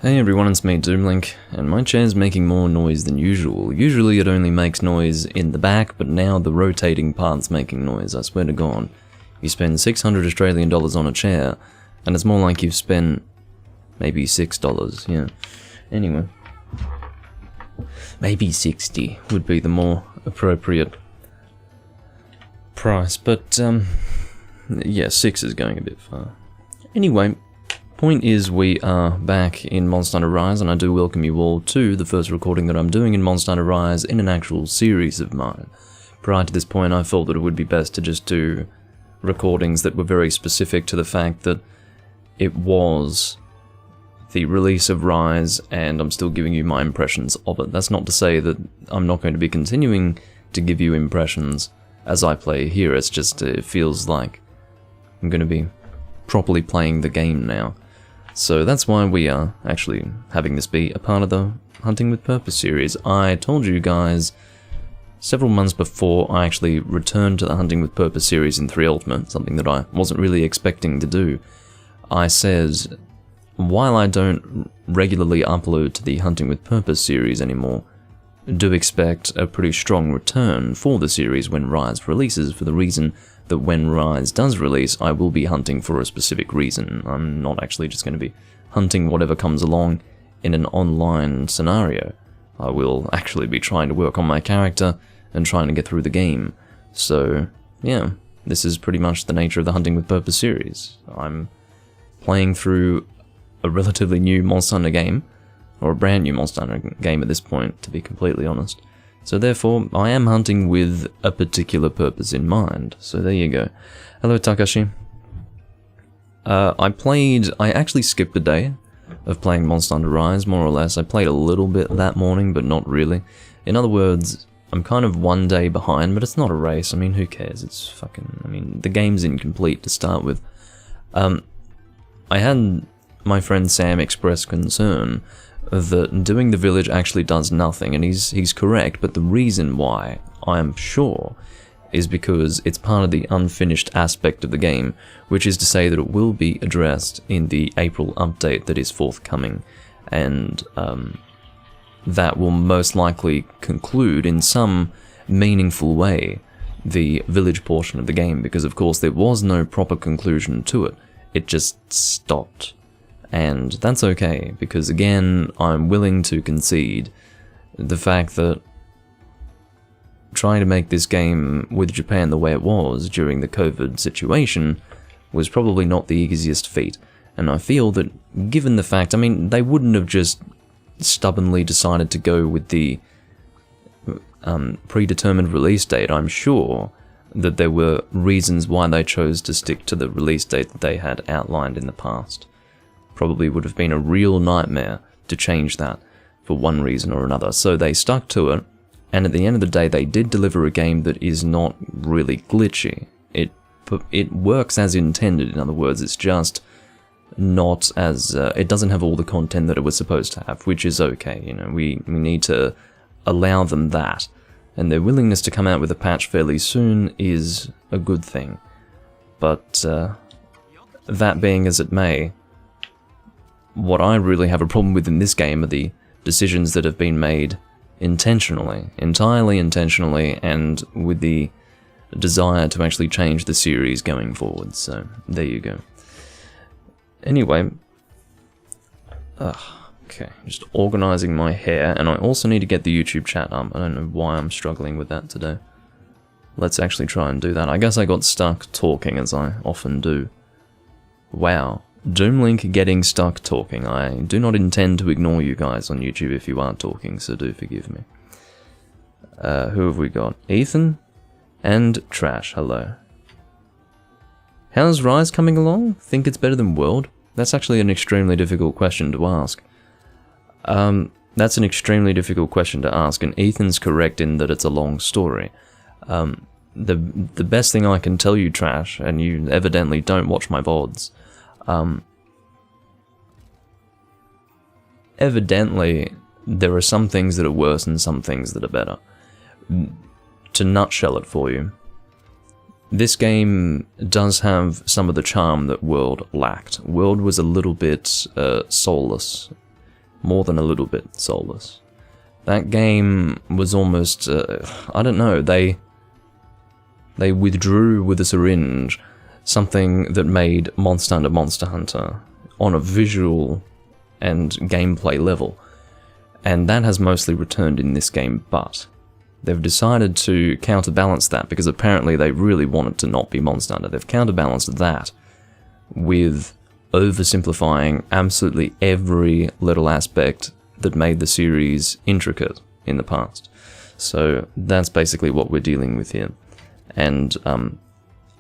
Hey everyone, it's me, Doomlink, and my chair's making more noise than usual. Usually it only makes noise in the back, but now the rotating part's making noise, I swear to God. You spend 600 Australian dollars on a chair, and it's more like you've spent maybe $6, yeah. Anyway. Maybe 60 would be the more appropriate price, but yeah, 6 is going a bit far. Anyway, point is we are back in Monster Hunter Rise, and I do welcome you all to the first recording that I'm doing in Monster Hunter Rise in an actual series of mine. Prior to this point, I felt that it would be best to just do recordings that were very specific to the fact that it was the release of Rise, and I'm still giving you my impressions of it. That's not to say that I'm not going to be continuing to give you impressions as I play here, it's just it feels like I'm going to be properly playing the game now. So that's why we are actually having this be a part of the Hunting with Purpose series. I told you guys several months before I actually returned to the Hunting with Purpose series in 3 Ultimate, something that I wasn't really expecting to do. I says, while I don't regularly upload to the Hunting with Purpose series anymore, do expect a pretty strong return for the series when Rise releases, for the reason that when Rise does release, I will be hunting for a specific reason. I'm not actually just going to be hunting whatever comes along in an online scenario. I will actually be trying to work on my character and trying to get through the game. So, yeah, this is pretty much the nature of the Hunting with Purpose series. I'm playing through a relatively new Monster Hunter game, or a brand new Monster Hunter game at this point, to be completely honest. So therefore, I am hunting with a particular purpose in mind. So there you go. Hello, Takashi. I actually skipped a day of playing Monster Hunter Rise, more or less. I played a little bit that morning, but not really. In other words, I'm kind of 1 day behind, but it's not a race. I mean, who cares? It's fucking... I mean, the game's incomplete to start with. I had my friend Sam express concern that doing the village actually does nothing, and he's correct, but the reason why, I'm sure, is because it's part of the unfinished aspect of the game, which is to say that it will be addressed in the April update that is forthcoming, and that will most likely conclude in some meaningful way the village portion of the game, because of course there was no proper conclusion to it, it just stopped. And that's okay, because again, I'm willing to concede the fact that trying to make this game with Japan the way it was during the COVID situation was probably not the easiest feat. And I feel that given the fact, I mean, they wouldn't have just stubbornly decided to go with the predetermined release date. I'm sure that there were reasons why they chose to stick to the release date that they had outlined in the past. Probably would have been a real nightmare to change that for one reason or another. So they stuck to it, and at the end of the day they did deliver a game that is not really glitchy. It works as intended, in other words, it's just not as... it doesn't have all the content that it was supposed to have, which is okay, you know, we need to allow them that. And their willingness to come out with a patch fairly soon is a good thing. But that being as it may, what I really have a problem with in this game are the decisions that have been made intentionally, entirely intentionally, and with the desire to actually change the series going forward. So, there you go. Anyway, okay, just organising my hair, and I also need to get the YouTube chat up. I don't know why I'm struggling with that today. Let's actually try and do that. I guess I got stuck talking, as I often do. Wow. Doomlink getting stuck talking. I do not intend to ignore you guys on YouTube if you are talking, so do forgive me. Who have we got? Ethan and Trash, hello. How's Rise coming along? Think it's better than World? That's actually an extremely difficult question to ask. That's an extremely difficult question to ask, and Ethan's correct in that it's a long story. The best thing I can tell you, Trash, and you evidently don't watch my VODs, evidently, there are some things that are worse and some things that are better. To nutshell it for you, this game does have some of the charm that World lacked. World was a little bit soulless more than a little bit soulless. That game was almost, I don't know, they withdrew with a syringe something that made Monster Hunter Monster Hunter on a visual and gameplay level. And that has mostly returned in this game, but they've decided to counterbalance that because apparently they really want it to not be Monster Hunter. They've counterbalanced that with oversimplifying absolutely every little aspect that made the series intricate in the past. So that's basically what we're dealing with here. And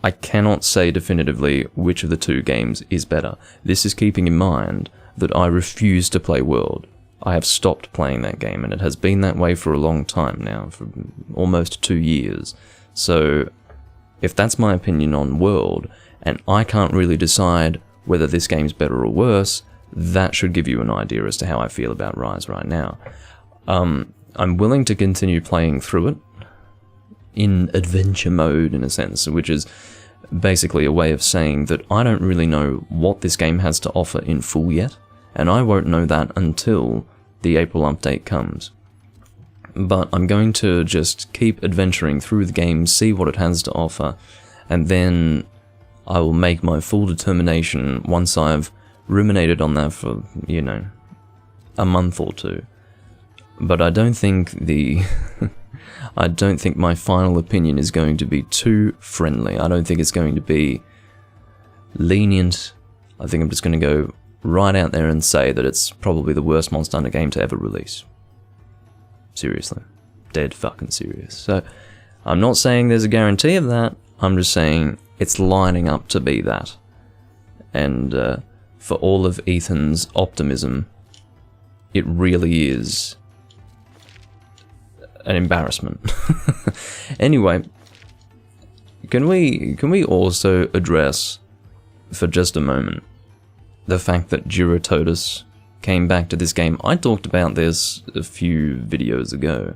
I cannot say definitively which of the two games is better. This is keeping in mind that I refuse to play World. I have stopped playing that game, and it has been that way for a long time now, for almost 2 years. So if that's my opinion on World, and I can't really decide whether this game's better or worse, that should give you an idea as to how I feel about Rise right now. I'm willing to continue playing through it in adventure mode, in a sense, which is basically a way of saying that I don't really know what this game has to offer in full yet, and I won't know that until the April update comes. But I'm going to just keep adventuring through the game, see what it has to offer, and then I will make my full determination once I've ruminated on that for, you know, a month or two. But I don't think I don't think my final opinion is going to be too friendly. I don't think it's going to be lenient. I think I'm just going to go right out there and say that it's probably the worst Monster Hunter game to ever release. Seriously. Dead fucking serious. So, I'm not saying there's a guarantee of that. I'm just saying it's lining up to be that. And for all of Ethan's optimism, it really is an embarrassment. Anyway, can we also address for just a moment the fact that Duratotus came back to this game? I talked about this a few videos ago,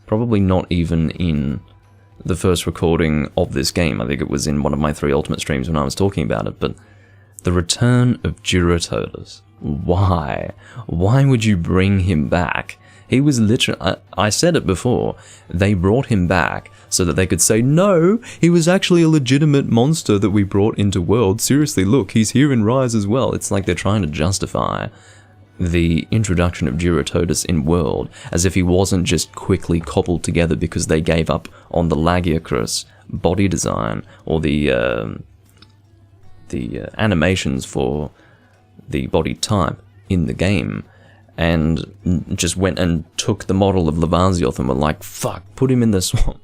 probably not even in the first recording of this game. I think it was in one of my 3 Ultimate streams when I was talking about it, but the return of Duratotus. Why? Why would you bring him back? He was literally, I said it before, they brought him back so that they could say, no, he was actually a legitimate monster that we brought into World. Seriously, look, he's here in Rise as well. It's like they're trying to justify the introduction of Duratotus in World as if he wasn't just quickly cobbled together because they gave up on the Lagiacrus body design or the animations for the body type in the game, and just went and took the model of Lavazioth and were like, fuck, put him in the swamp.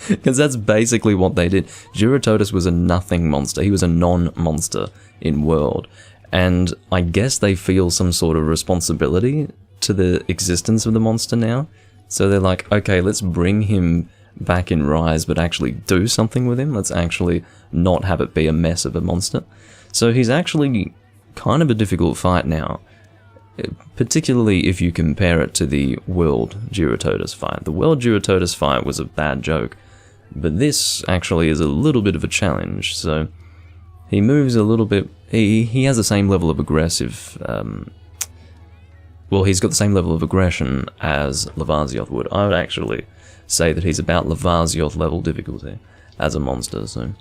Because that's basically what they did. Duratotus was a nothing monster. He was a non-monster in World. And I guess they feel some sort of responsibility to the existence of the monster now. So they're like, okay, let's bring him back in Rise, but actually do something with him. Let's actually not have it be a mess of a monster. So he's actually kind of a difficult fight now, particularly if you compare it to the World Duratotus fight. The World Duratotus fight was a bad joke, but this actually is a little bit of a challenge. So he moves a little bit. He has the same level of aggressive. Well, he's got the same level of aggression as Lavazioth would. I would actually say that he's about Lavazioth level difficulty as a monster. So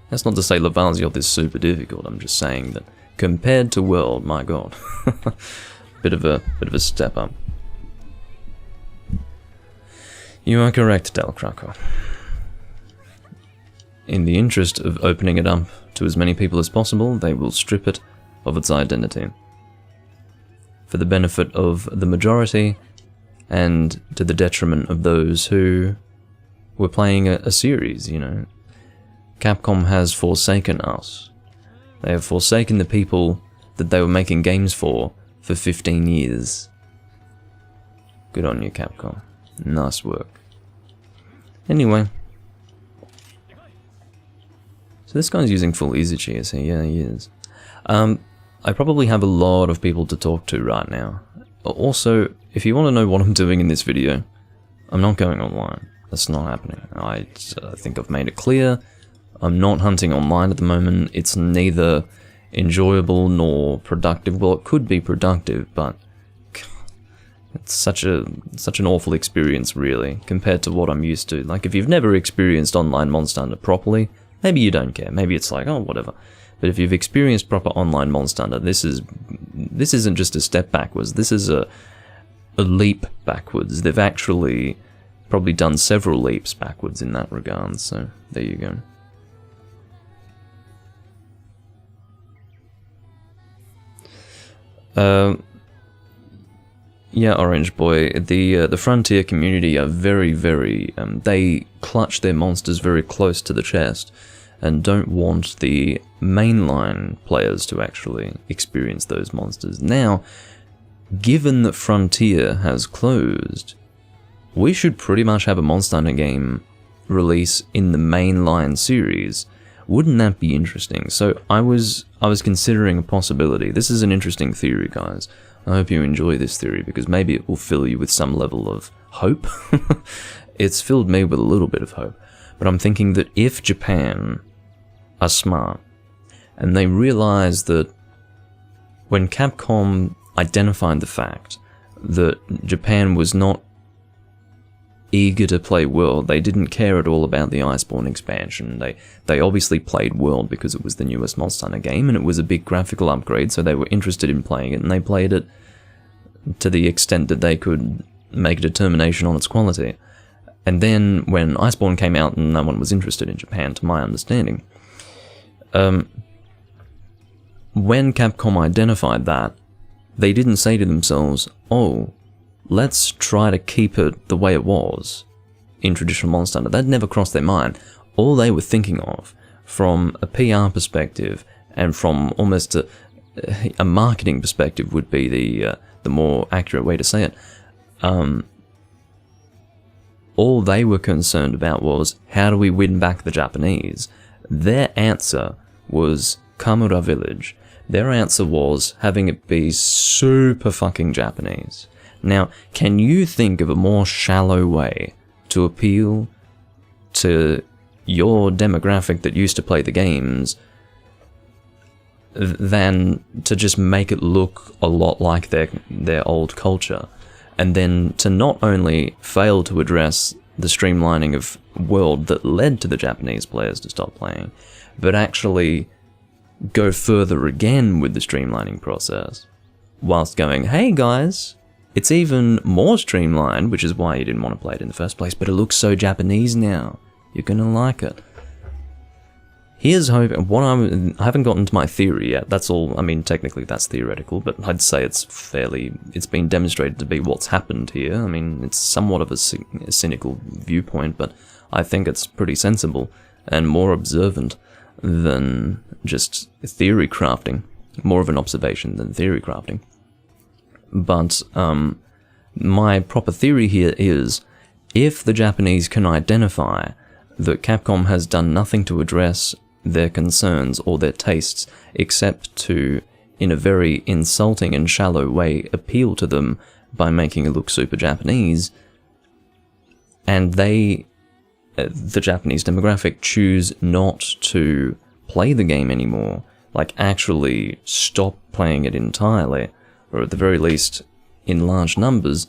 that's not to say Lavazioth is super difficult. I'm just saying that compared to World, my god, bit of a step up. You are correct, Del Krakow. In the interest of opening it up to as many people as possible, they will strip it of its identity. For the benefit of the majority, and to the detriment of those who were playing a series, you know. Capcom has forsaken us. They have forsaken the people that they were making games for 15 years. Good on you, Capcom. Nice work. Anyway. So this guy's using full Izuchi, is he? Yeah, he is. I probably have a lot of people to talk to right now. Also, if you want to know what I'm doing in this video, I'm not going online. That's not happening. I think I've made it clear. I'm not hunting online at the moment. It's neither enjoyable nor productive. Well, it could be productive, but it's such an awful experience, really, compared to what I'm used to. Like, if you've never experienced online Monster Hunter properly, maybe you don't care. Maybe it's like, oh, whatever. But if you've experienced proper online Monster Hunter, this isn't just a step backwards. This is a leap backwards. They've actually probably done several leaps backwards in that regard. So there you go. Yeah, Orange Boy, the Frontier community are very, very, they clutch their monsters very close to the chest and don't want the mainline players to actually experience those monsters. Now, given that Frontier has closed, we should pretty much have a Monster Hunter game release in the mainline series. Wouldn't that be interesting? So I was considering a possibility. This is an interesting theory, guys. I hope you enjoy this theory, because maybe it will fill you with some level of hope. It's filled me with a little bit of hope. But I'm thinking that if Japan are smart, and they realize that when Capcom identified the fact that Japan was not eager to play World, they didn't care at all about the Iceborne expansion. They obviously played World because it was the newest Monster Hunter game, and it was a big graphical upgrade, so they were interested in playing it, and they played it to the extent that they could make a determination on its quality. And then when Iceborne came out, no one was interested in Japan, to my understanding. When Capcom identified that, they didn't say to themselves, oh, let's try to keep it the way it was in traditional Monster Hunter. That never crossed their mind. All they were thinking of, from a PR perspective and from almost a marketing perspective, would be the more accurate way to say it. All they were concerned about was, how do we win back the Japanese? Their answer was Kamura Village. Their answer was having it be super fucking Japanese. Now, can you think of a more shallow way to appeal to your demographic that used to play the games than to just make it look a lot like their old culture, and then to not only fail to address the streamlining of World that led to the Japanese players to stop playing, but actually go further again with the streamlining process, whilst going, hey guys, it's even more streamlined, which is why you didn't want to play it in the first place, but it looks so Japanese now. You're gonna like it. Here's hope. I haven't gotten to my theory yet. That's all. I mean, technically that's theoretical, but I'd say it's been demonstrated to be what's happened here. I mean, it's somewhat of a cynical viewpoint, but I think it's pretty sensible and more observant than just theory crafting. More of an observation than theory crafting. But my proper theory here is, if the Japanese can identify that Capcom has done nothing to address their concerns or their tastes except to, in a very insulting and shallow way, appeal to them by making it look super Japanese, and the Japanese demographic, choose not to play the game anymore, like actually stop playing it entirely, or at the very least in large numbers,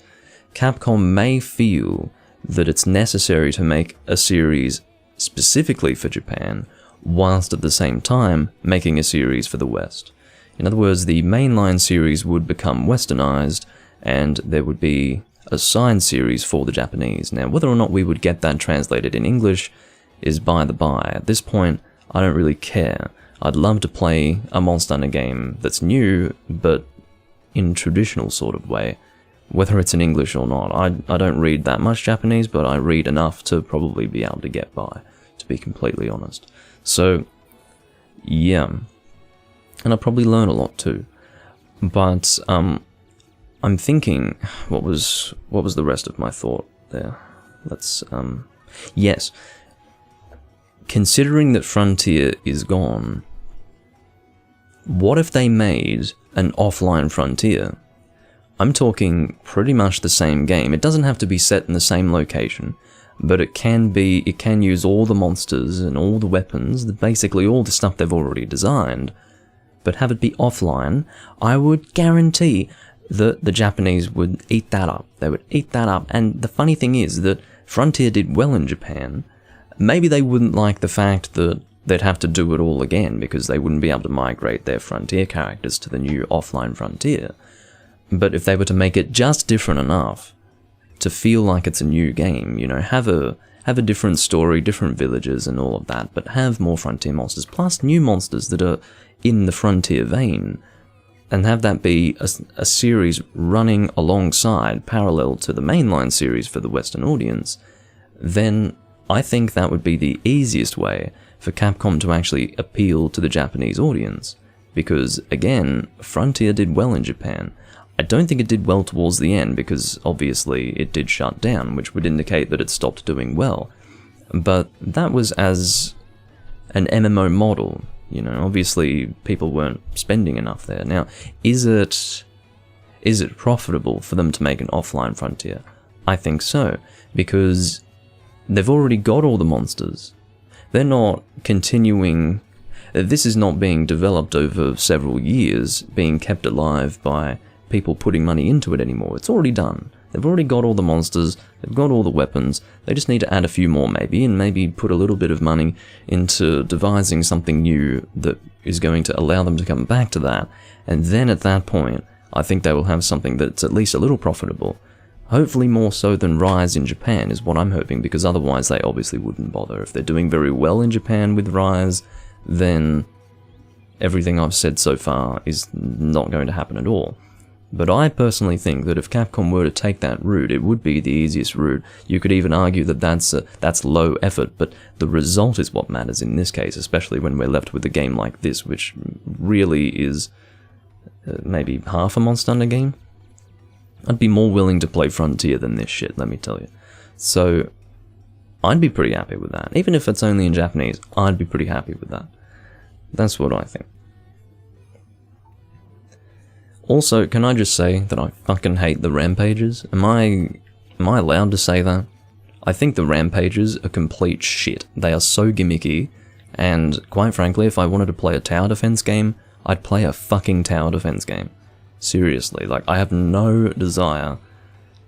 Capcom may feel that it's necessary to make a series specifically for Japan, whilst at the same time making a series for the West. In other words, the mainline series would become westernized, and there would be a side series for the Japanese. Now, whether or not we would get that translated in English is by the by. At this point, I don't really care. I'd love to play a Monster Hunter game that's new, but in traditional sort of way, whether it's in English or not. I don't read that much Japanese, but I read enough to probably be able to get by, to be completely honest. So, yeah. And I'll probably learn a lot too. But, I'm thinking, what was the rest of my thought there? Let's, yes. Considering that Frontier is gone, what if they made an offline Frontier? I'm talking pretty much the same game. It doesn't have to be set in the same location, but it can use all the monsters and all the weapons, basically all the stuff they've already designed, but have it be offline, I would guarantee that the Japanese would eat that up. They would eat that up. And the funny thing is that Frontier did well in Japan. Maybe they wouldn't like the fact that they'd have to do it all again because they wouldn't be able to migrate their Frontier characters to the new offline Frontier. But if they were to make it just different enough to feel like it's a new game, you know, have a different story, different villages and all of that, but have more Frontier monsters, plus new monsters that are in the Frontier vein, and have that be a series running alongside, parallel to the mainline series for the Western audience, then I think that would be the easiest way for Capcom to actually appeal to the Japanese audience. Because, again, Frontier did well in Japan. I don't think it did well towards the end, because obviously it did shut down, which would indicate that it stopped doing well. But that was as an MMO model. You know, obviously people weren't spending enough there. Now, is it profitable for them to make an offline Frontier? I think so, because they've already got all the monsters. They're not continuing. This is not being developed over several years, being kept alive by people putting money into it anymore. It's already done. They've already got all the monsters, they've got all the weapons, they just need to add a few more maybe, and maybe put a little bit of money into devising something new that is going to allow them to come back to that, and then at that point, I think they will have something that's at least a little profitable. Hopefully more so than Rise in Japan is what I'm hoping, because otherwise they obviously wouldn't bother. If they're doing very well in Japan with Rise, then everything I've said so far is not going to happen at all. But I personally think that if Capcom were to take that route, it would be the easiest route. You could even argue that that's low effort, but the result is what matters in this case, especially when we're left with a game like this, which really is maybe half a Monster Hunter game. I'd be more willing to play Frontier than this shit, let me tell you. So, I'd be pretty happy with that. Even if it's only in Japanese, I'd be pretty happy with that. That's what I think. Also, can I just say that I fucking hate the Rampages? Am I allowed to say that? I think the Rampages are complete shit. They are so gimmicky, and quite frankly, if I wanted to play a tower defense game, I'd play a fucking tower defense game. Seriously, like, I have no desire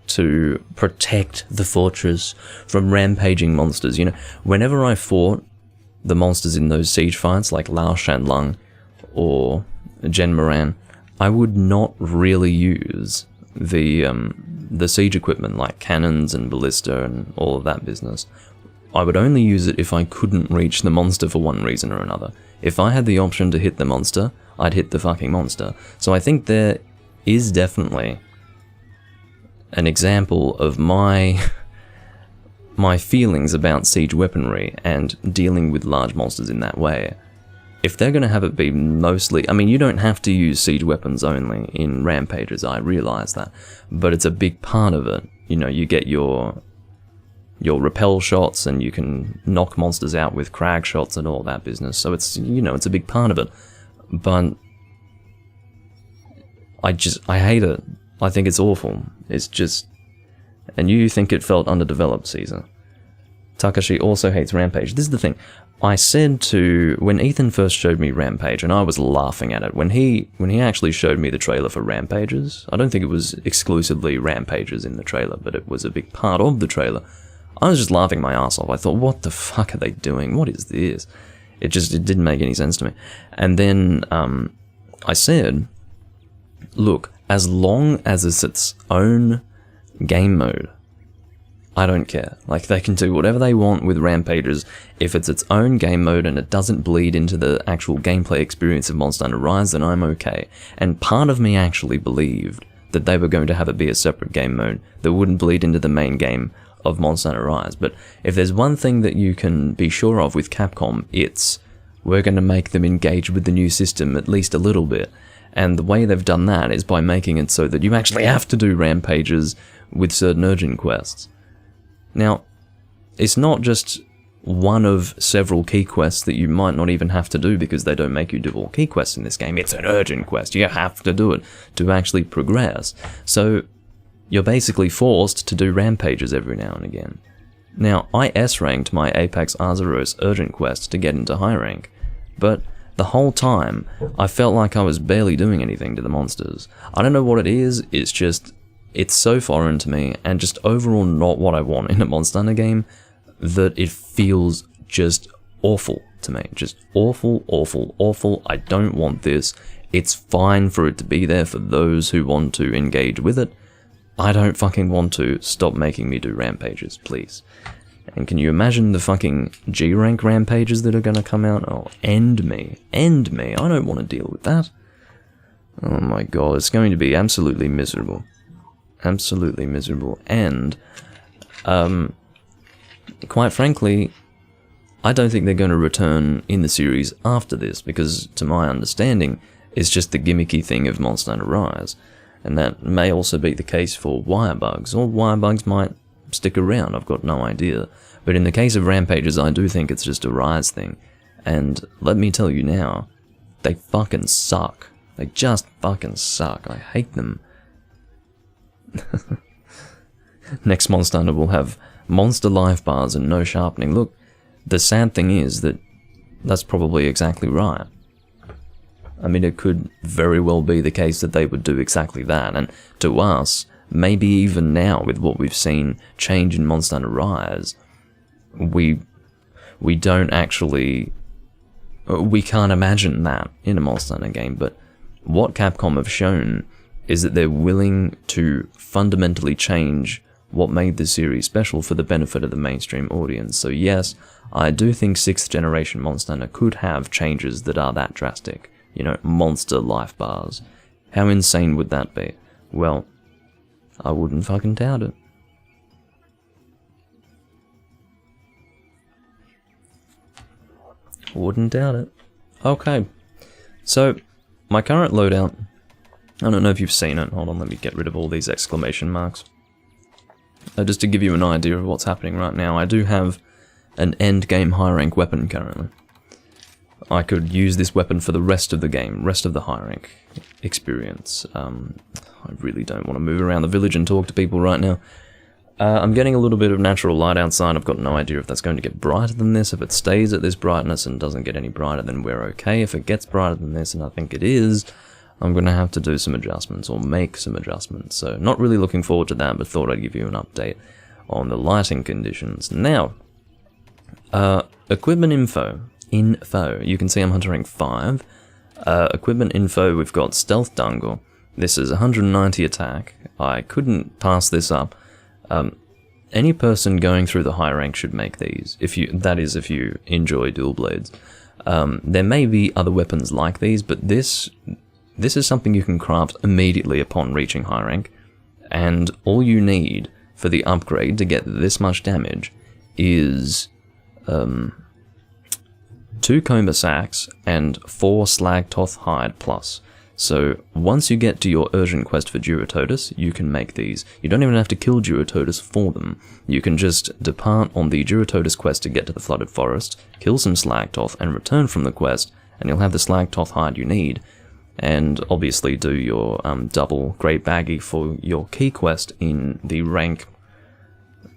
to protect the fortress from rampaging monsters. You know, whenever I fought the monsters in those siege fights, like Lao Shanlung or Gen Moran, I would not really use the siege equipment like cannons and ballista and all of that business. I would only use it if I couldn't reach the monster for one reason or another. If I had the option to hit the monster, I'd hit the fucking monster. So I think there is definitely an example of my feelings about siege weaponry and dealing with large monsters in that way. If they're going to have it be mostly... I mean, you don't have to use siege weapons only in Rampages, I realise that. But it's a big part of it. You know, you get your repel shots and you can knock monsters out with crag shots and all that business. So it's, you know, it's a big part of it. But I hate it. I think it's awful. It's just... And you think it felt underdeveloped, Caesar. Takashi also hates Rampage. This is the thing. I said when Ethan first showed me Rampage, and I was laughing at it, when he actually showed me the trailer for Rampages, I don't think it was exclusively Rampages in the trailer, but it was a big part of the trailer, I was just laughing my ass off. I thought, what the fuck are they doing? What is this? It didn't make any sense to me. And then I said, look, as long as it's its own game mode, I don't care. Like, they can do whatever they want with Rampages. If it's its own game mode and it doesn't bleed into the actual gameplay experience of Monster Hunter Rise, then I'm okay. And part of me actually believed that they were going to have it be a separate game mode that wouldn't bleed into the main game of Monster Hunter Rise. But if there's one thing that you can be sure of with Capcom, it's we're going to make them engage with the new system at least a little bit. And the way they've done that is by making it so that you actually have to do Rampages with certain urgent quests. Now, it's not just one of several key quests that you might not even have to do because they don't make you do all key quests in this game. It's an urgent quest. You have to do it to actually progress. So you're basically forced to do Rampages every now and again. Now, I S-ranked my Apex Azeroth urgent quest to get into high rank, but the whole time, I felt like I was barely doing anything to the monsters. I don't know what it is, it's just, it's so foreign to me, and just overall not what I want in a Monster Hunter game, that it feels just awful to me. Just awful, awful, awful. I don't want this. It's fine for it to be there for those who want to engage with it. I don't fucking want to. Stop making me do rampages, please. And can you imagine the fucking G-rank rampages that are gonna come out? Oh, end me. End me. I don't want to deal with that. Oh my god, it's going to be absolutely miserable. Absolutely miserable. And, quite frankly, I don't think they're going to return in the series after this, because, to my understanding, it's just the gimmicky thing of Monster Hunter Rise. And that may also be the case for Wirebugs, or Wirebugs might stick around, I've got no idea. But in the case of Rampages, I do think it's just a Rise thing. And let me tell you now, they fucking suck. They just fucking suck. I hate them. Next Monster Hunter will have monster life bars and no sharpening. Look, the sad thing is that that's probably exactly right. I mean, it could very well be the case that they would do exactly that, and to us, maybe even now with what we've seen change in Monster Hunter Rise, we don't actually, we can't imagine that in a Monster Hunter game, but what Capcom have shown is that they're willing to fundamentally change what made the series special for the benefit of the mainstream audience. So yes, I do think 6th generation Monster Hunter could have changes that are that drastic. You know, monster life bars. How insane would that be? Well, I wouldn't fucking doubt it. Wouldn't doubt it. Okay, so my current loadout, I don't know if you've seen it, hold on, let me get rid of all these exclamation marks. Just to give you an idea of what's happening right now, I do have an endgame high rank weapon currently. I could use this weapon for the rest of the game, rest of the high rank experience. I really don't want to move around the village and talk to people right now. I'm getting a little bit of natural light outside. I've got no idea if that's going to get brighter than this. If it stays at this brightness and doesn't get any brighter, then we're okay. If it gets brighter than this, and I think it is, I'm going to have to do some adjustments, or make some adjustments. So not really looking forward to that, but thought I'd give you an update on the lighting conditions. Now, equipment info. You can see I'm hunter rank 5. Equipment info, we've got Stealth Dangle. This is 190 attack. I couldn't pass this up. Any person going through the high rank should make these, if you enjoy dual blades. There may be other weapons like these, but this is something you can craft immediately upon reaching high rank, and all you need for the upgrade to get this much damage is 2 Comber Sacks and 4 Slagtoth Hide plus. So once you get to your urgent quest for Duratotus, you can make these. You don't even have to kill Duratotus for them. You can just depart on the Duratotus quest to get to the Flooded Forest, kill some Slagtoth, and return from the quest, and you'll have the Slagtoth Hide you need. And obviously do your double Great Baggie for your key quest in the rank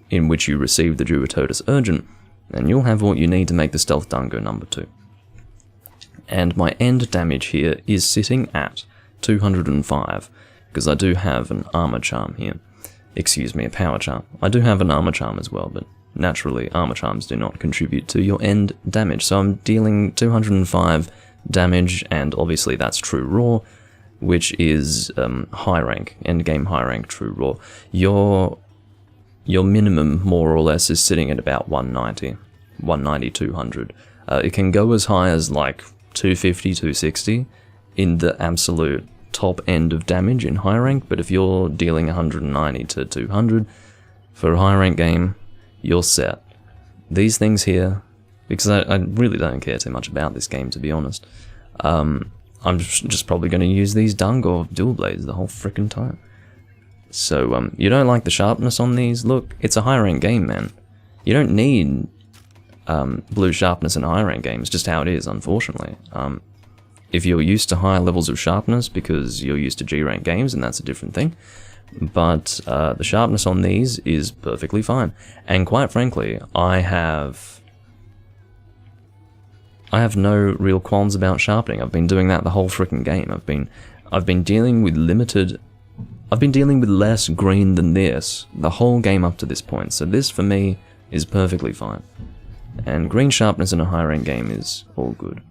in which you receive the Duratotus Urgent, and you'll have what you need to make the Stealth Dango number 2. And my end damage here is sitting at 205, because I do have an armor charm here. Excuse me, a power charm. I do have an armor charm as well, but naturally armor charms do not contribute to your end damage. So I'm dealing 205 damage, and obviously that's true raw, which is high rank, end game high rank true raw. Your minimum, more or less, is sitting at about 190, 200. It can go as high as like 250, 260 in the absolute top end of damage in high rank, but if you're dealing 190 to 200 for a high rank game, you're set. These things here, because I really don't care too much about this game, to be honest, I'm just probably going to use these Dango dual blades the whole frickin' time. So, you don't like the sharpness on these? Look, it's a high rank game, man. You don't need blue sharpness in high rank games, just how it is, unfortunately. If you're used to higher levels of sharpness because you're used to G rank games, and that's a different thing. But the sharpness on these is perfectly fine. And quite frankly, I have I have no real qualms about sharpening. I've been doing that the whole freaking game. I've been dealing with less green than this the whole game up to this point. So this for me is perfectly fine. And green sharpness in a high rank game is all good.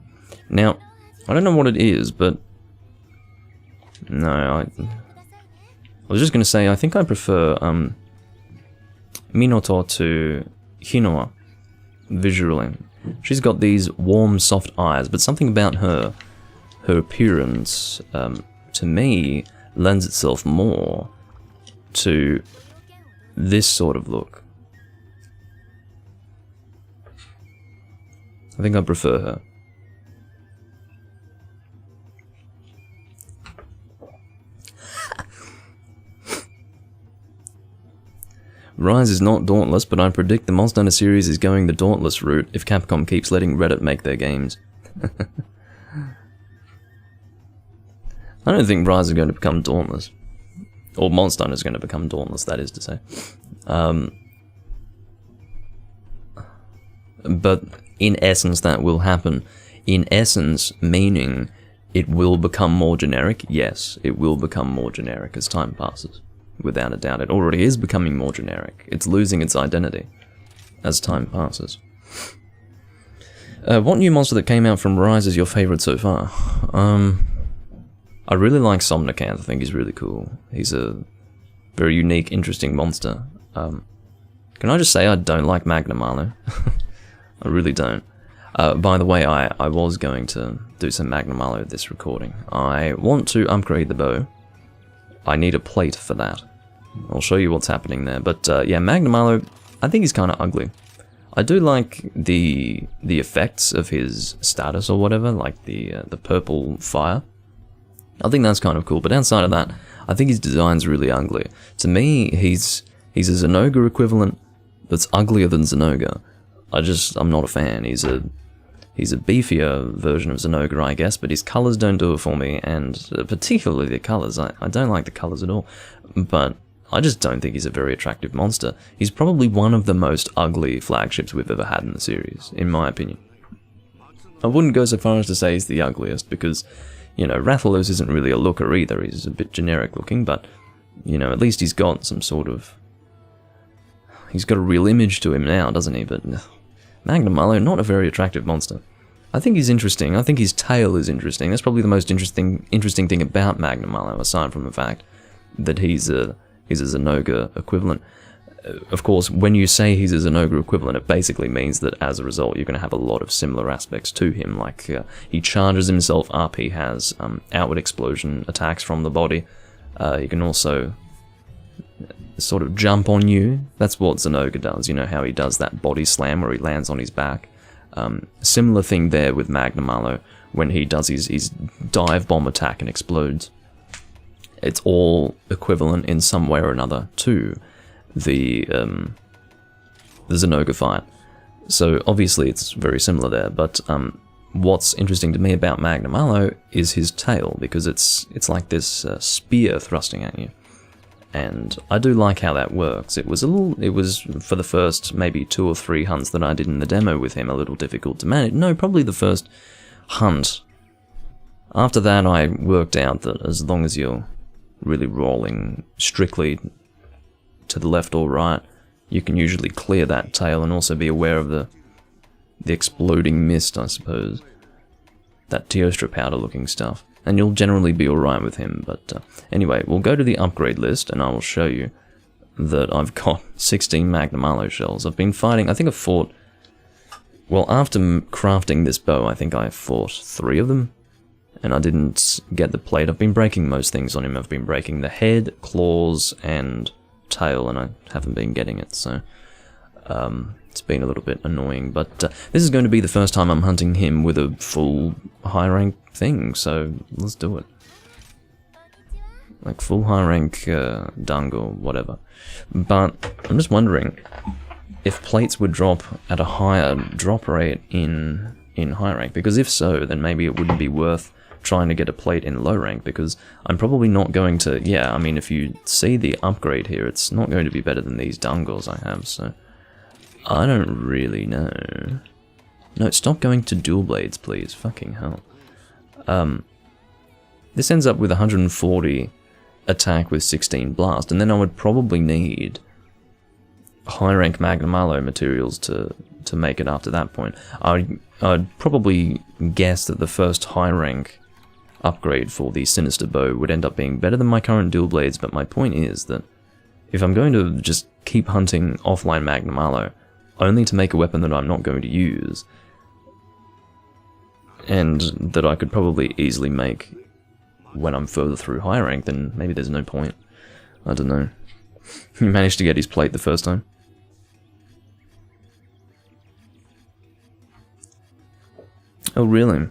Now, I don't know what it is, but no, I was just going to say, I think I prefer Minotaur to Hinoa visually. She's got these warm, soft eyes, but something about her appearance, to me, lends itself more to this sort of look. I think I prefer her. Rise is not Dauntless, but I predict the Monster Hunter series is going the Dauntless route if Capcom keeps letting Reddit make their games. I don't think Rise is going to become Dauntless. Or Monster Hunter is going to become Dauntless, that is to say. But in essence that will happen. In essence, meaning it will become more generic. Yes, it will become more generic as time passes. Without a doubt, it already is becoming more generic. It's losing its identity as time passes. What new monster that came out from Rise is your favourite so far? I really like Somnicanth. I think he's really cool. He's a very unique, interesting monster. Can I just say I don't like Magnamilo? I really don't. By the way, I was going to do some Magnamilo this recording. I want to upgrade the bow. I need a plate for that. I'll show you what's happening there. But yeah, Magnamilo, I think he's kind of ugly. I do like the effects of his status or whatever, like the purple fire. I think that's kind of cool, but outside of that, I think his design's really ugly. To me, he's a Zenogre equivalent that's uglier than Zenogre. I'm not a fan. He's a beefier version of Zenogre, I guess, but his colours don't do it for me, and particularly the colours. I don't like the colours at all, but I just don't think he's a very attractive monster. He's probably one of the most ugly flagships we've ever had in the series, in my opinion. I wouldn't go so far as to say he's the ugliest, because, you know, Rathalos isn't really a looker either. He's a bit generic looking, but, you know, at least he's got some sort of... He's got a real image to him now, doesn't he? But Magnamilo, not a very attractive monster. I think he's interesting. I think his tail is interesting. That's probably the most interesting thing about Magnamilo, aside from the fact that he's a Zenogre equivalent. Of course, when you say he's a Zenogre equivalent, it basically means that as a result, you're going to have a lot of similar aspects to him. Like, he charges himself up, he has outward explosion attacks from the body. He can also sort of jump on you. That's what Zenogre does. You know how he does that body slam where he lands on his back? Similar thing there with Magnamilo when he does his dive bomb attack and explodes. It's all equivalent in some way or another to the Zenogre fight. So obviously it's very similar there, but what's interesting to me about Magnamilo is his tail, because it's like this spear thrusting at you. And I do like how that works. It was for the first maybe 2 or 3 hunts that I did in the demo with him a little difficult to manage. No, probably the first hunt. After that I worked out that as long as you're really rolling strictly to the left or right, you can usually clear that tail and also be aware of the exploding mist, I suppose. That Teostra powder looking stuff. And you'll generally be alright with him, but anyway, we'll go to the upgrade list and I will show you that I've got 16 Magnamilo shells. I've been fighting, I think I've fought, well, after crafting this bow, I think I fought 3 of them, and I didn't get the plate. I've been breaking most things on him. I've been breaking the head, claws, and tail, and I haven't been getting it, so it's been a little bit annoying, but this is going to be the first time I'm hunting him with a full high rank thing, so let's do it. Like full high rank dung or whatever. But I'm just wondering if plates would drop at a higher drop rate in high rank, because if so, then maybe it wouldn't be worth trying to get a plate in low rank, because I'm probably not going to, yeah, I mean, if you see the upgrade here, it's not going to be better than these dungles I have, so I don't really know. No, stop going to dual blades, please. Fucking hell. This ends up with 140 attack with 16 blast, and then I would probably need high rank Magnamilo materials to make it after that point. I'd probably guess that the first high rank upgrade for the Sinister Bow would end up being better than my current dual blades, but my point is that if I'm going to just keep hunting offline Magnamilo, only to make a weapon that I'm not going to use, and that I could probably easily make when I'm further through high rank, then maybe there's no point. I don't know. He managed to get his plate the first time. Oh really?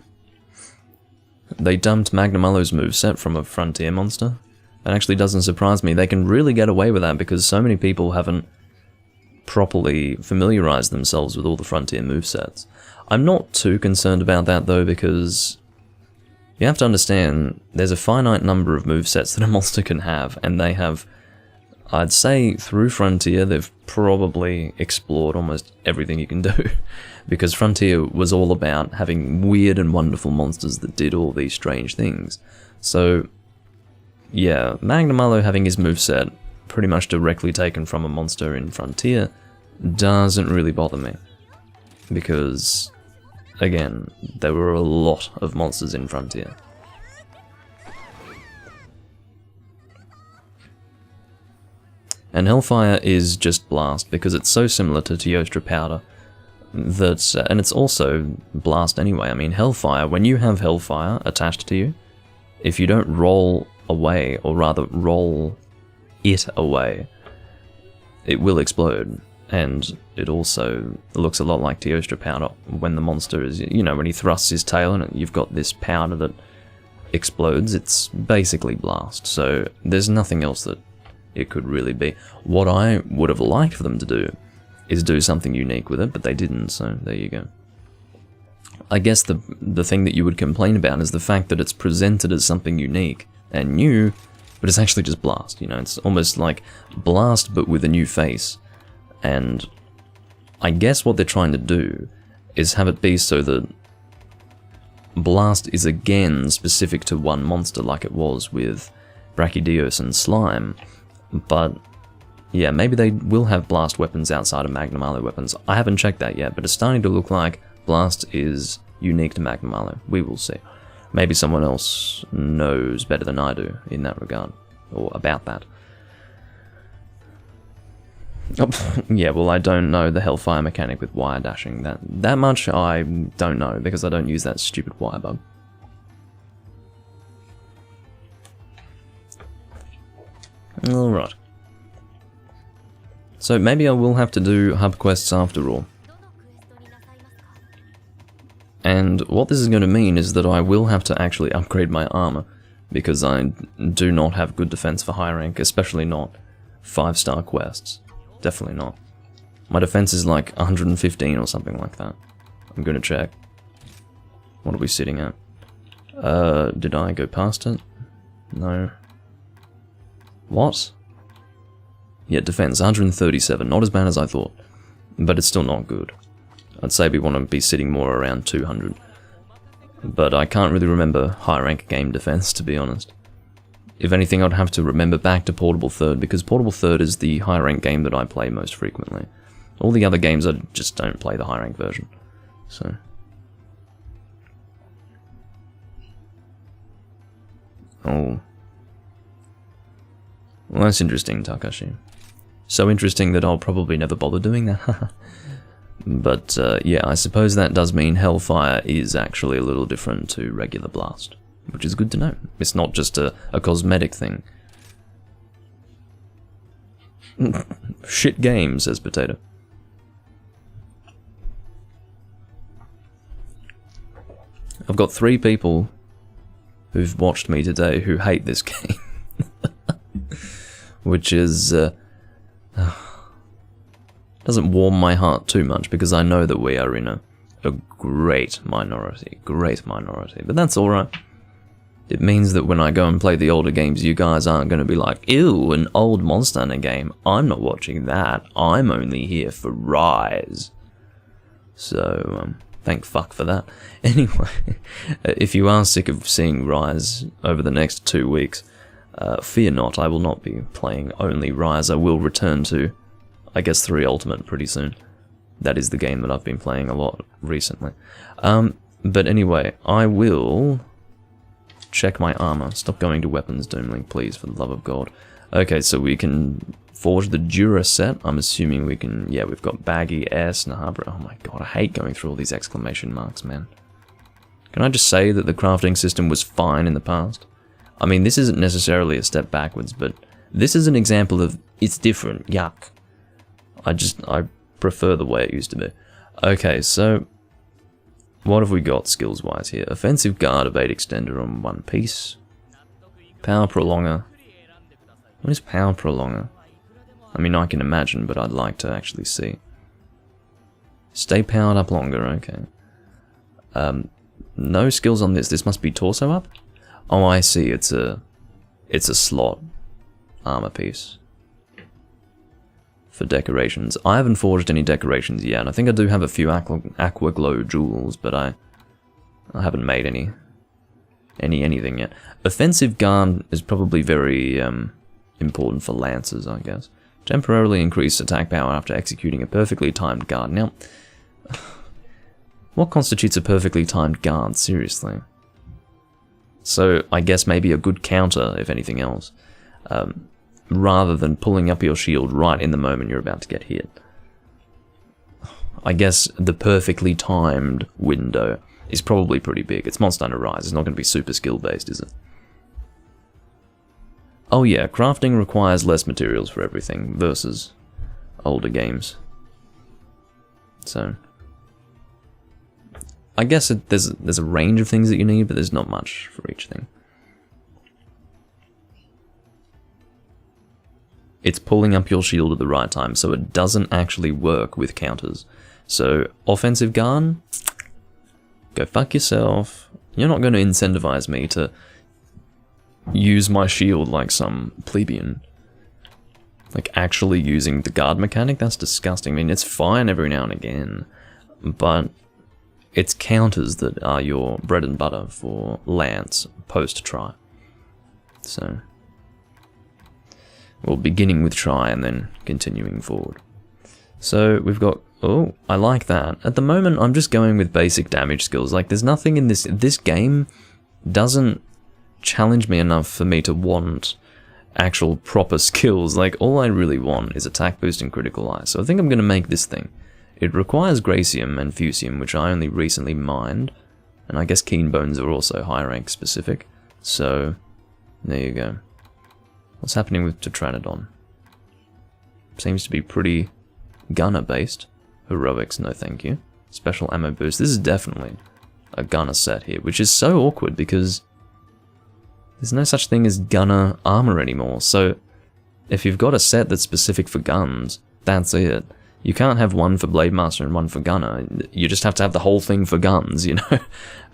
They dumped Magnamilo's moveset from a Frontier monster? That actually doesn't surprise me. They can really get away with that because so many people haven't properly familiarized themselves with all the Frontier movesets. I'm not too concerned about that though, because you have to understand there's a finite number of movesets that a monster can have, and they have, I'd say through Frontier, they've probably explored almost everything you can do. Because Frontier was all about having weird and wonderful monsters that did all these strange things. So, yeah, Magnamilo having his moveset pretty much directly taken from a monster in Frontier doesn't really bother me. Because, again, there were a lot of monsters in Frontier. And Hellfire is just Blast, because it's so similar to Teostra Powder, that, and it's also Blast anyway. I mean, Hellfire, when you have Hellfire attached to you, if you don't roll away, or rather roll it away, it will explode. And it also looks a lot like Teostra Powder when the monster is, you know, when he thrusts his tail and you've got this powder that explodes. It's basically Blast, so there's nothing else that it could really be. What I would have liked for them to do is do something unique with it, but they didn't, so there you go. I guess the thing that you would complain about is the fact that it's presented as something unique and new, but it's actually just Blast, you know, it's almost like Blast but with a new face. And I guess what they're trying to do is have it be so that Blast is again specific to one monster like it was with Brachydios and Slime, but yeah, maybe they will have Blast weapons outside of Magnamilo weapons. I haven't checked that yet, but it's starting to look like Blast is unique to Magnamilo. We will see. Maybe someone else knows better than I do in that regard, or about that. Oh, yeah, well, I don't know the Hellfire mechanic with wire dashing. That much I don't know, because I don't use that stupid wire bug. Alright. So maybe I will have to do hub quests after all. And what this is going to mean is that I will have to actually upgrade my armor, because I do not have good defense for high rank, especially not 5-star quests. Definitely not. My defense is like 115 or something like that. I'm going to check. What are we sitting at? Did I go past it? No. What? Yeah, defense, 137. Not as bad as I thought. But it's still not good. I'd say we want to be sitting more around 200. But I can't really remember high rank game defense, to be honest. If anything, I'd have to remember back to Portable Third, because Portable Third is the high rank game that I play most frequently. All the other games I just don't play the high rank version. So. Oh. Well, that's interesting, Takashi. So interesting that I'll probably never bother doing that. But, yeah, I suppose that does mean Hellfire is actually a little different to regular Blast, which is good to know. It's not just a cosmetic thing. Shit game, says Potato. I've got 3 people who've watched me today who hate this game. Which is, doesn't warm my heart too much, because I know that we are in a great minority, but that's alright. It means that when I go and play the older games, you guys aren't going to be like, ew, an old Monster Hunter game, I'm not watching that, I'm only here for Rise. So, Thank fuck for that. Anyway, if you are sick of seeing Rise over the next 2 weeks, fear not, I will not be playing only Rise. I will return to, I guess, 3 Ultimate pretty soon. That is the game that I've been playing a lot recently. But anyway, I will check my armor. Stop going to weapons, Doomlink, please, for the love of God. Okay, so we can forge the Dura set. I'm assuming we can... Yeah, we've got Baggy, S, Nahabra. Oh my god, I hate going through all these exclamation marks, man. Can I just say that the crafting system was fine in the past? I mean, this isn't necessarily a step backwards, but this is an example of it's different. Yuck. I prefer the way it used to be. Okay, so... What have we got skills-wise here? Offensive Guard, Evade Extender on 1 piece. Power Prolonger. What is Power Prolonger? I mean, I can imagine, but I'd like to actually see. Stay powered up longer, okay. No skills on this. This must be torso up? Oh, I see. It's a slot armor piece. For decorations. I haven't forged any decorations yet. I think I do have a few aqua glow jewels, but I haven't made anything yet. Offensive Guard is probably very important for lancers, I guess. Temporarily increase attack power after executing a perfectly timed guard. Now, what constitutes a perfectly timed guard? Seriously. So I guess maybe a good counter, if anything else. Rather than pulling up your shield right in the moment you're about to get hit. I guess the perfectly timed window is probably pretty big. It's Monster Hunter Rise. It's not going to be super skill based, is it? Oh yeah, crafting requires less materials for everything versus older games. So I guess there's a range of things that you need, but there's not much for each thing. It's pulling up your shield at the right time, so it doesn't actually work with counters. So, Offensive Guard, go fuck yourself. You're not going to incentivize me to use my shield like some plebeian. Like, actually using the guard mechanic? That's disgusting. I mean, it's fine every now and again, but it's counters that are your bread and butter for Lance post-try. So... well, beginning with try and then continuing forward. So we've got... oh, I like that. At the moment, I'm just going with basic damage skills. Like, there's nothing in this... this game doesn't challenge me enough for me to want actual proper skills. Like, all I really want is attack boost and critical eye. So I think I'm going to make this thing. It requires Gracium and Fusium, which I only recently mined. And I guess Keen Bones are also high rank specific. So, there you go. What's happening with Tetranodon? Seems to be pretty gunner based. Heroics, no thank you. Special ammo boost. This is definitely a gunner set here, which is so awkward because there's no such thing as gunner armor anymore. So if you've got a set that's specific for guns, that's it. You can't have one for Blade Master and one for gunner. You just have to have the whole thing for guns, you know?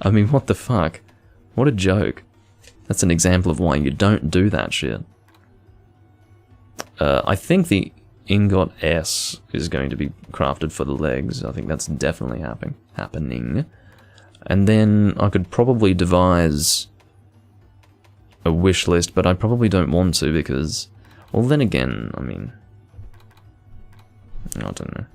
I mean, what the fuck? What a joke. That's an example of why you don't do that shit. I think the Ingot S is going to be crafted for the legs. I think that's definitely happening. And then I could probably devise a wish list, but I probably don't want to because... well, then again, I mean... I don't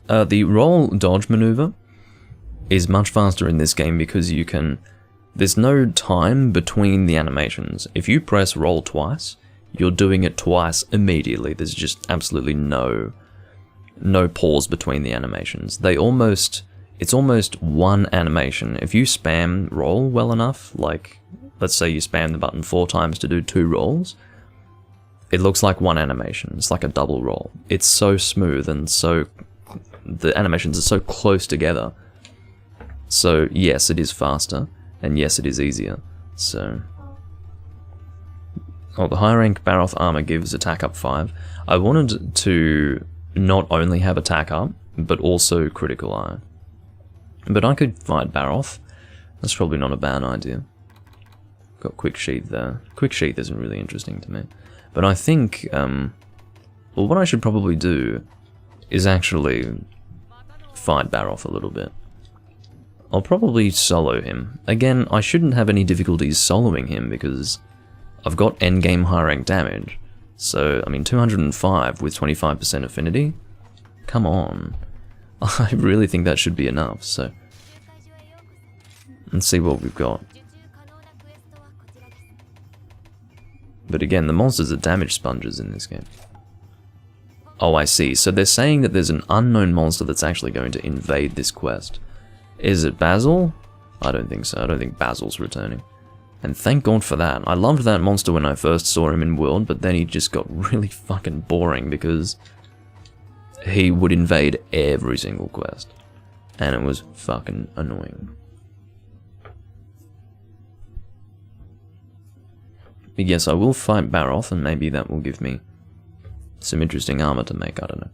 know. The roll dodge maneuver is much faster in this game because you can... there's no time between the animations. If you press roll twice, you're doing it twice immediately. There's just absolutely no pause between the animations. It's almost one animation. If you spam roll well enough, like, let's say you spam the button 4 times to do 2 rolls, it looks like one animation. It's like a double roll. It's so smooth and so... the animations are so close together. So, yes, it is faster, and yes, it is easier. So... oh, the high rank Baroth armor gives attack up 5. I wanted to not only have attack up, but also critical eye. But I could fight Baroth. That's probably not a bad idea. Got quick sheath there. Quick sheath isn't really interesting to me. But I think, well, what I should probably do is actually fight Baroth a little bit. I'll probably solo him. Again, I shouldn't have any difficulties soloing him because I've got endgame high rank damage. So, I mean, 205 with 25% affinity? Come on. I really think that should be enough, so... let's see what we've got. But again, the monsters are damage sponges in this game. Oh, I see. So they're saying that there's an unknown monster that's actually going to invade this quest. Is it Basil? I don't think so. I don't think Basil's returning. And thank God for that. I loved that monster when I first saw him in World, but then he just got really fucking boring because he would invade every single quest. And it was fucking annoying. But yes, I will fight Baroth, and maybe that will give me some interesting armor to make, I don't know.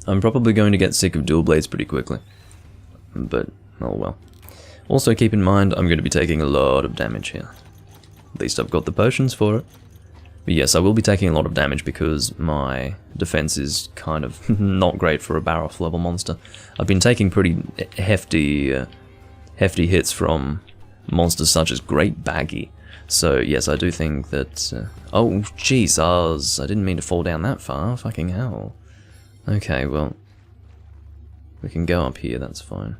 I'm probably going to get sick of dual blades pretty quickly. But, oh well. Also keep in mind, I'm going to be taking a lot of damage here. At least I've got the potions for it. But yes, I will be taking a lot of damage because my defense is kind of not great for a Baroth level monster. I've been taking pretty hefty hits from monsters such as Great Baggy. So yes, I do think that... oh, Jesus, I didn't mean to fall down that far, fucking hell. Okay, well, we can go up here, that's fine.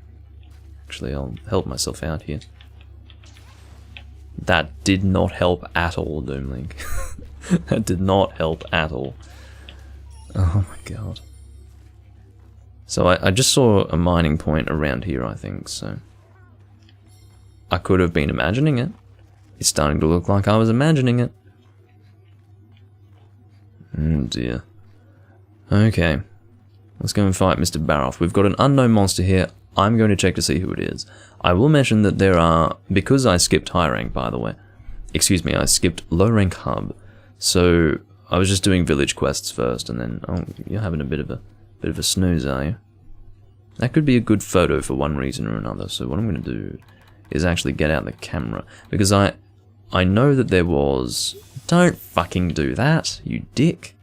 Actually, I'll help myself out here. That did not help at all, Doomlink. That did not help at all. Oh my god. So I just saw a mining point around here, I think, so... I could have been imagining it. It's starting to look like I was imagining it. Oh dear. Okay. Let's go and fight Mr. Baroth. We've got an unknown monster here. I'm going to check to see who it is. I will mention that there are... because I skipped high rank, by the way. Excuse me, I skipped low rank hub. So I was just doing village quests first, and then... oh, you're having a bit of a snooze, are you? That could be a good photo for one reason or another. So what I'm going to do is actually get out the camera. Because I know that there was... don't fucking do that, you dick.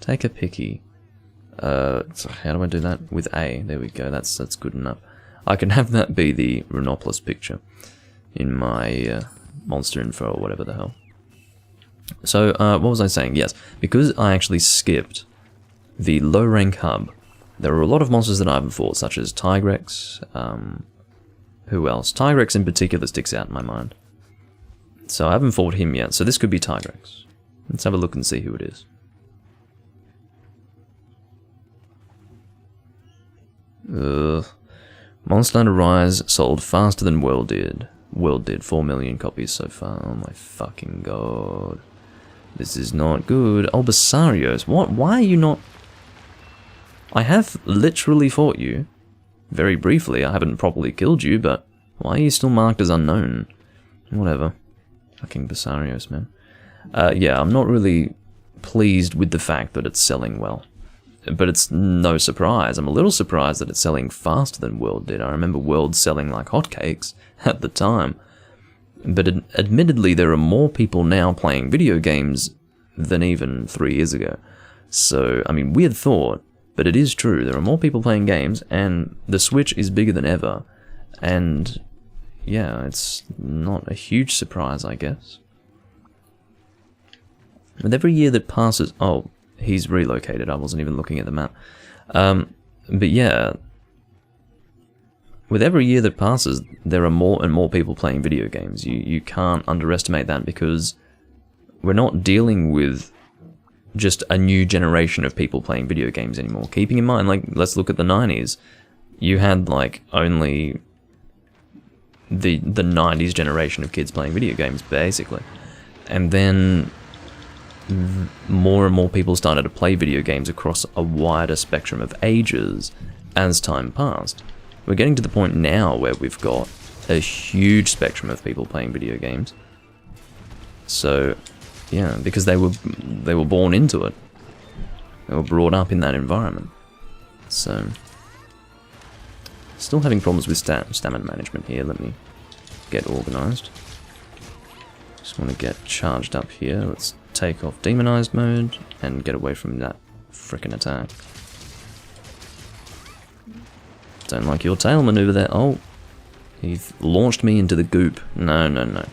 Take a picky. So how do I do that? With A. There we go. That's good enough. I can have that be the Rhinopolis picture in my monster info or whatever the hell. So what was I saying? Yes, because I actually skipped the low rank hub. There are a lot of monsters that I haven't fought, such as Tigrex. Who else? Tigrex in particular sticks out in my mind. So I haven't fought him yet. So this could be Tigrex. Let's have a look and see who it is. Monster Hunter Rise sold faster than World did. World did 4 million copies so far. Oh my fucking god. This is not good. Oh, Basarios. What? Why are you not... I have literally fought you. Very briefly. I haven't properly killed you, but why are you still marked as unknown? Whatever. Fucking Basarios, man. Yeah, I'm not really pleased with the fact that it's selling well. But it's no surprise. I'm a little surprised that it's selling faster than World did. I remember World selling like hotcakes at the time. But admittedly, there are more people now playing video games than even 3 years ago. So, I mean, weird thought, but it is true. There are more people playing games, and the Switch is bigger than ever. And, yeah, it's not a huge surprise, I guess. With every year that passes... oh... he's relocated, I wasn't even looking at the map. But yeah, with every year that passes, there are more and more people playing video games. You can't underestimate that because we're not dealing with just a new generation of people playing video games anymore. Keeping in mind, like, let's look at the 90s. You had, like, only the 90s generation of kids playing video games, basically. And then... more and more people started to play video games across a wider spectrum of ages as time passed. We're getting to the point now where we've got a huge spectrum of people playing video games. So, yeah, because they were born into it. They were brought up in that environment. So, still having problems with stamina management here. Let me get organised. Just want to get charged up here. Let's take off demonized mode and get away from that frickin' attack. Don't like your tail maneuver there. Oh, you've launched me into the goop. No, no, no.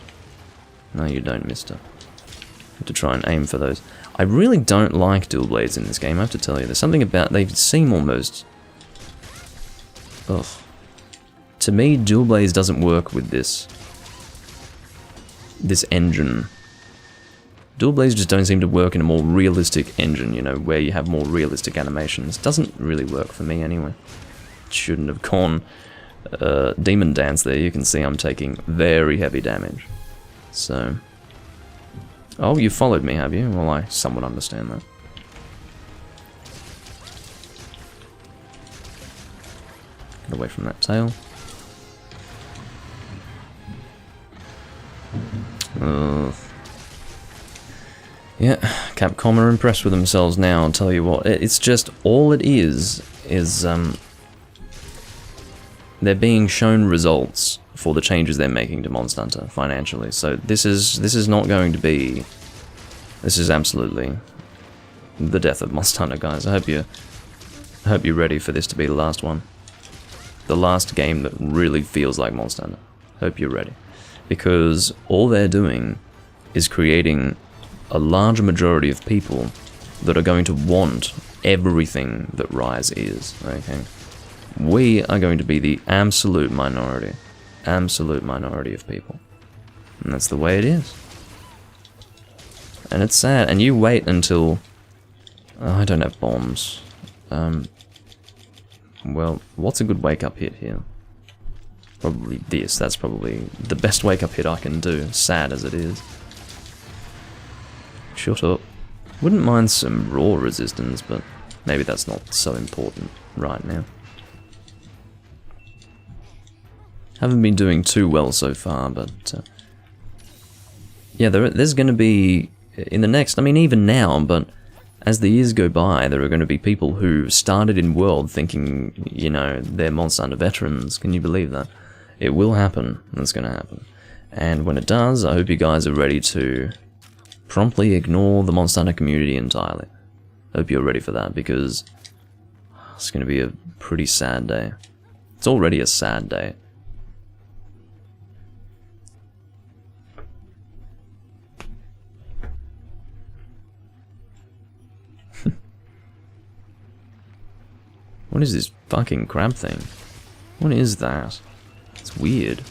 No, you don't, mister. Have to try and aim for those. I really don't like dual blades in this game, I have to tell you. There's something about, they seem almost... Ugh. To me, dual blades doesn't work with this engine. Dual blades just don't seem to work in a more realistic engine, you know, where you have more realistic animations. Doesn't really work for me anyway. Shouldn't have gone demon dance there. You can see I'm taking very heavy damage. So... Oh, you followed me, have you? Well, I somewhat understand that. Get away from that tail. Yeah, Capcom are impressed with themselves now, I'll tell you what. It's just, all it is they're being shown results for the changes they're making to Monster Hunter financially. So this is not going to be... This is absolutely the death of Monster Hunter, guys. I hope you're ready for this to be the last one. The last game that really feels like Monster Hunter. Hope you're ready. Because all they're doing is creating a large majority of people that are going to want everything that Rise is, okay? We are going to be the absolute minority of people. And that's the way it is. And it's sad, and you wait until... Oh, I don't have bombs. Well, what's a good wake-up hit here? Probably this, that's probably the best wake-up hit I can do, sad as it is. Shut up. Wouldn't mind some raw resistance, but maybe that's not so important right now. Haven't been doing too well so far, but... yeah, there's going to be... In the next... I mean, even now, but... As the years go by, there are going to be people who started in World thinking, you know, they're Monster Hunter veterans. Can you believe that? It will happen. That's going to happen. And when it does, I hope you guys are ready to promptly ignore the Monster Hunter community entirely. I hope you're ready for that, because it's going to be a pretty sad day. It's already a sad day. What is this fucking crab thing? What is that? It's weird.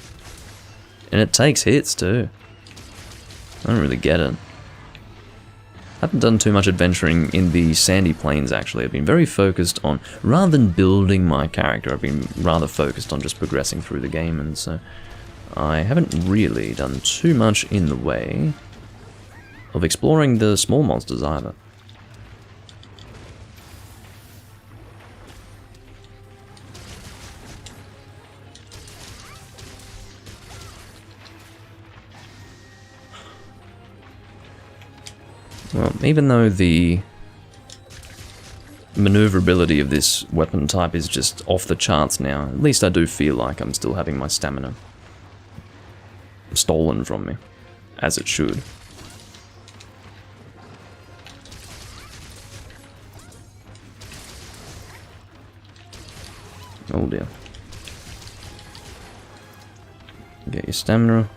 And it takes hits too. I don't really get it. I haven't done too much adventuring in the sandy plains actually. I've been very focused on, rather than building my character, I've been rather focused on just progressing through the game, and so I haven't really done too much in the way of exploring the small monsters either. Well, even though the maneuverability of this weapon type is just off the charts now, at least I do feel like I'm still having my stamina stolen from me, as it should. Oh dear. Get your stamina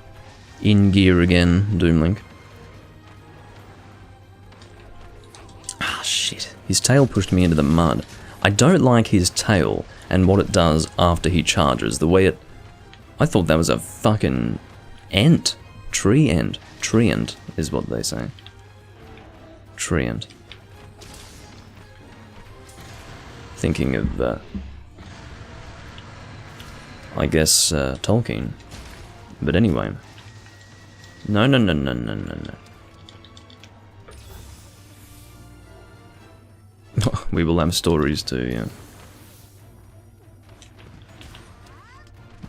in gear again, Doomlink. Shit, his tail pushed me into the mud. I don't like his tail and what it does after he charges. The way it... I thought that was a fucking ent. Tree ent. Treant is what they say. Treant. Thinking of, I guess, Tolkien. But anyway. No, no, no, no, no, no, no. We will have stories too, yeah.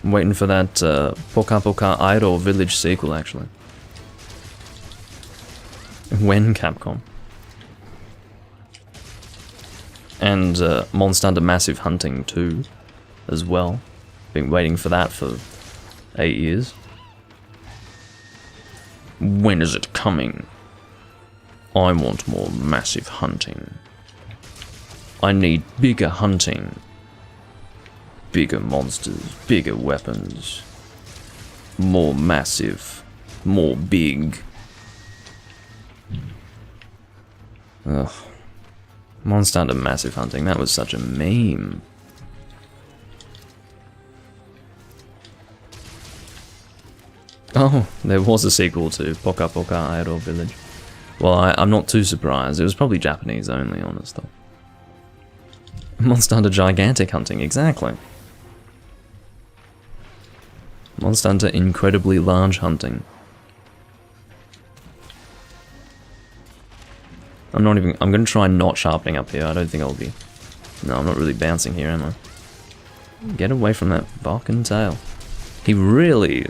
I'm waiting for that Poka Poka Iroh Village sequel, actually. When, Capcom? And Monster Hunter Massive Hunting 2 as well. Been waiting for that for 8 years. When is it coming? I want more massive hunting. I need bigger hunting. Bigger monsters, bigger weapons. More massive, more big. Ugh. Monster Hunter Massive Hunting, that was such a meme. Oh, there was a sequel to Poka Poka Idol Village. Well, I'm not too surprised. It was probably Japanese only, honestly. Monster Hunter Gigantic Hunting, exactly. Monster Hunter Incredibly Large Hunting. I'm gonna try not sharpening up here. I don't think I'll be... No, I'm not really bouncing here, am I? Get away from that fucking tail. He really...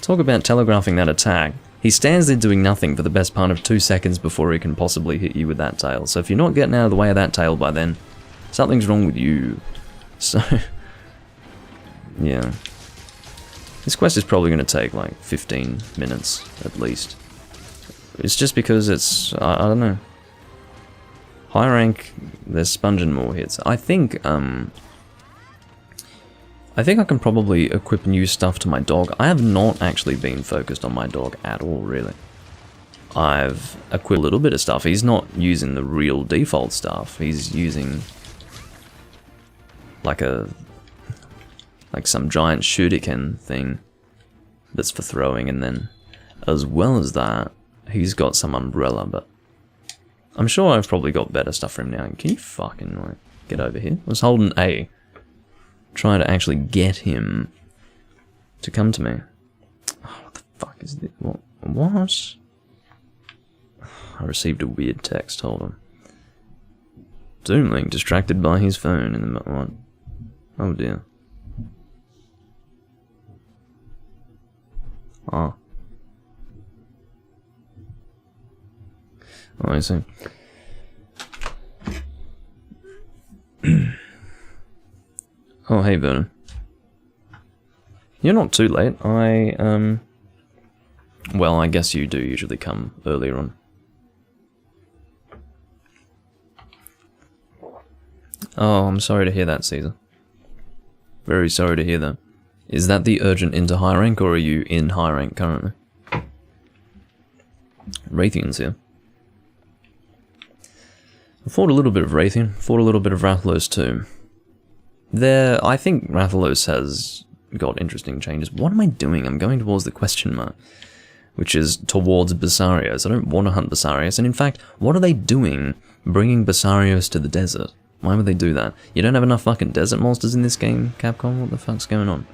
Talk about telegraphing that attack. He stands there doing nothing for the best part of 2 seconds before he can possibly hit you with that tail. So if you're not getting out of the way of that tail by then, something's wrong with you. So... yeah. This quest is probably going to take like 15 minutes at least. It's just because it's, I don't know. High rank, they're sponging more hits. I think I can probably equip new stuff to my dog. I have not actually been focused on my dog at all, really. I've equipped a little bit of stuff. He's not using the real default stuff. He's using like some giant shuriken thing that's for throwing, and then as well as that, he's got some umbrella, but I'm sure I've probably got better stuff for him now. Can you fucking, like, get over here? I was holding A, trying to actually get him to come to me. Oh, what the fuck is this? What? I received a weird text, hold on. Doomlink distracted by his phone in the middle. What? Oh dear. Ah. Oh, I see. Oh, hey, Vernon. You're not too late. Well, I guess you do usually come earlier on. Oh, I'm sorry to hear that, Caesar. Very sorry to hear that. Is that the urgent into high rank, or are you in high rank currently? Raytheon's here. I fought a little bit of Raytheon, fought a little bit of Rathalos too. I think Rathalos has got interesting changes. What am I doing? I'm going towards the question mark, which is towards Basarios. I don't want to hunt Basarios, and in fact, what are they doing bringing Basarios to the desert? Why would they do that? You don't have enough fucking desert monsters in this game, Capcom? What the fuck's going on?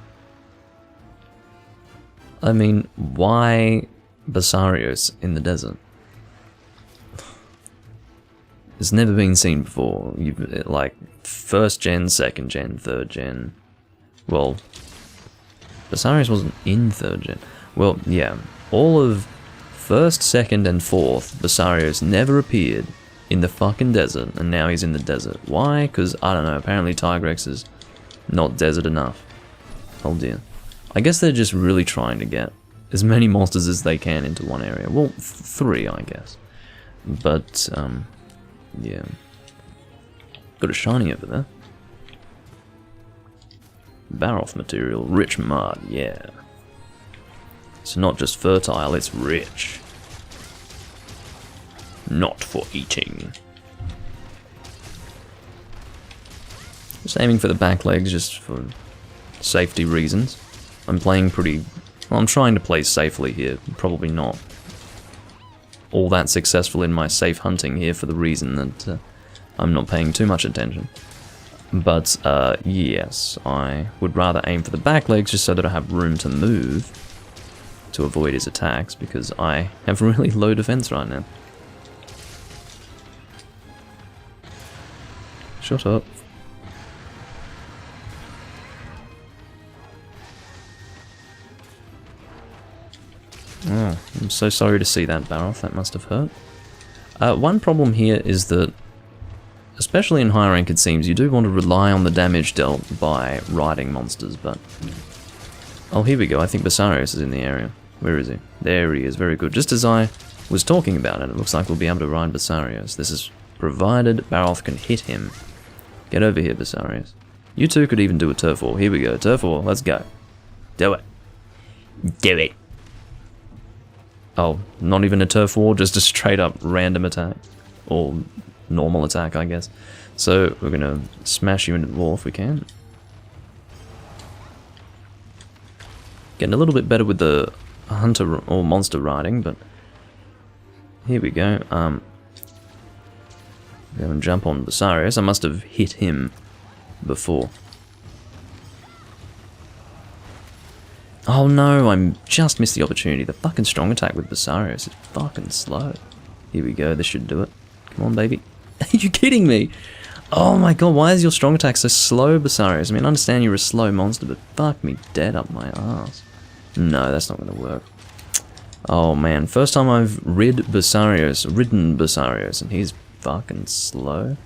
I mean, why Basarios in the desert? It's never been seen before. Like, first gen, second gen, third gen. Well, Basarios wasn't in third gen. Well, yeah. All of first, second, and fourth, Basarios never appeared in the fucking desert, and now he's in the desert. Why? Because, I don't know, apparently Tigrex is not desert enough. Oh dear. I guess they're just really trying to get as many monsters as they can into one area. Well, 3, I guess. But, yeah. Got a shiny over there. Baroth material, rich mud, yeah. It's not just fertile, it's rich. Not for eating. Just aiming for the back legs just for safety reasons. I'm playing pretty... Well, I'm trying to play safely here. Probably not all that successful in my safe hunting here for the reason that I'm not paying too much attention. But, yes, I would rather aim for the back legs just so that I have room to move to avoid his attacks, because I have really low defense right now. Shut up. Oh, I'm so sorry to see that, Baroth. That must have hurt. One problem here is that, especially in high rank it seems, you do want to rely on the damage dealt by riding monsters, but... Oh, here we go. I think Basarios is in the area. Where is he? There he is, very good. Just as I was talking about it, it looks like we'll be able to ride Basarios. This is provided Baroth can hit him. Get over here, Basarios. You two could even do a turf war. Here we go, turf war, let's go. Do it. Do it. Oh, not even a turf war, just a straight up random attack. Or normal attack, I guess. So, we're gonna smash you into the wall if we can. Getting a little bit better with the hunter or monster riding, but here we go. Go and jump on Basarios. I must have hit him before. Oh no, I just missed the opportunity. The fucking strong attack with Basarios is fucking slow. Here we go, this should do it. Come on, baby. Are you kidding me? Oh my god, why is your strong attack so slow, Basarios? I mean, I understand you're a slow monster, but fuck me dead up my ass. No, that's not going to work. Oh man, first time I've ridden Basarios, and he's fucking slow.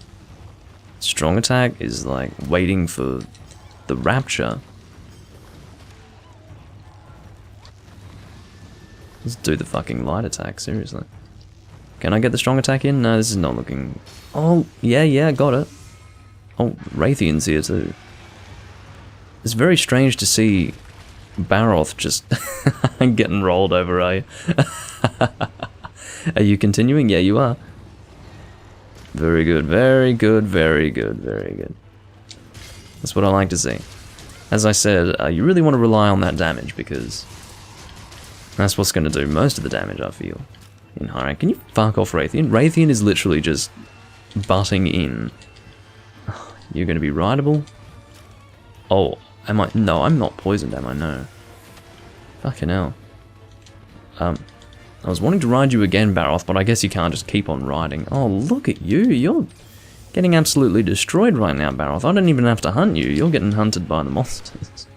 Strong attack is like waiting for the rapture. Let's do the fucking light attack, seriously. Can I get the strong attack in? No, this is not looking... Oh, yeah, got it. Oh, Raytheon's here too. It's very strange to see Baroth just getting rolled over, are you? Are you continuing? Yeah, you are. Very good, very good, very good, very good. That's what I like to see. As I said, you really want to rely on that damage because that's what's going to do most of the damage, I feel, in high rank. Can you fuck off, Raytheon? Raytheon is literally just butting in. You're going to be rideable? Oh, am I? No, I'm not poisoned, am I? No. Fucking hell. I was wanting to ride you again, Baroth, but I guess you can't just keep on riding. Oh, look at you. You're getting absolutely destroyed right now, Baroth. I don't even have to hunt you. You're getting hunted by the monsters.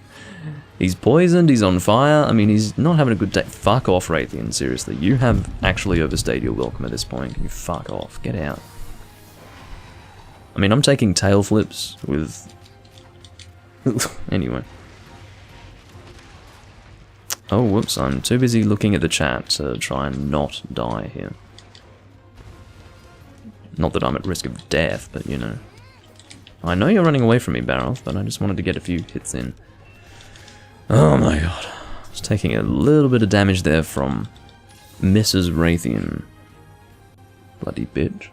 He's poisoned, he's on fire. I mean, he's not having a good day. Fuck off, Raytheon, seriously. You have actually overstayed your welcome at this point. Can you fuck off? Get out. I mean, I'm taking tail flips with... Anyway. Oh, whoops, I'm too busy looking at the chat to try and not die here. Not that I'm at risk of death, but you know. I know you're running away from me, Baroth, but I just wanted to get a few hits in. Oh my god. I was taking a little bit of damage there from Mrs. Raytheon. Bloody bitch.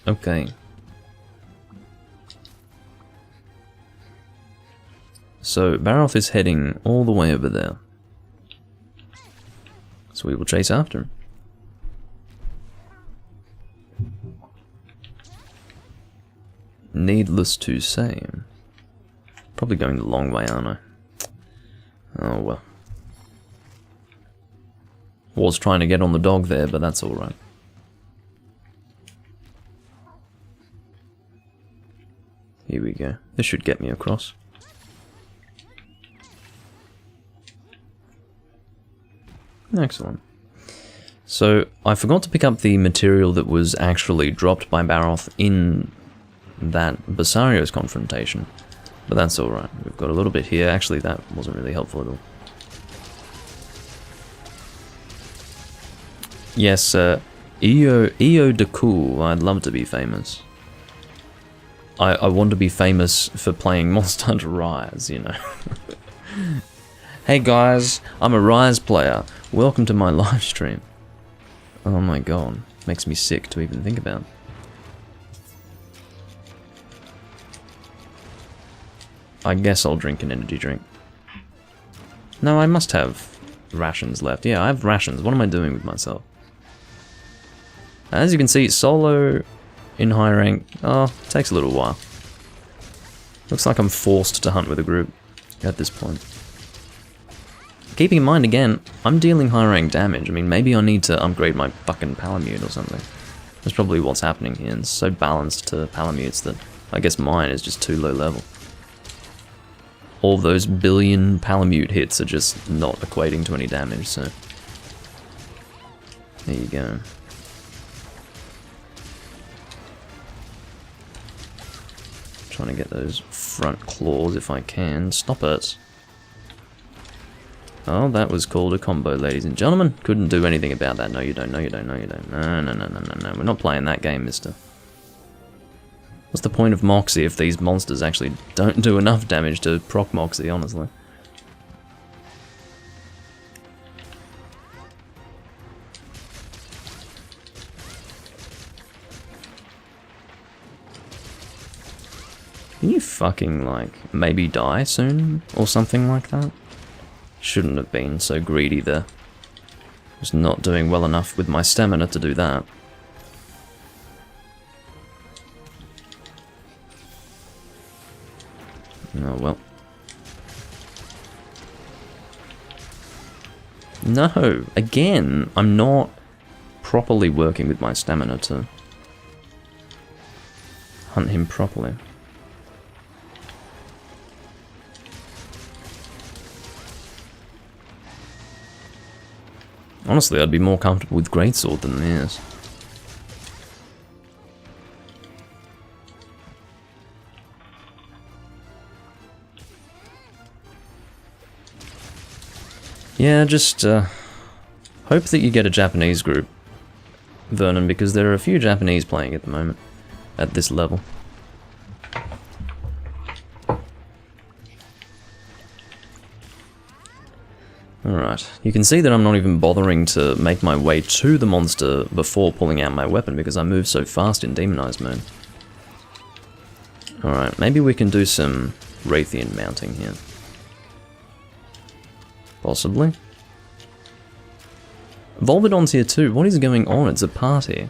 Okay. So, Baroth is heading all the way over there. So we will chase after him. Needless to say. Probably going the long way, aren't I? Oh well. Was trying to get on the dog there, but that's alright. Here we go. This should get me across. Excellent. So, I forgot to pick up the material that was actually dropped by Baroth in that Basarios confrontation. But that's alright. We've got a little bit here. Actually, that wasn't really helpful at all. Yes, Io de Cool. I'd love to be famous. I want to be famous for playing Monster Hunter Rise, you know. Hey guys, I'm a Rise player. Welcome to my live stream. Oh my god, makes me sick to even think about. I guess I'll drink an energy drink. No, I must have rations left. Yeah, I have rations. What am I doing with myself? As you can see, solo in high rank, oh, takes a little while. Looks like I'm forced to hunt with a group at this point. Keeping in mind, again, I'm dealing high rank damage. I mean, maybe I need to upgrade my fucking palamute or something. That's probably what's happening here. It's so balanced to palamutes that I guess mine is just too low level. All those billion palamute hits are just not equating to any damage, so... There you go. Trying to get those front claws if I can. Stop it. Oh, that was called a combo, ladies and gentlemen. Couldn't do anything about that. No, you don't. No, you don't. No, you don't. No, no, no, no, no, no. We're not playing that game, mister. What's the point of Moxie if these monsters actually don't do enough damage to proc Moxie, honestly? Can you fucking, like, maybe die soon? Or something like that? Shouldn't have been so greedy there. Was not doing well enough with my stamina to do that. Oh well. No! Again! I'm not properly working with my stamina to hunt him properly. Honestly, I'd be more comfortable with Greatsword than this. Yeah, just hope that you get a Japanese group, Vernon, because there are a few Japanese playing at the moment, at this level. Alright, you can see that I'm not even bothering to make my way to the monster before pulling out my weapon because I move so fast in Demonized mode. Alright, maybe we can do some Raytheon mounting here. Possibly. Volvidon's here too, what is going on? It's a party.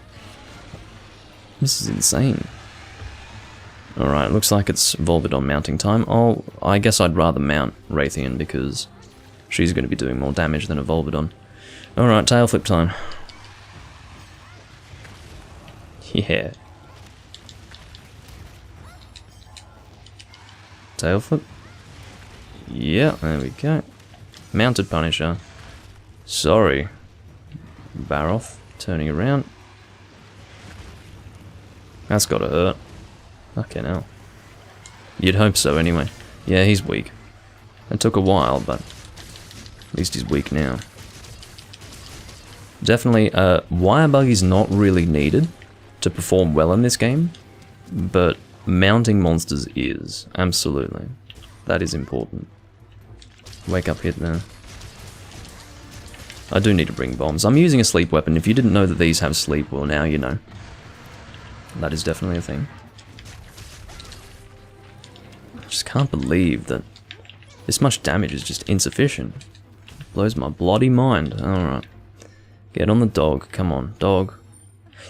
This is insane. Alright, looks like it's Volvidon mounting time. Oh, I guess I'd rather mount Raytheon because she's going to be doing more damage than a Volvidon. Alright, tail flip time. Yeah. Tail flip. Yeah, there we go. Mounted Punisher. Sorry. Baroth, turning around. That's gotta hurt. Fucking hell. You'd hope so anyway. Yeah, he's weak. It took a while, but at least he's weak now. Definitely, wire bug is not really needed to perform well in this game, but mounting monsters is, absolutely. That is important. Wake up hit now. I do need to bring bombs. I'm using a sleep weapon. If you didn't know that these have sleep, well now you know. That is definitely a thing. I just can't believe that this much damage is just insufficient. Blows my bloody mind. Alright. Get on the dog. Come on, dog.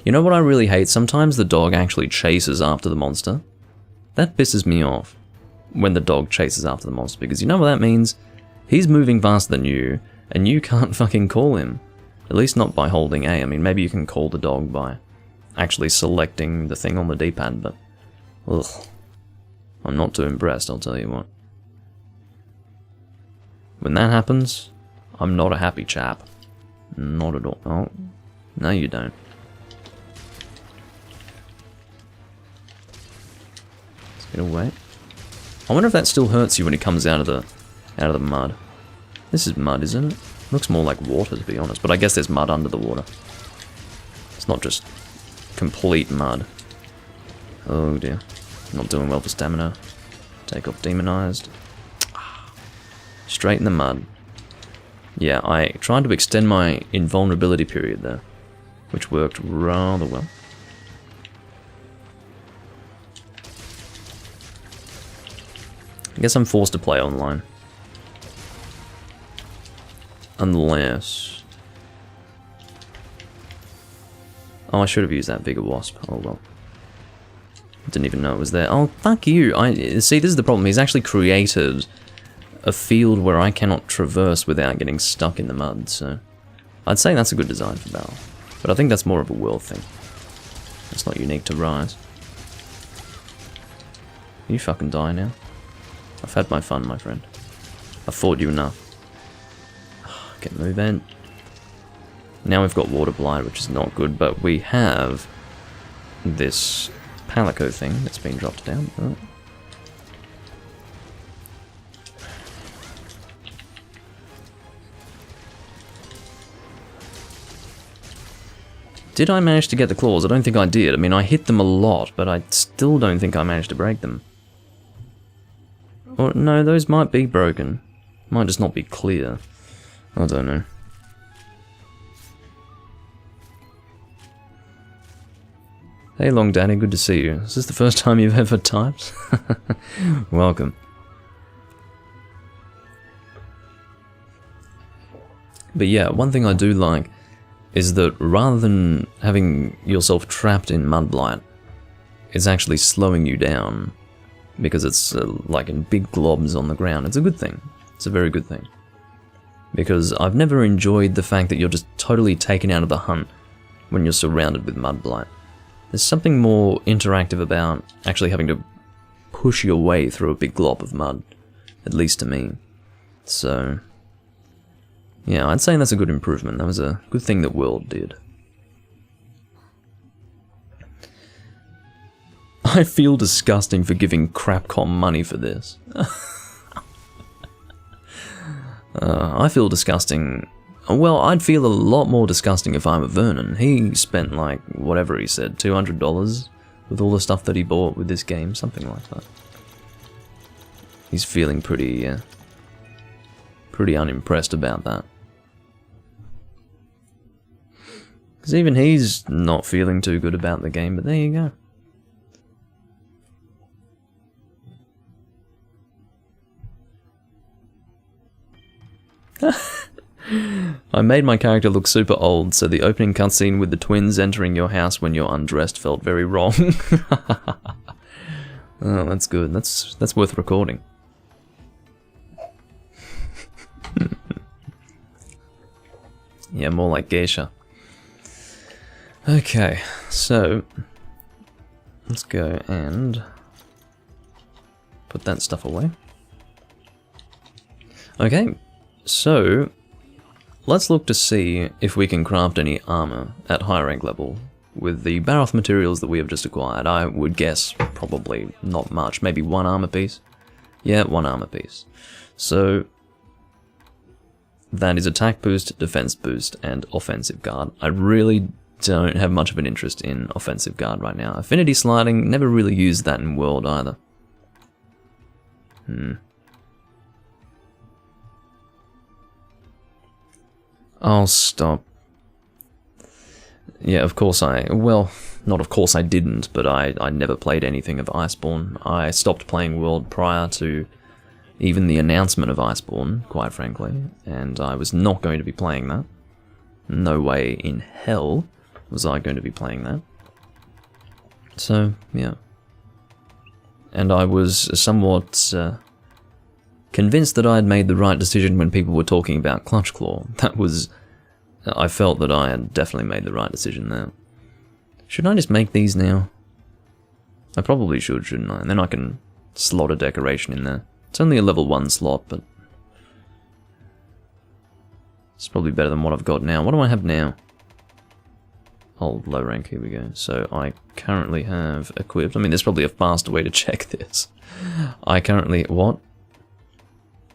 You know what I really hate? Sometimes the dog actually chases after the monster. That pisses me off when the dog chases after the monster, because you know what that means? He's moving faster than you, and you can't fucking call him. At least not by holding A. I mean, maybe you can call the dog by actually selecting the thing on the D-pad, but ugh. I'm not too impressed, I'll tell you what. When that happens, I'm not a happy chap. Not at all. Oh, no you don't. Let's get away. I wonder if that still hurts you when it comes out of the mud. This is mud, isn't it? Looks more like water, to be honest, but I guess there's mud under the water. It's not just complete mud. Oh dear. Not doing well for stamina. Take off demonized. Straight in the mud. Yeah, I tried to extend my invulnerability period there, which worked rather well. I guess I'm forced to play online. Unless... Oh, I should have used that bigger wasp. Oh well. Didn't even know it was there. Oh, fuck you. See, this is the problem. He's actually created a field where I cannot traverse without getting stuck in the mud, so... I'd say that's a good design for battle. But I think that's more of a world thing. It's not unique to Rise. You fucking die now. I've had my fun, my friend. I've fought you enough. Get moving. Now we've got Water Blight, which is not good, but we have this Palico thing that's been dropped down. Oh. Did I manage to get the claws? I don't think I did. I mean, I hit them a lot, but I still don't think I managed to break them. Or, no, those might be broken. Might just not be clear. I don't know. Hey, Long Daddy, good to see you. Is this the first time you've ever typed? Welcome. But yeah, one thing I do like is that rather than having yourself trapped in mud blight, it's actually slowing you down because it's like in big globs on the ground. It's a good thing. It's a very good thing. Because I've never enjoyed the fact that you're just totally taken out of the hunt when you're surrounded with mud blight. There's something more interactive about actually having to push your way through a big glob of mud, at least to me. So, yeah, I'd say that's a good improvement. That was a good thing that World did. I feel disgusting for giving Crapcom money for this. I feel disgusting. Well, I'd feel a lot more disgusting if I'm a Vernon. He spent like, whatever he said, $200 with all the stuff that he bought with this game, something like that. He's feeling pretty unimpressed about that. Because even he's not feeling too good about the game, but there you go. I made my character look super old, so the opening cutscene with the twins entering your house when you're undressed felt very wrong. Oh, that's good. That's worth recording. Yeah, more like geisha. Okay, so let's go and put that stuff away. Okay, so let's look to see if we can craft any armor at high rank level with the Baroth materials that we have just acquired. I would guess probably not much, maybe one armor piece. Yeah, one armor piece. So that is attack boost, defense boost, and offensive guard. I really don't have much of an interest in offensive guard right now. Affinity sliding, never really used that in World either. I'll stop. Yeah, of course well, not of course I didn't, but I never played anything of Iceborne. I stopped playing World prior to even the announcement of Iceborne, quite frankly, and I was not going to be playing that. No way in hell was I going to be playing that. So, yeah. And I was somewhat convinced that I had made the right decision when people were talking about Clutch Claw. That was... I felt that I had definitely made the right decision there. Should I just make these now? I probably should, shouldn't I? And then I can slot a decoration in there. It's only a level 1 slot, but... it's probably better than what I've got now. What do I have now? Oh, low rank, here we go. So I currently have equipped... I mean, there's probably a faster way to check this. I currently... what?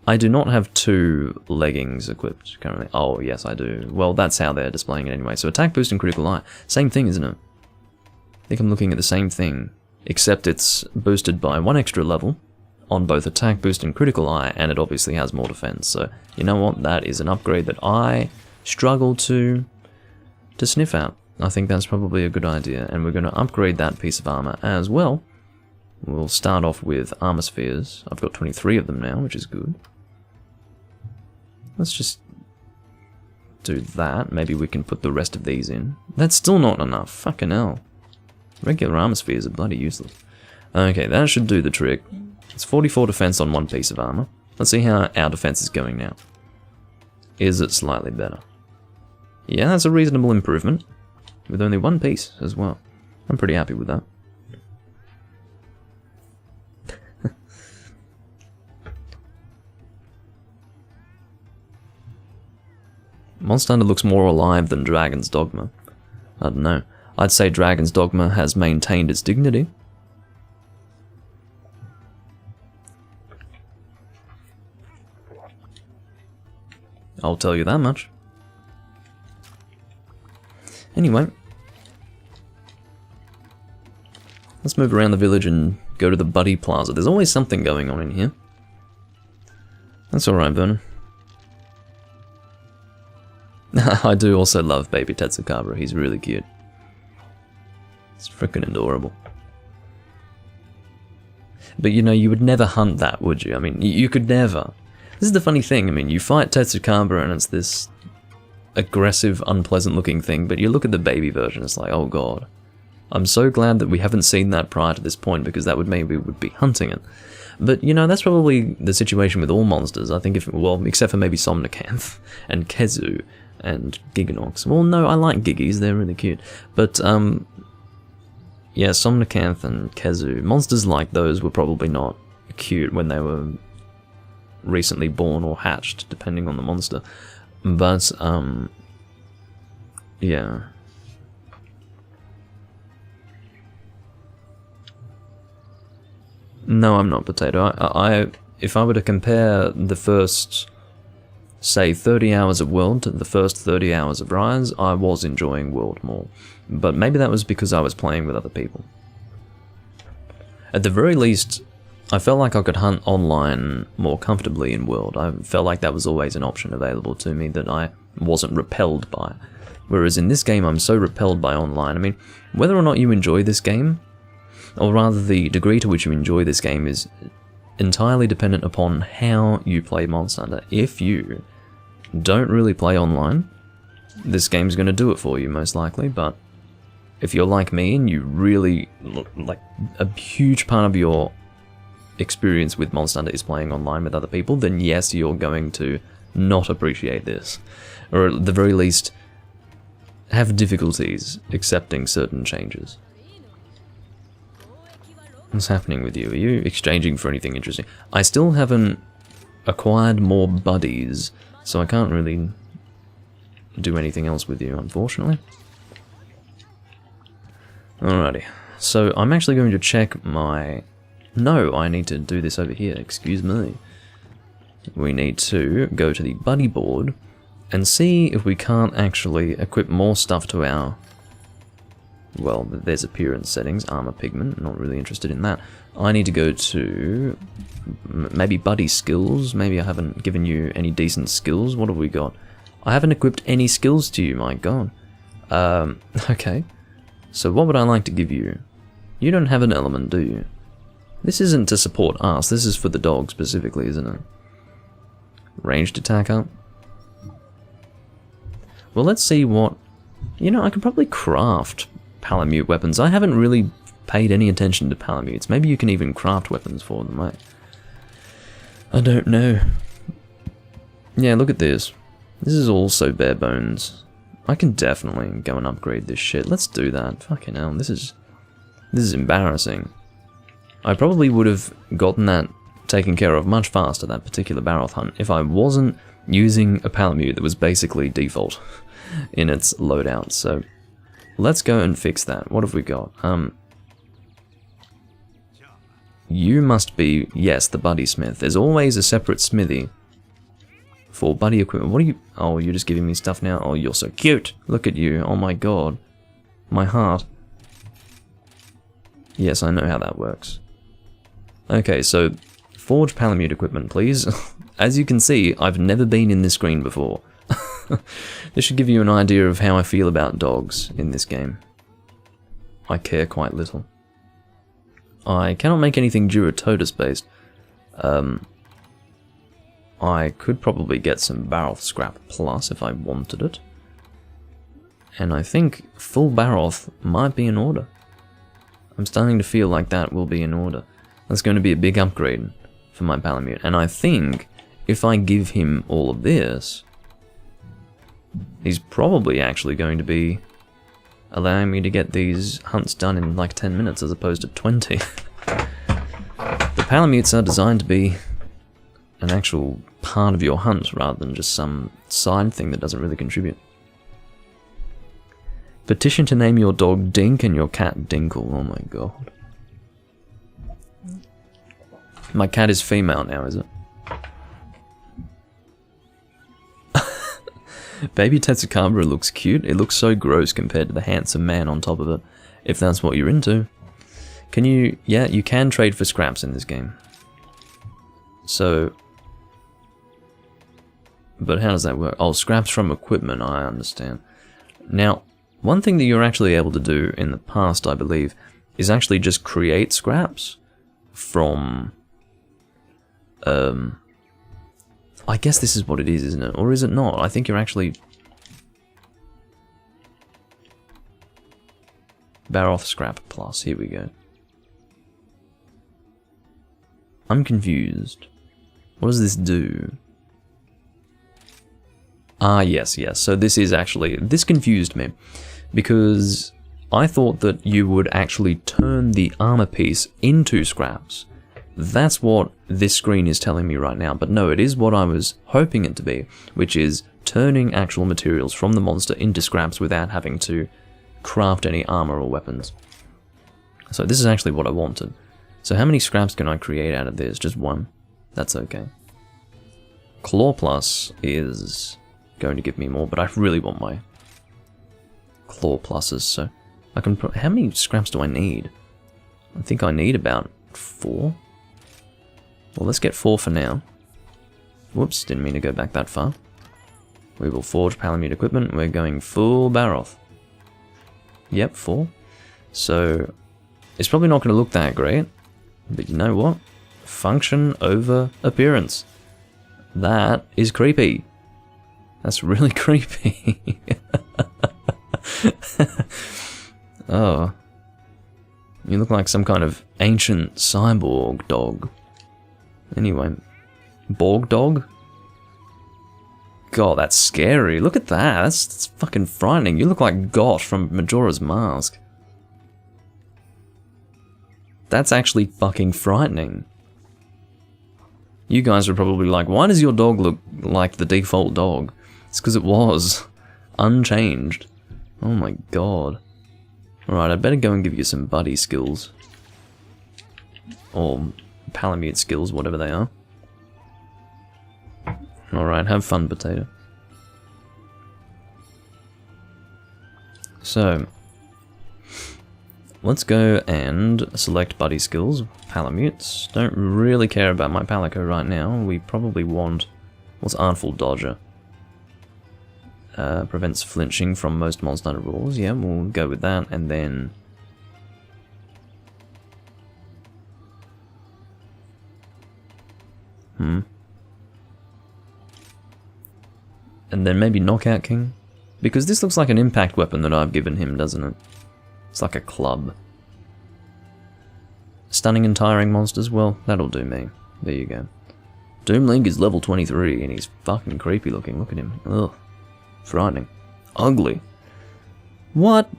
I do not have 2 leggings equipped currently. Oh, yes, I do. Well, that's how they're displaying it anyway. So attack boost and critical eye. Same thing, isn't it? I think I'm looking at the same thing. Except it's boosted by 1 extra level on both attack boost and critical eye, and it obviously has more defense. So, you know what? That is an upgrade that I struggle to sniff out. I think that's probably a good idea, and we're going to upgrade that piece of armor as well. We'll start off with armor spheres. I've got 23 of them now, which is good. Let's just do that. Maybe we can put the rest of these in. That's still not enough. Fucking hell. Regular armor spheres are bloody useless. Okay, that should do the trick. It's 44 defense on 1 piece of armor. Let's see how our defense is going now. Is it slightly better? Yeah, that's a reasonable improvement. With only 1 piece as well. I'm pretty happy with that. Monster Hunter looks more alive than Dragon's Dogma. I don't know. I'd say Dragon's Dogma has maintained its dignity. I'll tell you that much. Anyway, Let's move around the village and go to the Buddy Plaza. There's always something going on in here. That's alright, Vernon. I do also love baby Tetsukabra. He's really cute. It's freaking adorable. But you know, you would never hunt that, would you? I mean, you could never. This is the funny thing. I mean, you fight Tetsukabra and it's this aggressive, unpleasant looking thing, but you look at the baby version, it's like, oh god. I'm so glad that we haven't seen that prior to this point, because that would mean we would be hunting it. But, you know, that's probably the situation with all monsters. I think if, well, except for maybe Somnicanth and Kezu and Giganox. Well, no, I like Giggies, they're really cute. But, yeah, Somnicanth and Kezu, monsters like those were probably not cute when they were recently born or hatched, depending on the monster. But, yeah. No, I'm not Potato. If I were to compare the first, say, 30 hours of World to the first 30 hours of Rise, I was enjoying World more. But maybe that was because I was playing with other people. At the very least, I felt like I could hunt online more comfortably in World. I felt like that was always an option available to me that I wasn't repelled by. Whereas in this game, I'm so repelled by online. I mean, whether or not you enjoy this game, or rather the degree to which you enjoy this game, is entirely dependent upon how you play Monster Hunter. If you don't really play online, this game's going to do it for you most likely, but if you're like me and you really, like, a huge part of your experience with Monster Hunter is playing online with other people, then yes, you're going to not appreciate this. Or at the very least, have difficulties accepting certain changes. What's happening with you? Are you exchanging for anything interesting? I still haven't acquired more buddies, so I can't really do anything else with you, unfortunately. Alrighty, so I'm actually going to check my... No, I need to do this over here, excuse me. We need to go to the buddy board and see if we can't actually equip more stuff to our... Well, there's appearance settings, armor pigment, not really interested in that. I need to go to maybe buddy skills. Maybe I haven't given you any decent skills. What have we got? I haven't equipped any skills to you, my god. Okay. So what would I like to give you? You don't have an element, do you? This isn't to support us, this is for the dog specifically, isn't it? Ranged attack up. Well, let's see what... You know, I could probably craft palamute weapons. I haven't really paid any attention to palamutes. Maybe you can even craft weapons for them, right? I don't know. Yeah, look at this. This is all so bare bones. I can definitely go and upgrade this shit. Let's do that. Fucking hell, this is embarrassing. I probably would have gotten that taken care of much faster, that particular Baroth hunt, if I wasn't using a palamute that was basically default in its loadout. So let's go and fix that. What have we got? You must be, yes, the buddy smith. There's always a separate smithy for buddy equipment. What are you... Oh, you're just giving me stuff now? Oh, you're so cute. Look at you. Oh my god. My heart. Yes, I know how that works. Okay, so forge palamute equipment, please. As you can see, I've never been in this screen before. This should give you an idea of how I feel about dogs in this game. I care quite little. I cannot make anything Duratotus based. I could probably get some Baroth scrap plus if I wanted it. And I think full Baroth might be in order. I'm starting to feel like that will be in order. That's going to be a big upgrade for my palamute. And I think if I give him all of this, he's probably actually going to be allowing me to get these hunts done in like 10 minutes as opposed to 20. The palamutes are designed to be an actual part of your hunt rather than just some side thing that doesn't really contribute. Petition to name your dog Dink and your cat Dinkle. Oh my god. My cat is female now, is it? Baby Tetsukabra looks cute. It looks so gross compared to the handsome man on top of it, if that's what you're into. Can you... Yeah, you can trade for scraps in this game. So... But how does that work? Oh, scraps from equipment, I understand. Now, one thing that you're actually able to do in the past, I believe, is actually just create scraps from... I guess this is what it is, isn't it? Or is it not? I think you're actually... Baroth scrap plus, here we go. I'm confused. What does this do? Ah, yes, yes. So this is actually... This confused me. Because I thought that you would actually turn the armor piece into scraps. That's what this screen is telling me right now. But no, it is what I was hoping it to be. Which is turning actual materials from the monster into scraps without having to craft any armor or weapons. So this is actually what I wanted. So how many scraps can I create out of this? Just one. That's okay. Claw Plus is going to give me more, but I really want my Claw Pluses, so I can put... How many scraps do I need? I think I need about 4. Well, let's get 4 for now. Whoops, didn't mean to go back that far. We will forge palamute equipment. We're going full Baroth. Yep, 4. So it's probably not going to look that great, but you know what? Function over appearance. That is creepy. That's really creepy. Oh. You look like some kind of ancient cyborg dog. Anyway. Borg dog? God, that's scary. Look at that. That's fucking frightening. You look like Goth from Majora's Mask. That's actually fucking frightening. You guys are probably like, why does your dog look like the default dog? It's because it was. Unchanged. Oh my god. Alright, I'd better go and give you some buddy skills. Or palamute skills, whatever they are. Alright, have fun, potato. So, let's go and select buddy skills, palamutes. Don't really care about my Palico right now. We probably want... What's Artful Dodger? Prevents flinching from most monster hunter rules. Yeah, we'll go with that, and then... And then maybe Knockout King? Because this looks like an impact weapon that I've given him, doesn't it? It's like a club. Stunning and tiring monsters? Well, that'll do me. There you go. Doomlink is level 23 and he's fucking creepy looking. Look at him. Ugh. Frightening. Ugly. What?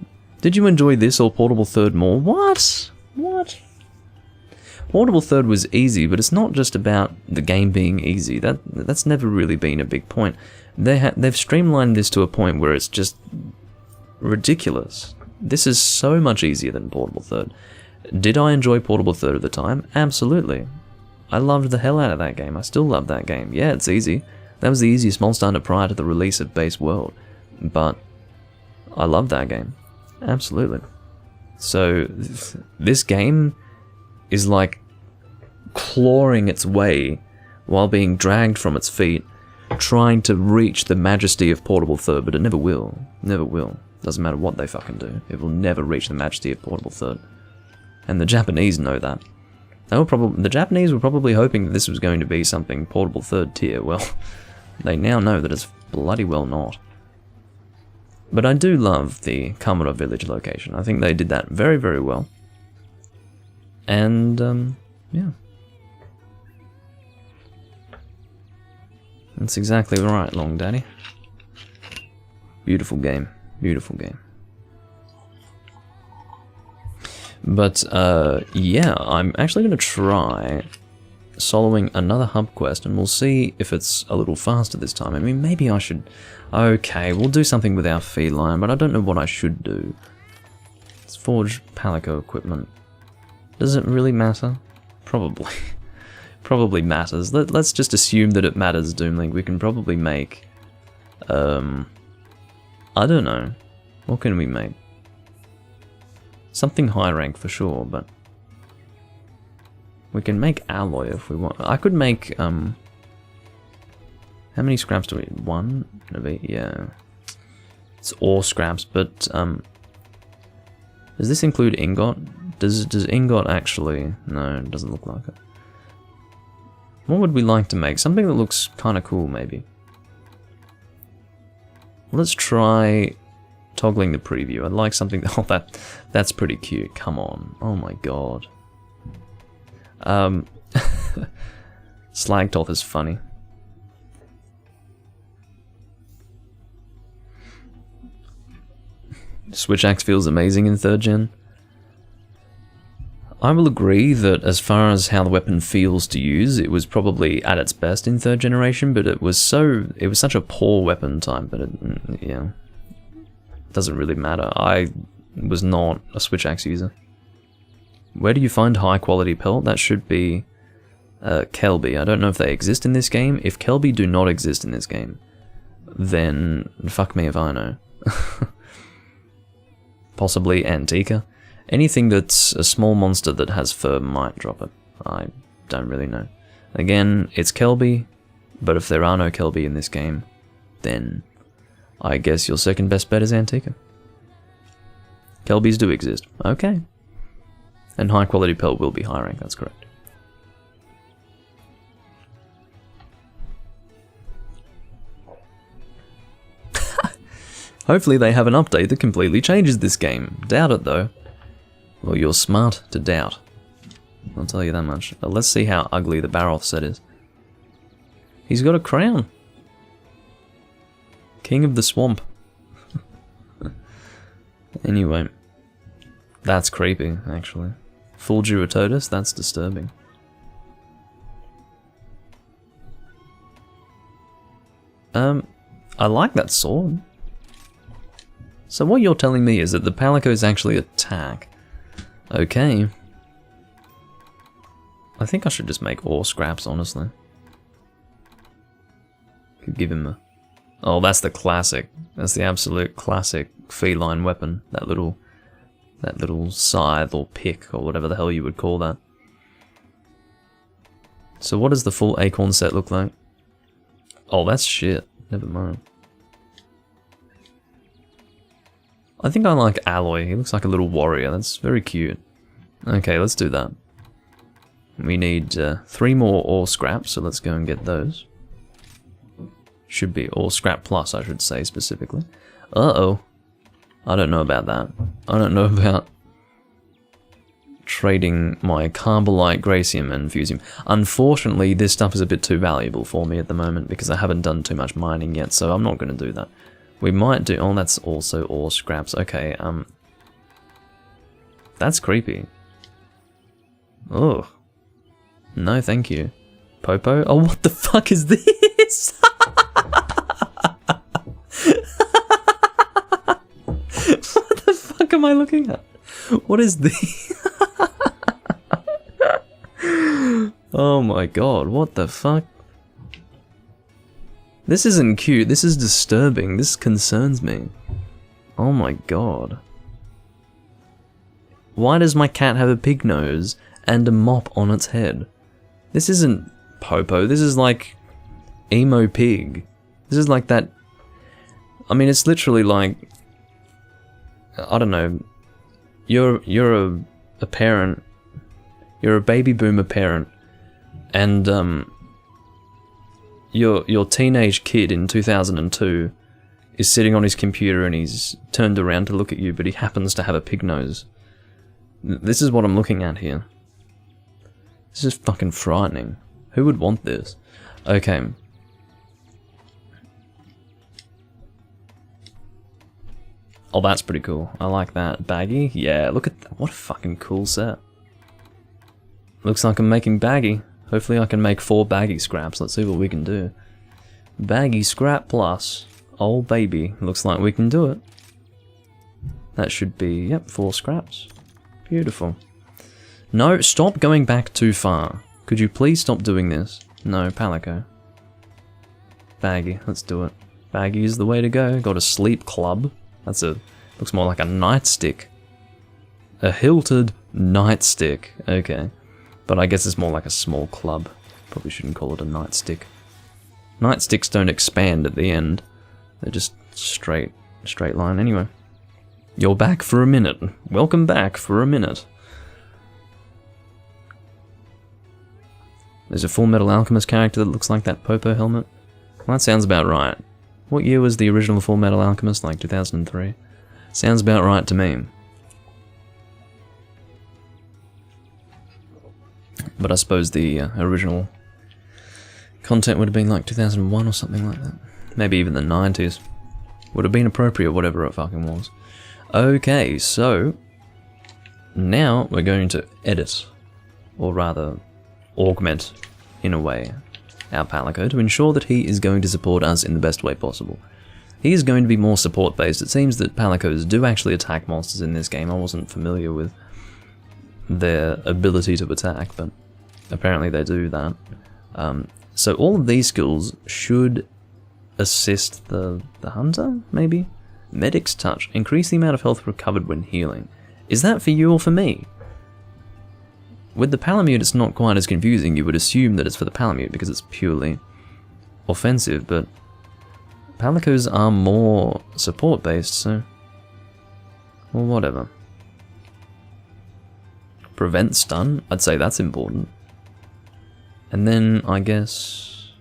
Did you enjoy this or Portable Third more? What? What? Portable Third was easy, but it's not just about the game being easy. That's never really been a big point. They've streamlined this to a point where it's just ridiculous. This is so much easier than Portable Third. Did I enjoy Portable Third at the time? Absolutely. I loved the hell out of that game. I still love that game. Yeah, it's easy. That was the easiest monster hunter prior to the release of Base World. But I love that game. Absolutely. So this game is like clawing its way while being dragged from its feet, trying to reach the majesty of Portable Third, but it never will. Never will. Doesn't matter what they fucking do. It will never reach the majesty of Portable Third. And the Japanese know that. The Japanese were probably hoping that this was going to be something Portable Third tier. Well, they now know that it's bloody well not. But I do love the Kamura village location. I think they did that very, very well. And, yeah. That's exactly right, Long Daddy. Beautiful game. Beautiful game. But, yeah, I'm actually going to try soloing another hub quest, and we'll see if it's a little faster this time. I mean, maybe I should... Okay, we'll do something with our feline, but I don't know what I should do. Let's forge Palico equipment. Does it really matter? Probably. Probably matters. Let's just assume that it matters, Doomlink. We can probably make... I don't know. What can we make? Something high rank for sure, but We can make alloy if we want. I could make, how many scraps do we need? 1? Yeah. It's ore scraps, but, does this include ingot? Does ingot actually... No, it doesn't look like it. What would we like to make? Something that looks kind of cool, maybe. Let's try toggling the preview. I'd like something... Oh, that's pretty cute. Come on. Oh my god. Slagtoth is funny. Switch axe feels amazing in 3rd gen. I will agree that as far as how the weapon feels to use, it was probably at its best in 3rd generation, but it was such a poor weapon type that yeah, doesn't really matter. I was not a switch axe user. Where do you find high quality pelt? That should be Kelby. I don't know if they exist in this game. If Kelby do not exist in this game, then fuck me if I know. Possibly Antica. Anything that's a small monster that has fur might drop it. I don't really know. Again, it's Kelby, but if there are no Kelby in this game, then I guess your second best bet is Antica. Kelbys do exist. Okay. And high quality pelt will be high rank, that's correct. Hopefully they have an update that completely changes this game. Doubt it though. Well, you're smart to doubt. I'll tell you that much. But let's see how ugly the Baroth set is. He's got a crown. King of the Swamp. Anyway. That's creepy, actually. Full Durototus, that's disturbing. I like that sword. So what you're telling me is that the Palicos actually attack. Okay. I think I should just make ore scraps, honestly. Could give him a... Oh, that's the classic. That's the absolute classic feline weapon. That little scythe or pick or whatever the hell you would call that. So what does the full acorn set look like? Oh, that's shit. Never mind. I think I like Alloy. He looks like a little warrior. That's very cute. Okay, let's do that. We need 3 more ore scraps, so let's go and get those. Should be ore scrap plus, I should say specifically. Uh-oh. I don't know about that. I don't know about trading my Carbolite, Gracium, and Fusium. Unfortunately, this stuff is a bit too valuable for me at the moment because I haven't done too much mining yet, so I'm not going to do that. We might do... Oh, that's also ore scraps. Okay, that's creepy. Ugh. No, thank you. Popo? Oh, what the fuck is this? What the fuck am I looking at? What is this? Oh my god, what the fuck? This isn't cute, this is disturbing, this concerns me. Oh my god. Why does my cat have a pig nose and a mop on its head? This isn't Popo, this is like emo pig. This is like that... I mean, it's literally like... I don't know. You're a parent. You're a baby boomer parent. And, your teenage kid in 2002 is sitting on his computer and he's turned around to look at you, but he happens to have a pig nose. This is what I'm looking at here. This is fucking frightening. Who would want this? Okay. Oh, that's pretty cool. I like that. Baggy? Yeah, look at that. What a fucking cool set. Looks like I'm making baggy. Hopefully I can make 4 baggy scraps. Let's see what we can do. Baggy scrap plus. Oh baby. Looks like we can do it. That should be, yep, 4 scraps. Beautiful. No, stop going back too far. Could you please stop doing this? No, Palico. Baggy, let's do it. Baggy is the way to go. Got a sleep club. That's a, looks more like a nightstick. A hilted nightstick. Okay. But I guess it's more like a small club. Probably shouldn't call it a nightstick. Nightsticks don't expand at the end. They're just straight line. Anyway. You're back for a minute. Welcome back for a minute. There's a Full Metal Alchemist character that looks like that Popo helmet. Well, that sounds about right. What year was the original Full Metal Alchemist? Like 2003? Sounds about right to me. But I suppose the original content would have been like 2001 or something like that. Maybe even the 90s. Would have been appropriate, whatever it fucking was. Okay, so now we're going to edit, or rather augment, in a way, our Palico to ensure that he is going to support us in the best way possible. He is going to be more support based. It seems that Palicos do actually attack monsters in this game. I wasn't familiar with their ability to attack, but apparently they do that. So all of these skills should assist the hunter, maybe? Medic's Touch. Increase the amount of health recovered when healing. Is that for you or for me? With the palamute, it's not quite as confusing. You would assume that it's for the palamute because it's purely offensive, but Palicos are more support-based, so... well, whatever. Prevent stun? I'd say that's important. And then, I guess...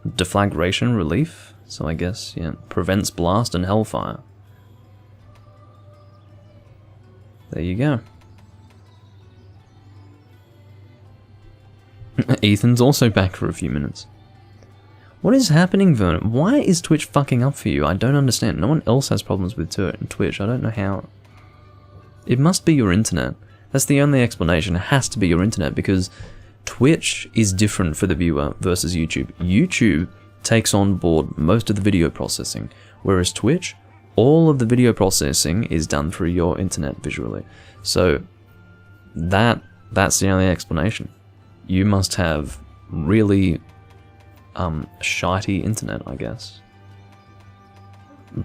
deflagration relief? So I guess, yeah, prevents blast and hellfire. There you go. Ethan's also back for a few minutes. What is happening, Vernon? Why is Twitch fucking up for you? I don't understand. No one else has problems with Twitch. I don't know how. It must be your internet. That's the only explanation. It has to be your internet because Twitch is different for the viewer versus YouTube. YouTube takes on board most of the video processing, whereas Twitch, all of the video processing is done through your internet visually. So that's the only explanation. You must have really shitey internet, I guess.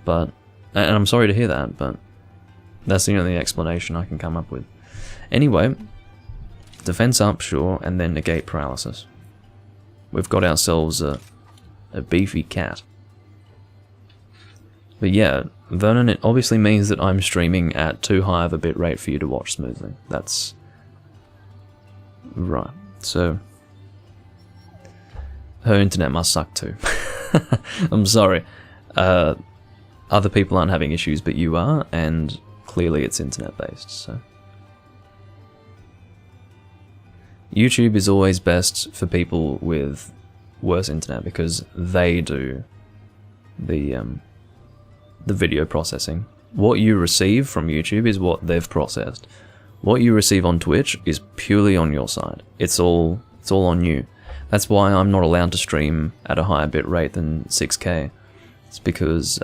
But, and I'm sorry to hear that, but that's the only explanation I can come up with. Anyway, defense up, sure, and then negate paralysis. We've got ourselves a beefy cat. But yeah, Vernon, it obviously means that I'm streaming at too high of a bitrate for you to watch smoothly. That's right. So her internet must suck too. I'm sorry. Other people aren't having issues, but you are, and clearly it's internet based, so. YouTube is always best for people with worse internet because they do the video processing. What you receive from YouTube is what they've processed. What you receive on Twitch is purely on your side. It's all on you. That's why I'm not allowed to stream at a higher bit rate than 6K. It's because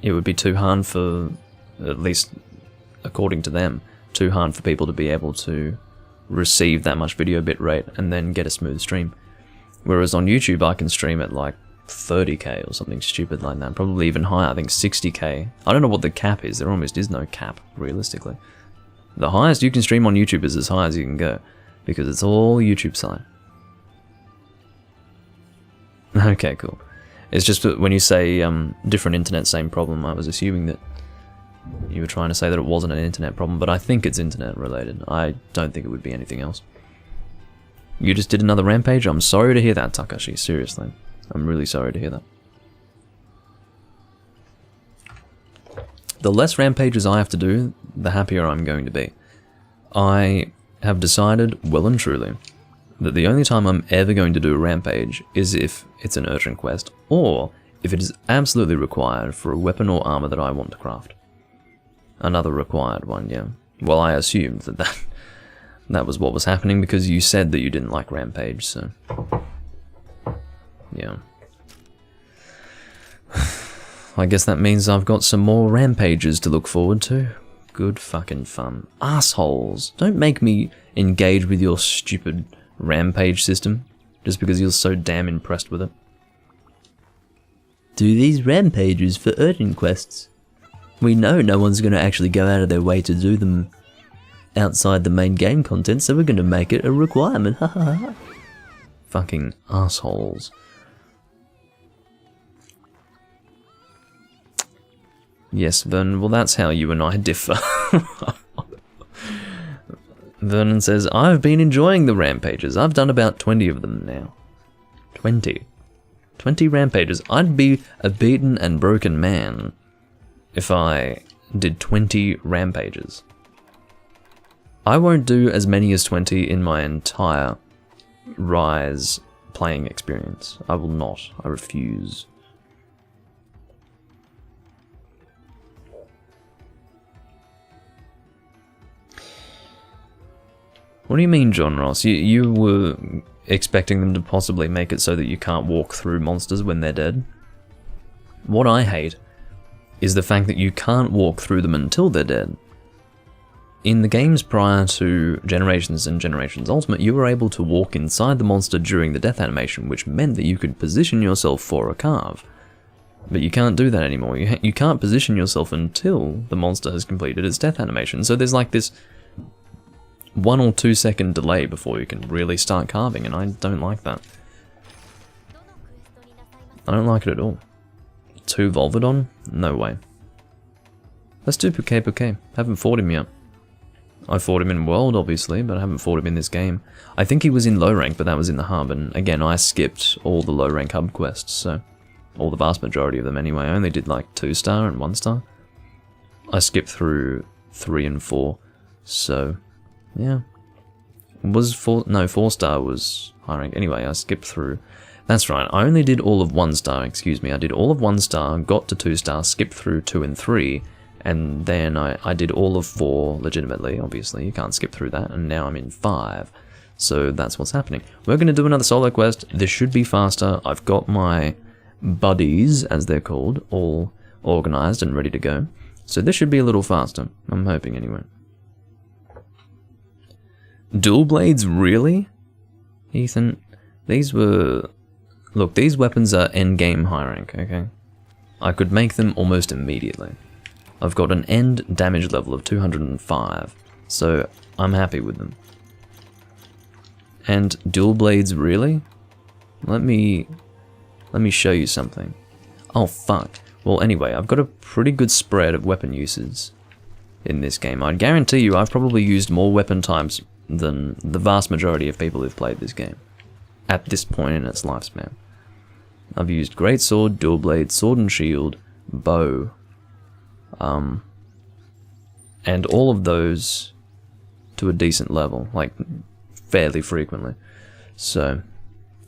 it would be too hard for, at least according to them, too hard for people to be able to receive that much video bit rate and then get a smooth stream. Whereas on YouTube I can stream at like 30k or something stupid like that, probably even higher, I think 60k. I don't know what the cap is, there almost is no cap, realistically. The highest you can stream on YouTube is as high as you can go, because it's all YouTube side. Okay, cool. It's just that when you say different internet, same problem, I was assuming that you were trying to say that it wasn't an internet problem, but I think it's internet related. I don't think it would be anything else. You just did another rampage? I'm sorry to hear that, Takashi, seriously. I'm really sorry to hear that. The less rampages I have to do, the happier I'm going to be. I have decided, well and truly, that the only time I'm ever going to do a rampage is if it's an urgent quest, or if it is absolutely required for a weapon or armor that I want to craft. Another required one, yeah. Well, I assumed that was what was happening because you said that you didn't like rampage, so... yeah. I guess that means I've got some more rampages to look forward to. Good fucking fun. Assholes! Don't make me engage with your stupid rampage system just because you're so damn impressed with it. Do these rampages for urgent quests. We know no one's gonna actually go out of their way to do them. outside the main game content, so we're going to make it a requirement. Fucking assholes. Yes, Vernon, well that's how you and I differ. Vernon says, I've been enjoying the rampages. I've done about 20 of them now. 20 rampages. I'd be a beaten and broken man if I did 20 rampages. I won't do as many as 20 in my entire Rise playing experience. I will not. I refuse. What do you mean, John Ross? You were expecting them to possibly make it so that you can't walk through monsters when they're dead? What I hate is the fact that you can't walk through them until they're dead. In the games prior to Generations and Generations Ultimate, you were able to walk inside the monster during the death animation, which meant that you could position yourself for a carve. But you can't do that anymore. You can't position yourself until the monster has completed its death animation. So there's like this 1 or 2 second delay before you can really start carving, and I don't like that. I don't like it at all. 2 Volvidon? No way. Let's do Palico. Haven't fought him yet. I fought him in World, obviously, but I haven't fought him in this game. I think he was in low rank, but that was in the hub, and again, I skipped all the low rank hub quests, so... Or the vast majority of them anyway. I only did like 2-star and 1-star. I skipped through 3 and 4, so... Yeah. Was 4-star was high rank. Anyway, I skipped through. That's right, I only did all of 1-star, excuse me. I did all of 1-star, got to 2-star, skipped through 2 and 3, and then I did all of 4 legitimately, obviously. You can't skip through that, and now I'm in 5. So that's what's happening. We're going to do another solo quest. This should be faster. I've got my buddies, as they're called, all organised and ready to go. So this should be a little faster. I'm hoping anyway. Dual blades, really? Ethan, these were... Look, these weapons are endgame high rank, okay? I could make them almost immediately. I've got an end damage level of 205, so I'm happy with them. And dual blades, really? Let me show you something. Oh, fuck. Well, anyway, I've got a pretty good spread of weapon uses in this game. I'd guarantee you I've probably used more weapon types than the vast majority of people who've played this game at this point in its lifespan. I've used greatsword, dual blade, sword and shield, bow, and all of those to a decent level, like fairly frequently. So,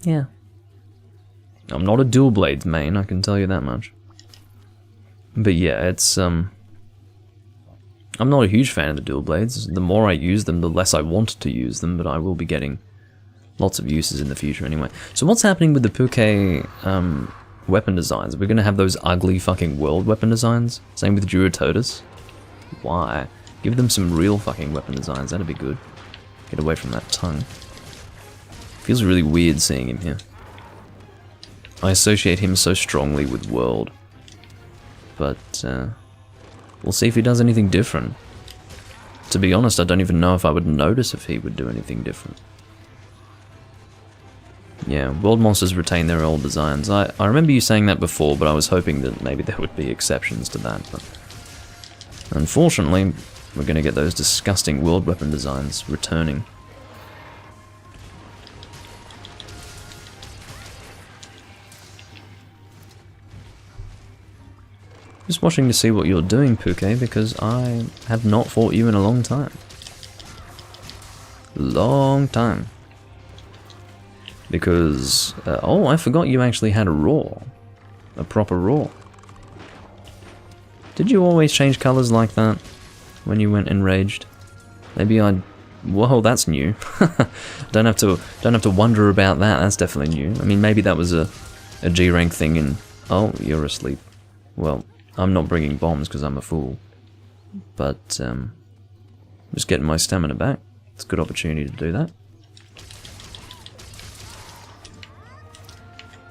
yeah. I'm not a dual blades main, I can tell you that much. But yeah, it's I'm not a huge fan of the dual blades. The more I use them, the less I want to use them, but I will be getting lots of uses in the future anyway. So what's happening with the Palico weapon designs? We're going to have those ugly fucking world weapon designs? Same with Duratotus? Why? Give them some real fucking weapon designs, that'd be good. Get away from that tongue. Feels really weird seeing him here. I associate him so strongly with world. But, we'll see if he does anything different. To be honest, I don't even know if I would notice if he would do anything different. Yeah, world monsters retain their old designs. I remember you saying that before, but I was hoping that maybe there would be exceptions to that. But unfortunately, we're going to get those disgusting world weapon designs returning. Just watching to see what you're doing, Palico, because I have not fought you in a long time. Long time. Because, oh, I forgot you actually had a roar. A proper roar. Did you always change colours like that when you went enraged? Maybe I'd... Whoa, that's new. don't have to wonder about that, that's definitely new. I mean, maybe that was a G rank thing in... Oh, you're asleep. Well... I'm not bringing bombs because I'm a fool, but I'm just getting my stamina back. It's a good opportunity to do that.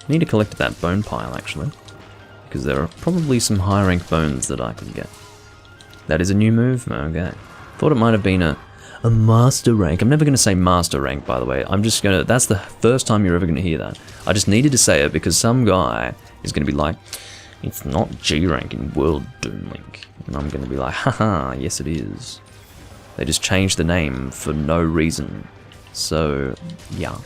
I need to collect that bone pile actually, because there are probably some high rank bones that I could get. That is a new move? Okay. Thought it might have been a... a master rank. I'm never going to say master rank, by the way. I'm just going to... That's the first time you're ever going to hear that. I just needed to say it because some guy is going to be like, it's not G rank in World Doom Link. And I'm going to be like, haha, yes it is. They just changed the name for no reason. So, yeah.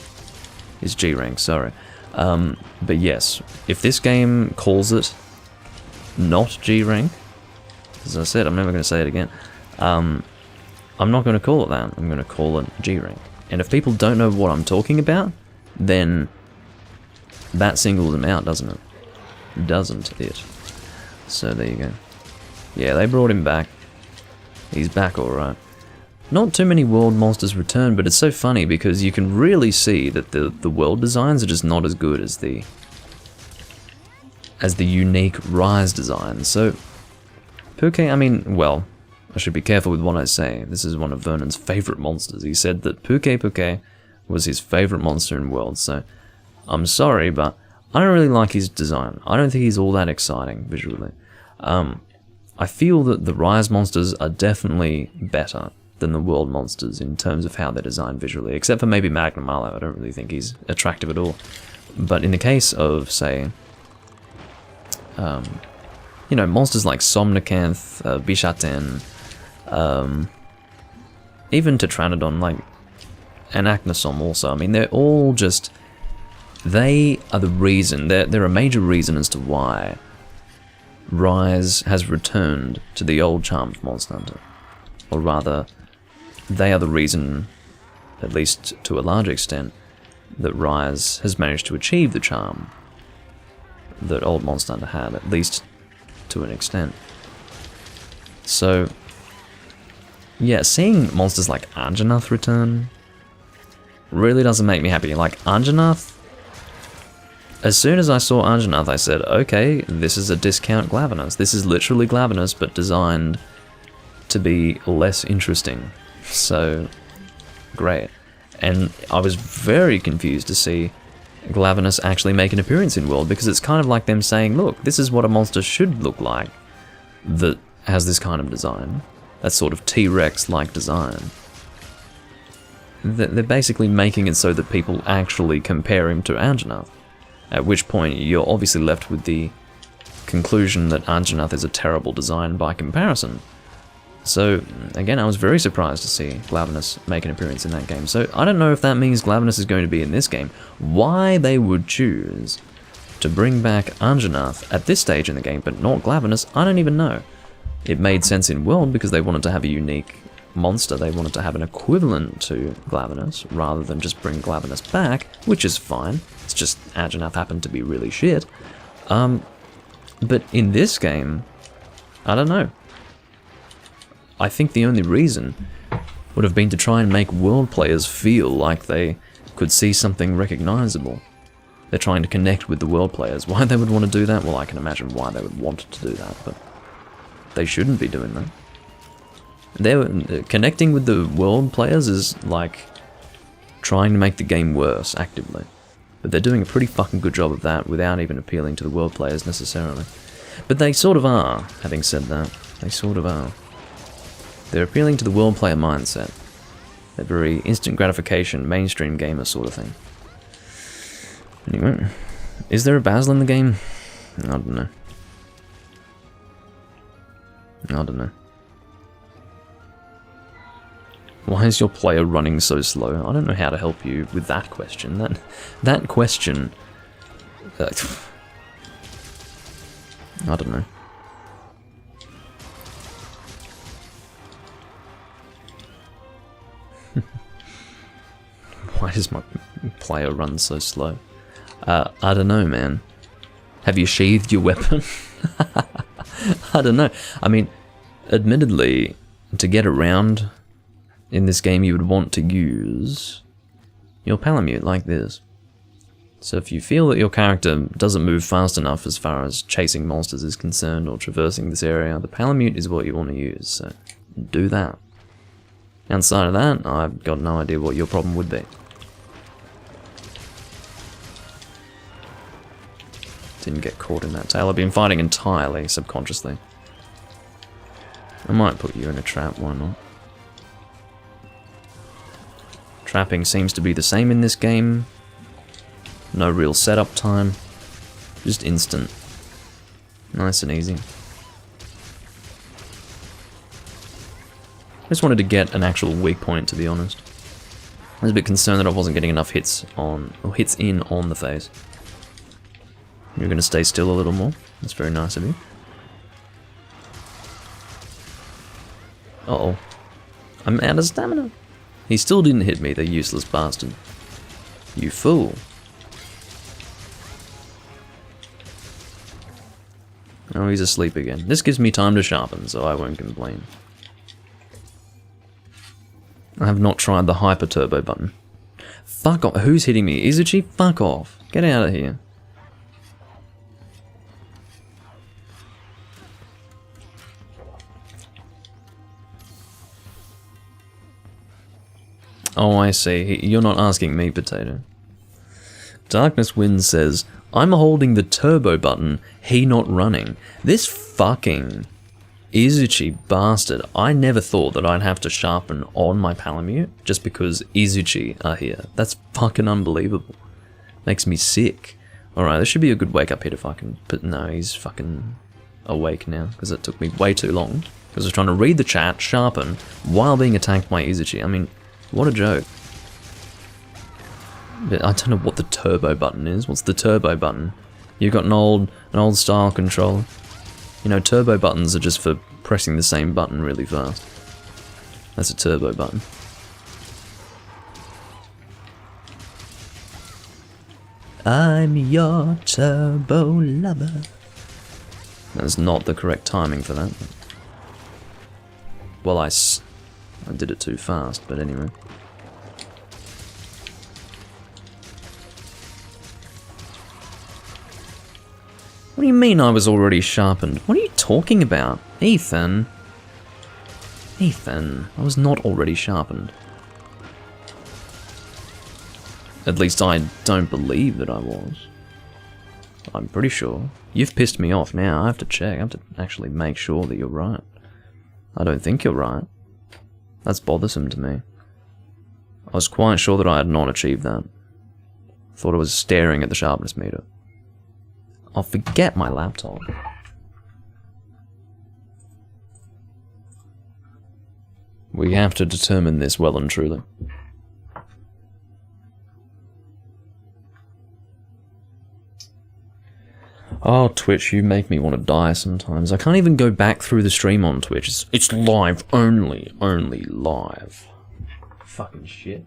It's G rank, sorry. But yes, if this game calls it not G rank, as I said, I'm never going to say it again. I'm not going to call it that. I'm going to call it G rank. And if people don't know what I'm talking about, then that singles them out, doesn't it? Doesn't it? So there you go. Yeah, they brought him back. He's back alright. Not too many world monsters return, but it's so funny because you can really see that the world designs are just not as good as the unique Rise design. So, Puke, I mean, well, I should be careful with what I say. This is one of Vernon's favourite monsters. He said that Puke was his favourite monster in World, so I'm sorry, but I don't really like his design. I don't think he's all that exciting visually. I feel that the Rise monsters are definitely better than the World monsters in terms of how they're designed visually, except for maybe Magnamilo. I don't really think he's attractive at all. But in the case of, say, you know, monsters like Somnicanth, Bishaten, even Tetranodon, like, and Acnosom also, I mean, they're all just, they are the reason, they're a major reason as to why Rise has returned to the old charm of Monster Hunter. Or rather, they are the reason, at least to a large extent, that Rise has managed to achieve the charm that old Monster Hunter had, at least to an extent. So, yeah, seeing monsters like Anjanath return really doesn't make me happy. Like, Anjanath, as soon as I saw Anjanath, I said, okay, this is a discount Glavenus. This is literally Glavenus, but designed to be less interesting. So, great. And I was very confused to see Glavenus actually make an appearance in World, because it's kind of like them saying, look, this is what a monster should look like that has this kind of design. That sort of T-Rex-like design. They're basically making it so that people actually compare him to Anjanath. At which point, you're obviously left with the conclusion that Anjanath is a terrible design by comparison. So, again, I was very surprised to see Glavenus make an appearance in that game. So, I don't know if that means Glavenus is going to be in this game. Why they would choose to bring back Anjanath at this stage in the game, but not Glavenus, I don't even know. It made sense in World because they wanted to have a unique monster. They wanted to have an equivalent to Glavenus, rather than just bring Glavenus back, which is fine. It's just Anjanath happened to be really shit. But in this game, I don't know. I think the only reason would have been to try and make World players feel like they could see something recognizable. They're trying to connect with the World players. Why they would want to do that? Well, I can imagine why they would want to do that, but they shouldn't be doing that. They're connecting with the World players is like trying to make the game worse actively. But they're doing a pretty fucking good job of that without even appealing to the World players necessarily. But they sort of are, having said that. They sort of are. They're appealing to the World player mindset. That very instant gratification, mainstream gamer sort of thing. Anyway, is there a Basil in the game? I don't know. I don't know. Why is your player running so slow? I don't know how to help you with that question. That question... I don't know. Why does my player run so slow? I don't know, man. Have you sheathed your weapon? I don't know. I mean, admittedly, to get around in this game, you would want to use your palamute like this. So if you feel that your character doesn't move fast enough as far as chasing monsters is concerned or traversing this area, the palamute is what you want to use, so do that. Outside of that, I've got no idea what your problem would be. Didn't get caught in that tail. I've been fighting entirely subconsciously. I might put you in a trap, why not? Trapping seems to be the same in this game. No real setup time. Just instant. Nice and easy. I just wanted to get an actual weak point, to be honest. I was a bit concerned that I wasn't getting enough hits in on the face. You're going to stay still a little more. That's very nice of you. Uh-oh. I'm out of stamina. He still didn't hit me, the useless bastard. You fool. Oh, he's asleep again. This gives me time to sharpen, so I won't complain. I have not tried the hyper turbo button. Fuck off. Who's hitting me? Izuchi? Fuck off. Get out of here. Oh, I see. You're not asking me, Potato. Darkness Wind says, I'm holding the turbo button, he not running. This fucking Izuchi bastard. I never thought that I'd have to sharpen on my palamute just because Izuchi are here. That's fucking unbelievable. Makes me sick. Alright, this should be a good wake up hit if I can... But no, he's fucking awake now because it took me way too long. Because I was trying to read the chat, sharpen, while being attacked by Izuchi. I mean... What a joke. But I don't know what the turbo button is. What's the turbo button? You've got an old style controller. You know, turbo buttons are just for pressing the same button really fast. That's a turbo button. I'm your turbo lover. That's not the correct timing for that. Well, I did it too fast, but anyway. What do you mean I was already sharpened? What are you talking about? Ethan? Ethan, I was not already sharpened. At least I don't believe that I was. I'm pretty sure. You've pissed me off now. I have to check. I have to actually make sure that you're right. I don't think you're right. That's bothersome to me. I was quite sure that I had not achieved that. Thought I was staring at the sharpness meter. I'll forget my laptop. We have to determine this well and truly. Oh, Twitch, you make me want to die sometimes. I can't even go back through the stream on Twitch. It's live only live. Fucking shit.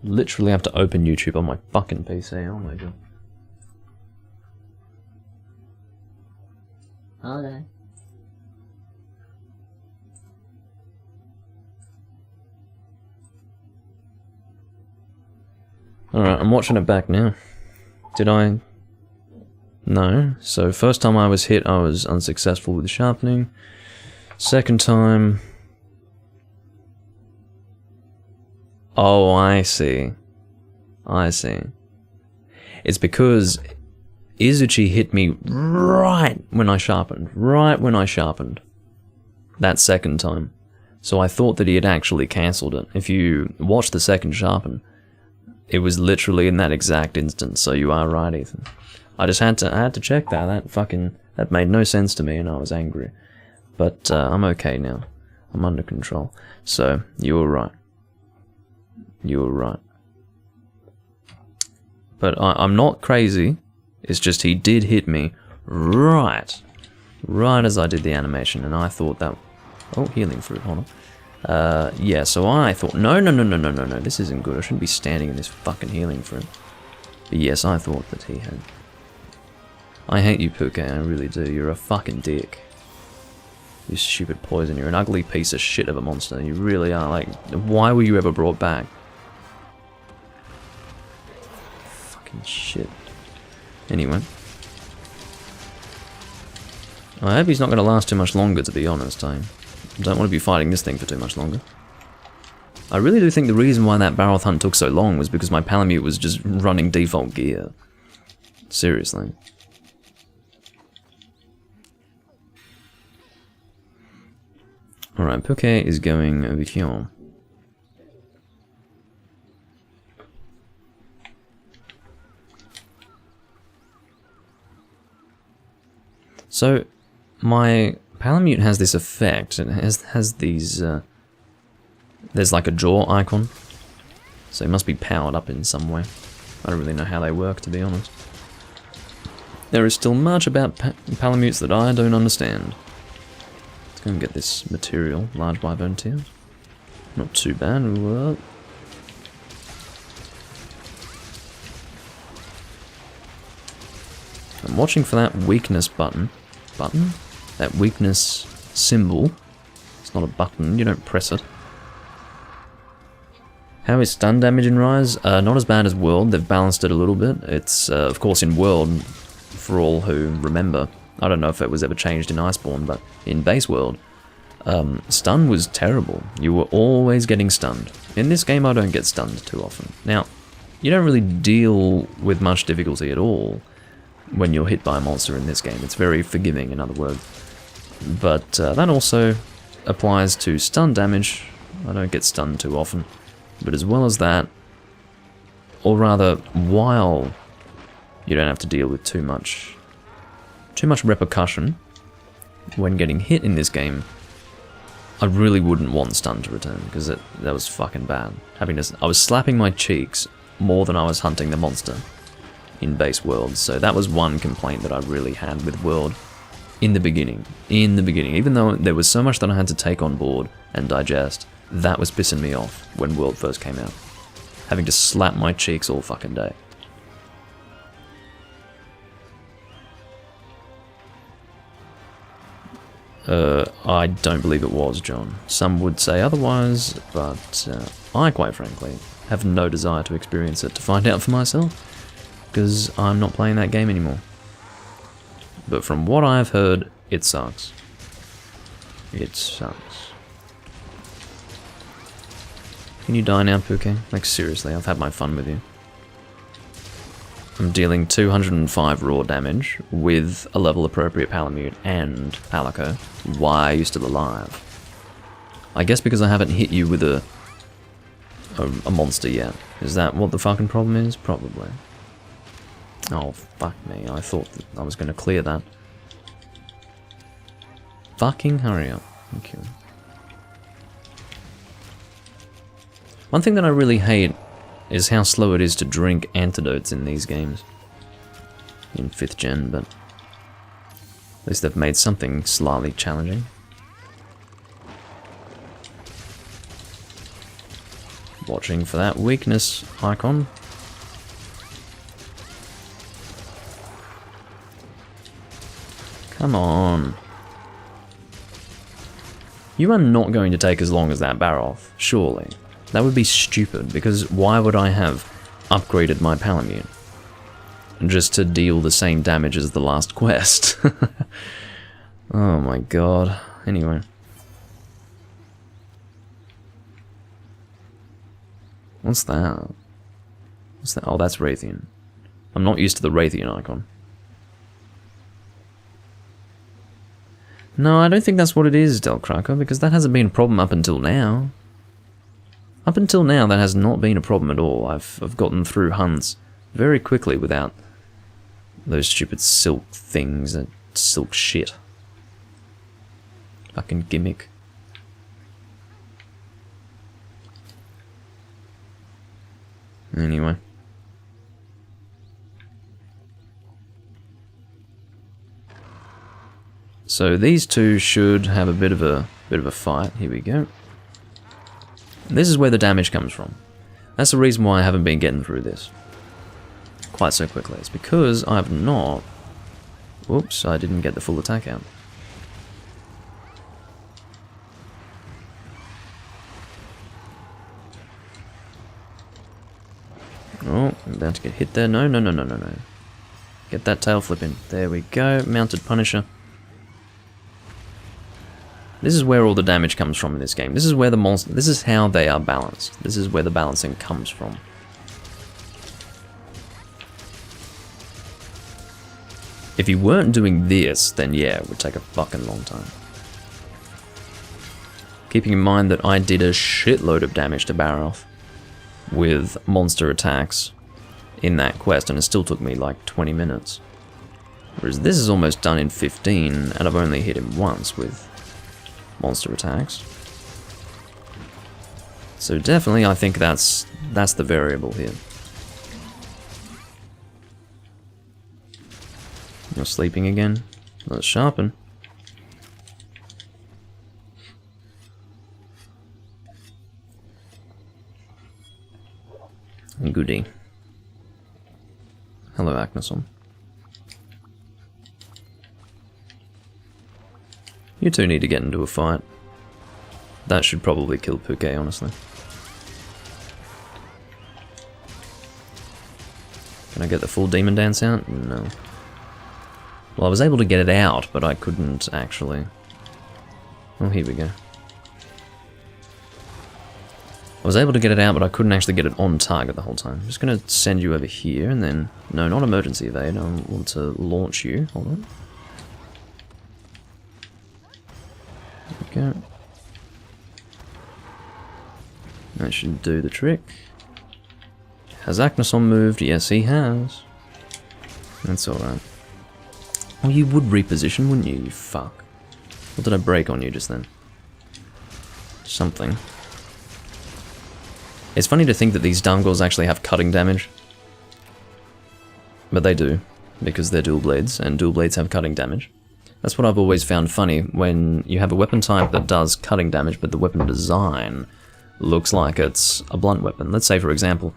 Literally have to open YouTube on my fucking PC. Oh my god. Okay. Alright, I'm watching it back now. Did I? No. So first time I was hit, I was unsuccessful with the sharpening. Second time... Oh, I see. I see. It's because Izuchi hit me right when I sharpened. Right when I sharpened. That second time. So I thought that he had actually cancelled it. If you watch the second sharpen, it was literally in that exact instant, so you are right, Ethan. I had to check that. That made no sense to me, and I was angry. But I'm okay now. I'm under control. So you were right. You were right. But I'm not crazy. It's just he did hit me right as I did the animation, and I thought that. Oh, healing fruit. Hold on. Yeah, so I thought, no, this isn't good. I shouldn't be standing in this fucking healing fruit. But yes, I thought that he had. I hate you, Puke, I really do. You're a fucking dick. You stupid poison. You're an ugly piece of shit of a monster. You really are. Like, why were you ever brought back? Fucking shit. Anyway. I hope he's not going to last too much longer, to be honest. I don't want to be fighting this thing for too much longer. I really do think the reason why that Barroth hunt took so long was because my palamute was just running default gear. Seriously. Alright, Poke is going over here. So, my palamute has this effect. It has these... there's like a jaw icon. So it must be powered up in some way. I don't really know how they work, to be honest. There is still much about palamutes that I don't understand. Let's go and get this material. Large wyvern tears. Not too bad. Whoa. I'm watching for that weakness button. That weakness symbol. It's not a button, you don't press it. How is stun damage in Rise? Not as bad as World, they've balanced it a little bit. It's, of course, in World, for all who remember, I don't know if it was ever changed in Iceborne, but in base World, stun was terrible. You were always getting stunned. In this game, I don't get stunned too often. Now, you don't really deal with much difficulty at all when you're hit by a monster in this game. It's very forgiving, in other words. But that also applies to stun damage. I don't get stunned too often. But as well as that, or rather, while you don't have to deal with too much repercussion when getting hit in this game, I really wouldn't want stun to return, because that was fucking bad. I was slapping my cheeks more than I was hunting the monster in base World, so that was one complaint that I really had with World in the beginning, even though there was so much that I had to take on board and digest. That was pissing me off when World first came out. Having to slap my cheeks all fucking day. I don't believe it was, John. Some would say otherwise, but I, quite frankly, have no desire to experience it to find out for myself, because I'm not playing that game anymore. But from what I've heard, it sucks. It sucks. Can you die now, Poke? Like, seriously, I've had my fun with you. I'm dealing 205 raw damage with a level appropriate palamute and Palico. Why are you still alive? I guess because I haven't hit you with a monster yet. Is that what the fucking problem is? Probably. Oh, fuck me. I thought that I was going to clear that. Fucking hurry up. Thank you. One thing that I really hate is how slow it is to drink antidotes in these games. In 5th gen, but at least they've made something slightly challenging. Watching for that weakness icon. Come on. You are not going to take as long as that Baroth, surely. That would be stupid, because why would I have upgraded my palamute? Just to deal the same damage as the last quest. Oh my god. Anyway. What's that? What's that? Oh, that's Raytheon. I'm not used to the Raytheon icon. No, I don't think that's what it is, Delcracker, because that hasn't been a problem up until now. Up until now, that has not been a problem at all. I've gotten through hunts very quickly without those stupid silk things, that silk shit. Fucking gimmick. Anyway. So these two should have a bit of a fight. Here we go. This is where the damage comes from. That's the reason why I haven't been getting through this quite so quickly. It's because I've not... Whoops, I didn't get the full attack out. Oh, I'm about to get hit there. No. Get that tail flip in. There we go. Mounted Punisher. This is where all the damage comes from in this game. This is where the monster... This is how they are balanced. This is where the balancing comes from. If you weren't doing this, then yeah, it would take a fucking long time. Keeping in mind that I did a shitload of damage to Baroth with monster attacks in that quest, and it still took me like 20 minutes. Whereas this is almost done in 15, and I've only hit him once with monster attacks. So definitely I think that's the variable here. You're sleeping again? Let's sharpen. Goody. Hello, Agneson. You two need to get into a fight. That should probably kill Puke, honestly. Can I get the full demon dance out? No. Well, I was able to get it out, but I couldn't actually. Oh, here we go. I was able to get it out, but I couldn't actually get it on target the whole time. I'm just going to send you over here, and then... No, not emergency evade. I want to launch you. Hold on. There we go. That should do the trick. Has Agneson moved? Yes, he has. That's alright. Oh, you would reposition, wouldn't you, you fuck? What did I break on you just then? Something. It's funny to think that these Damgors actually have cutting damage. But they do, because they're dual blades, and dual blades have cutting damage. That's what I've always found funny, when you have a weapon type that does cutting damage, but the weapon design looks like it's a blunt weapon. Let's say, for example,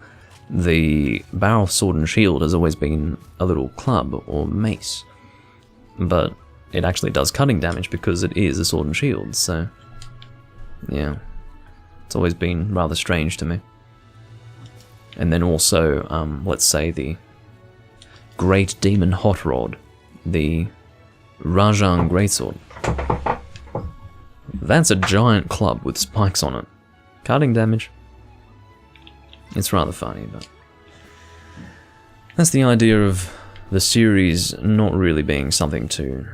the Baroth Sword and Shield has always been a little club or mace. But it actually does cutting damage because it is a sword and shield, so... yeah. It's always been rather strange to me. And then also, let's say the Great Demon Hot Rod, the Rajang Greatsword. That's a giant club with spikes on it. Cutting damage. It's rather funny, but... that's the idea of the series not really being something to...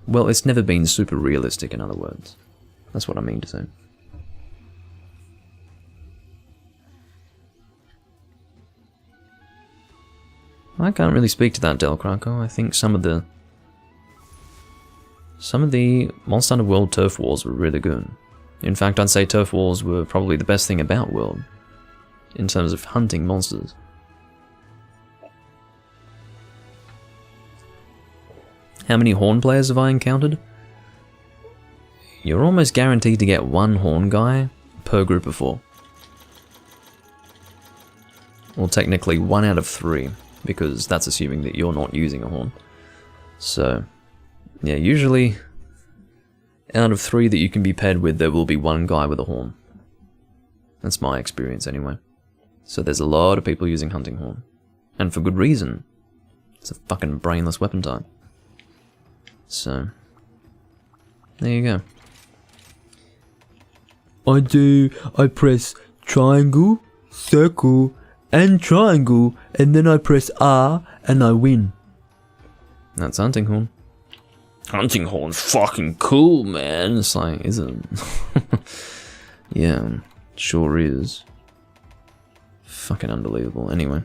well, it's never been super realistic, in other words. That's what I mean to say. I can't really speak to that, Del Krakow. I think some of the Monster Hunter World Turf Wars were really good. In fact, I'd say Turf Wars were probably the best thing about World, in terms of hunting monsters. How many Horn players have I encountered? You're almost guaranteed to get one Horn guy per group of 4. Well, technically 1 out of 3, because that's assuming that you're not using a Horn. So, yeah, usually out of 3 that you can be paired with, there will be 1 guy with a Horn. That's my experience anyway. So there's a lot of people using Hunting Horn. And for good reason. It's a fucking brainless weapon type. So, there you go. I press triangle, circle, and triangle, and then I press R, and I win. That's Hunting Horn. Hunting Horn's fucking cool, man. It's like, is it? Yeah, sure is. Fucking unbelievable. Anyway.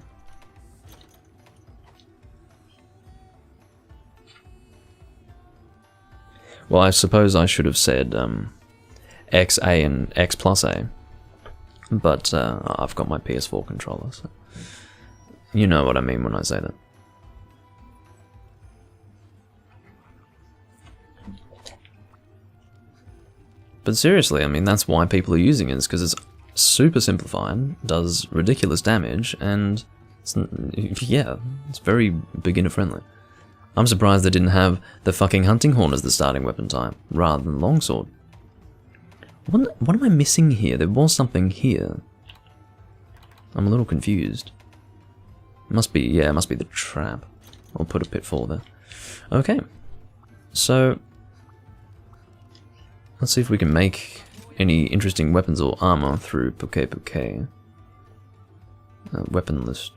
Well, I suppose I should have said XA and X plus A, but I've got my PS4 controller, so you know what I mean when I say that. But seriously, I mean, that's why people are using it, is because it's super simplified, does ridiculous damage, and it's, yeah, it's very beginner friendly. I'm surprised they didn't have the fucking Hunting Horn as the starting weapon type, rather than Longsword. What am I missing here? There was something here. I'm a little confused. Must be, yeah, it must be the trap. I'll put a pitfall there. Okay. So, let's see if we can make any interesting weapons or armor through Poke. Weapon list.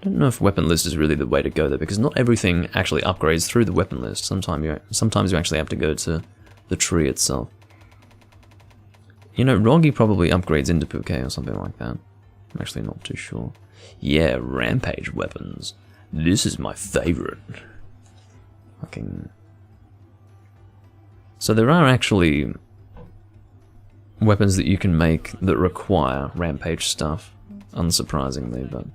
I don't know if weapon list is really the way to go there, because not everything actually upgrades through the weapon list. Sometimes you actually have to go to the tree itself. You know, Roggy probably upgrades into Bouquet or something like that. I'm actually not too sure. Yeah, rampage weapons. This is my favorite. Fucking... So there are actually weapons that you can make that require rampage stuff, unsurprisingly, but...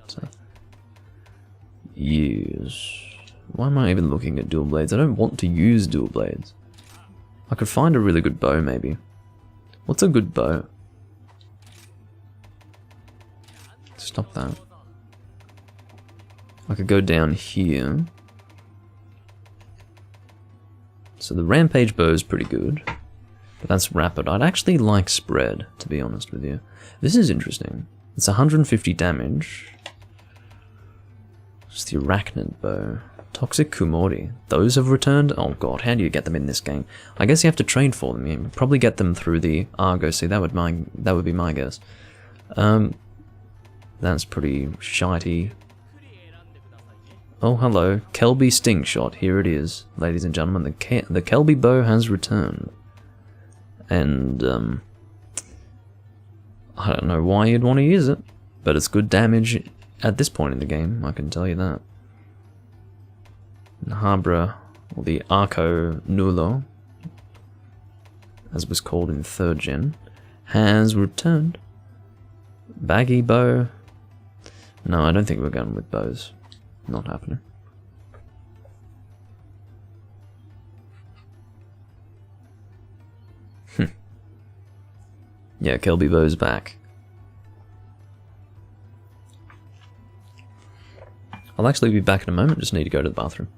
yes. Why am I even looking at dual blades? I don't want to use dual blades. I could find a really good bow, maybe. What's a good bow? Stop that. I could go down here. So the rampage bow is pretty good. But that's rapid. I'd actually like spread, to be honest with you. This is interesting. It's 150 damage. It's the arachnid bow. Toxic Kumori. Those have returned? Oh god, how do you get them in this game? I guess you have to trade for them. You probably get them through the Argo. See, that would be my guess. That's pretty shitey. Oh, hello. Kelby Sting Shot. Here it is, ladies and gentlemen. The Kelby bow has returned. And, I don't know why you'd want to use it, but it's good damage at this point in the game, I can tell you that. Habra, or the Arco Nulo, as it was called in 3rd gen, has returned. Baggy bow. No, I don't think we're going with bows. Not happening. Yeah, Kelby bow's back. I'll actually be back in a moment, just need to go to the bathroom.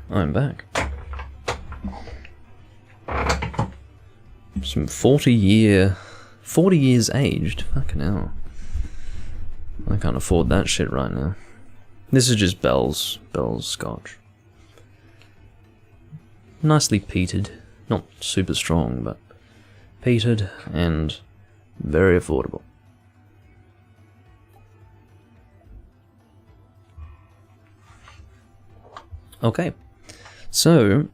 I'm back. Some 40 years aged. Fucking hell. I can't afford that shit right now. This is just Bell's scotch. Nicely peated. Not super strong, but peated and very affordable. Okay. So,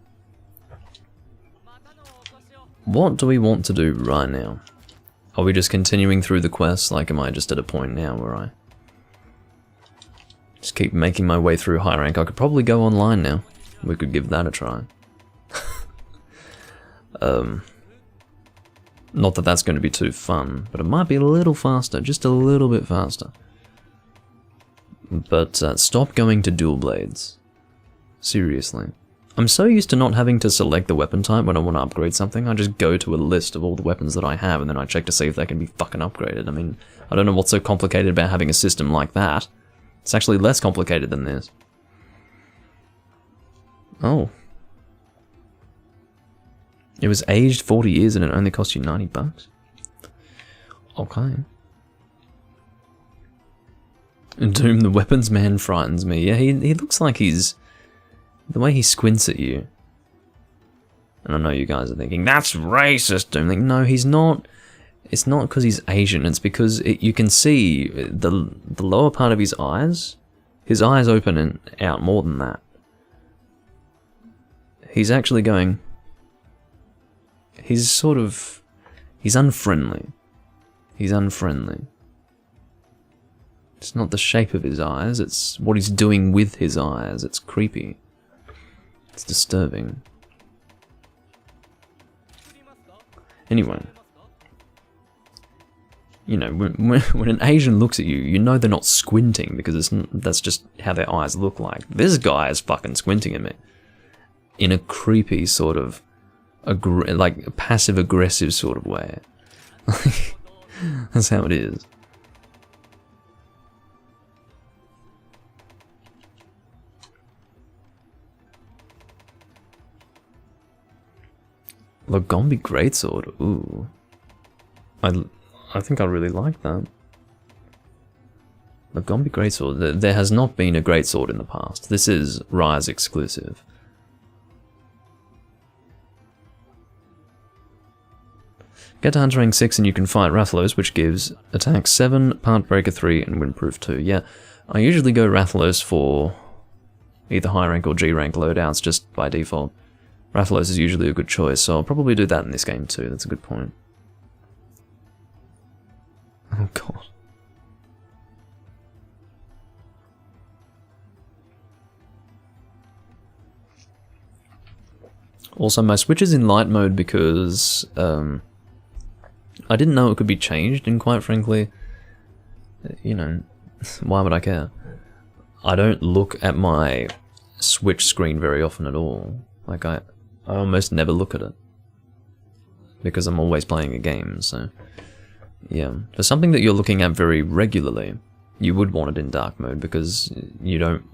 what do we want to do right now? Are we just continuing through the quest? Like, am I just at a point now where I just keep making my way through high rank? I could probably go online now. We could give that a try. Not that that's going to be too fun, but it might be a little faster, just a little bit faster. But stop going to dual blades. Seriously. I'm so used to not having to select the weapon type when I want to upgrade something. I just go to a list of all the weapons that I have and then I check to see if they can be fucking upgraded. I mean, I don't know what's so complicated about having a system like that. It's actually less complicated than this. Oh. It was aged 40 years and it only cost you 90 bucks? Okay. Doom the weapons man frightens me. Yeah, he looks like he's... The way he squints at you. And I know you guys are thinking, that's racist, Doom. Like, no, he's not. It's not because he's Asian. It's because you can see the lower part of his eyes. His eyes open and out more than that. He's actually going... He's sort of... He's unfriendly. He's unfriendly. It's not the shape of his eyes, it's what he's doing with his eyes. It's creepy. It's disturbing. Anyway. You know, when an Asian looks at you, you know they're not squinting because that's just how their eyes look like. This guy is fucking squinting at me. In a creepy sort of, like passive-aggressive sort of way. That's how it is. Lagombi Greatsword, ooh. I think I really like that. Lagombi Greatsword, there has not been a Greatsword in the past. This is Rise exclusive. Get to Hunter rank 6 and you can fight Rathalos, which gives attack 7, Part Breaker 3, and Windproof 2. Yeah, I usually go Rathalos for either high rank or G rank loadouts just by default. Rathalos is usually a good choice, so I'll probably do that in this game too. That's a good point. Oh god. Also, my Switch is in light mode because I didn't know it could be changed, and quite frankly, you know, why would I care? I don't look at my Switch screen very often at all. Like, I almost never look at it. Because I'm always playing a game, so... Yeah. For something that you're looking at very regularly, you would want it in dark mode, because you don't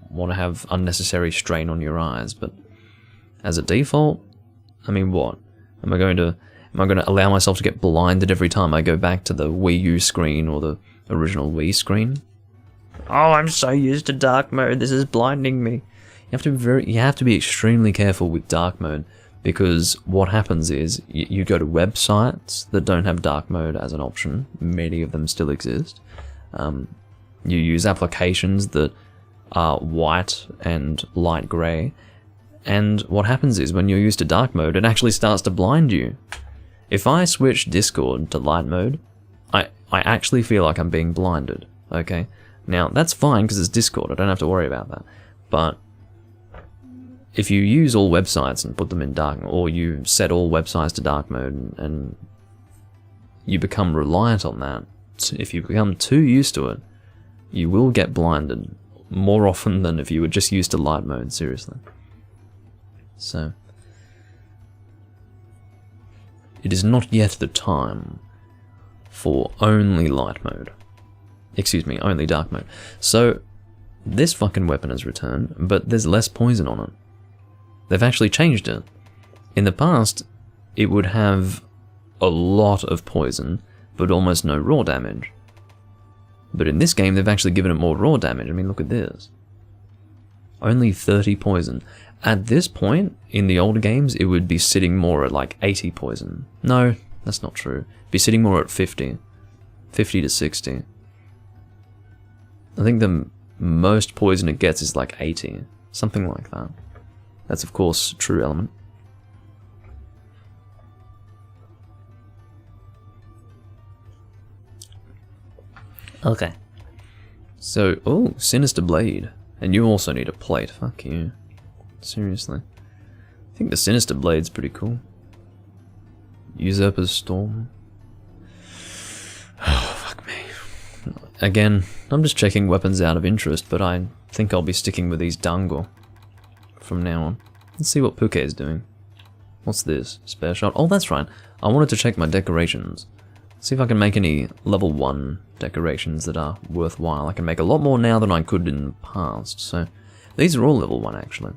want to have unnecessary strain on your eyes, but... As a default, I mean, what? Am I going to allow myself to get blinded every time I go back to the Wii U screen or the original Wii screen? Oh, I'm so used to dark mode, this is blinding me. You have to be extremely careful with dark mode, because what happens is you go to websites that don't have dark mode as an option. Many of them still exist. You use applications that are white and light grey, and what happens is when you're used to dark mode, it actually starts to blind you. If I switch Discord to light mode, I actually feel like I'm being blinded. Okay, now that's fine because it's Discord. I don't have to worry about that. But if you use all websites and put them in dark, or you set all websites to dark mode and you become reliant on that, if you become too used to it, you will get blinded more often than if you were just used to light mode, seriously. So, it is not yet the time for only light mode. Excuse me, only dark mode. So, this fucking weapon has returned, but there's less poison on it. They've actually changed it. In the past, it would have a lot of poison, but almost no raw damage. But in this game, they've actually given it more raw damage. I mean, look at this. Only 30 poison. At this point, in the older games, it would be sitting more at like 80 poison. No, that's not true. It'd be sitting more at 50. 50 to 60. I think the most poison it gets is like 80. Something like that. That's of course true element. Okay. So, oh, Sinister Blade. And you also need a plate. Fuck you. Seriously. I think the Sinister Blade's pretty cool. Usurper's Storm. Oh, fuck me. Again, I'm just checking weapons out of interest, but I think I'll be sticking with these Dango from now on. Let's see what Puke is doing. What's this? Spare shot? Oh, that's right. I wanted to check my decorations. See if I can make any level 1 decorations that are worthwhile. I can make a lot more now than I could in the past. So these are all level 1 actually.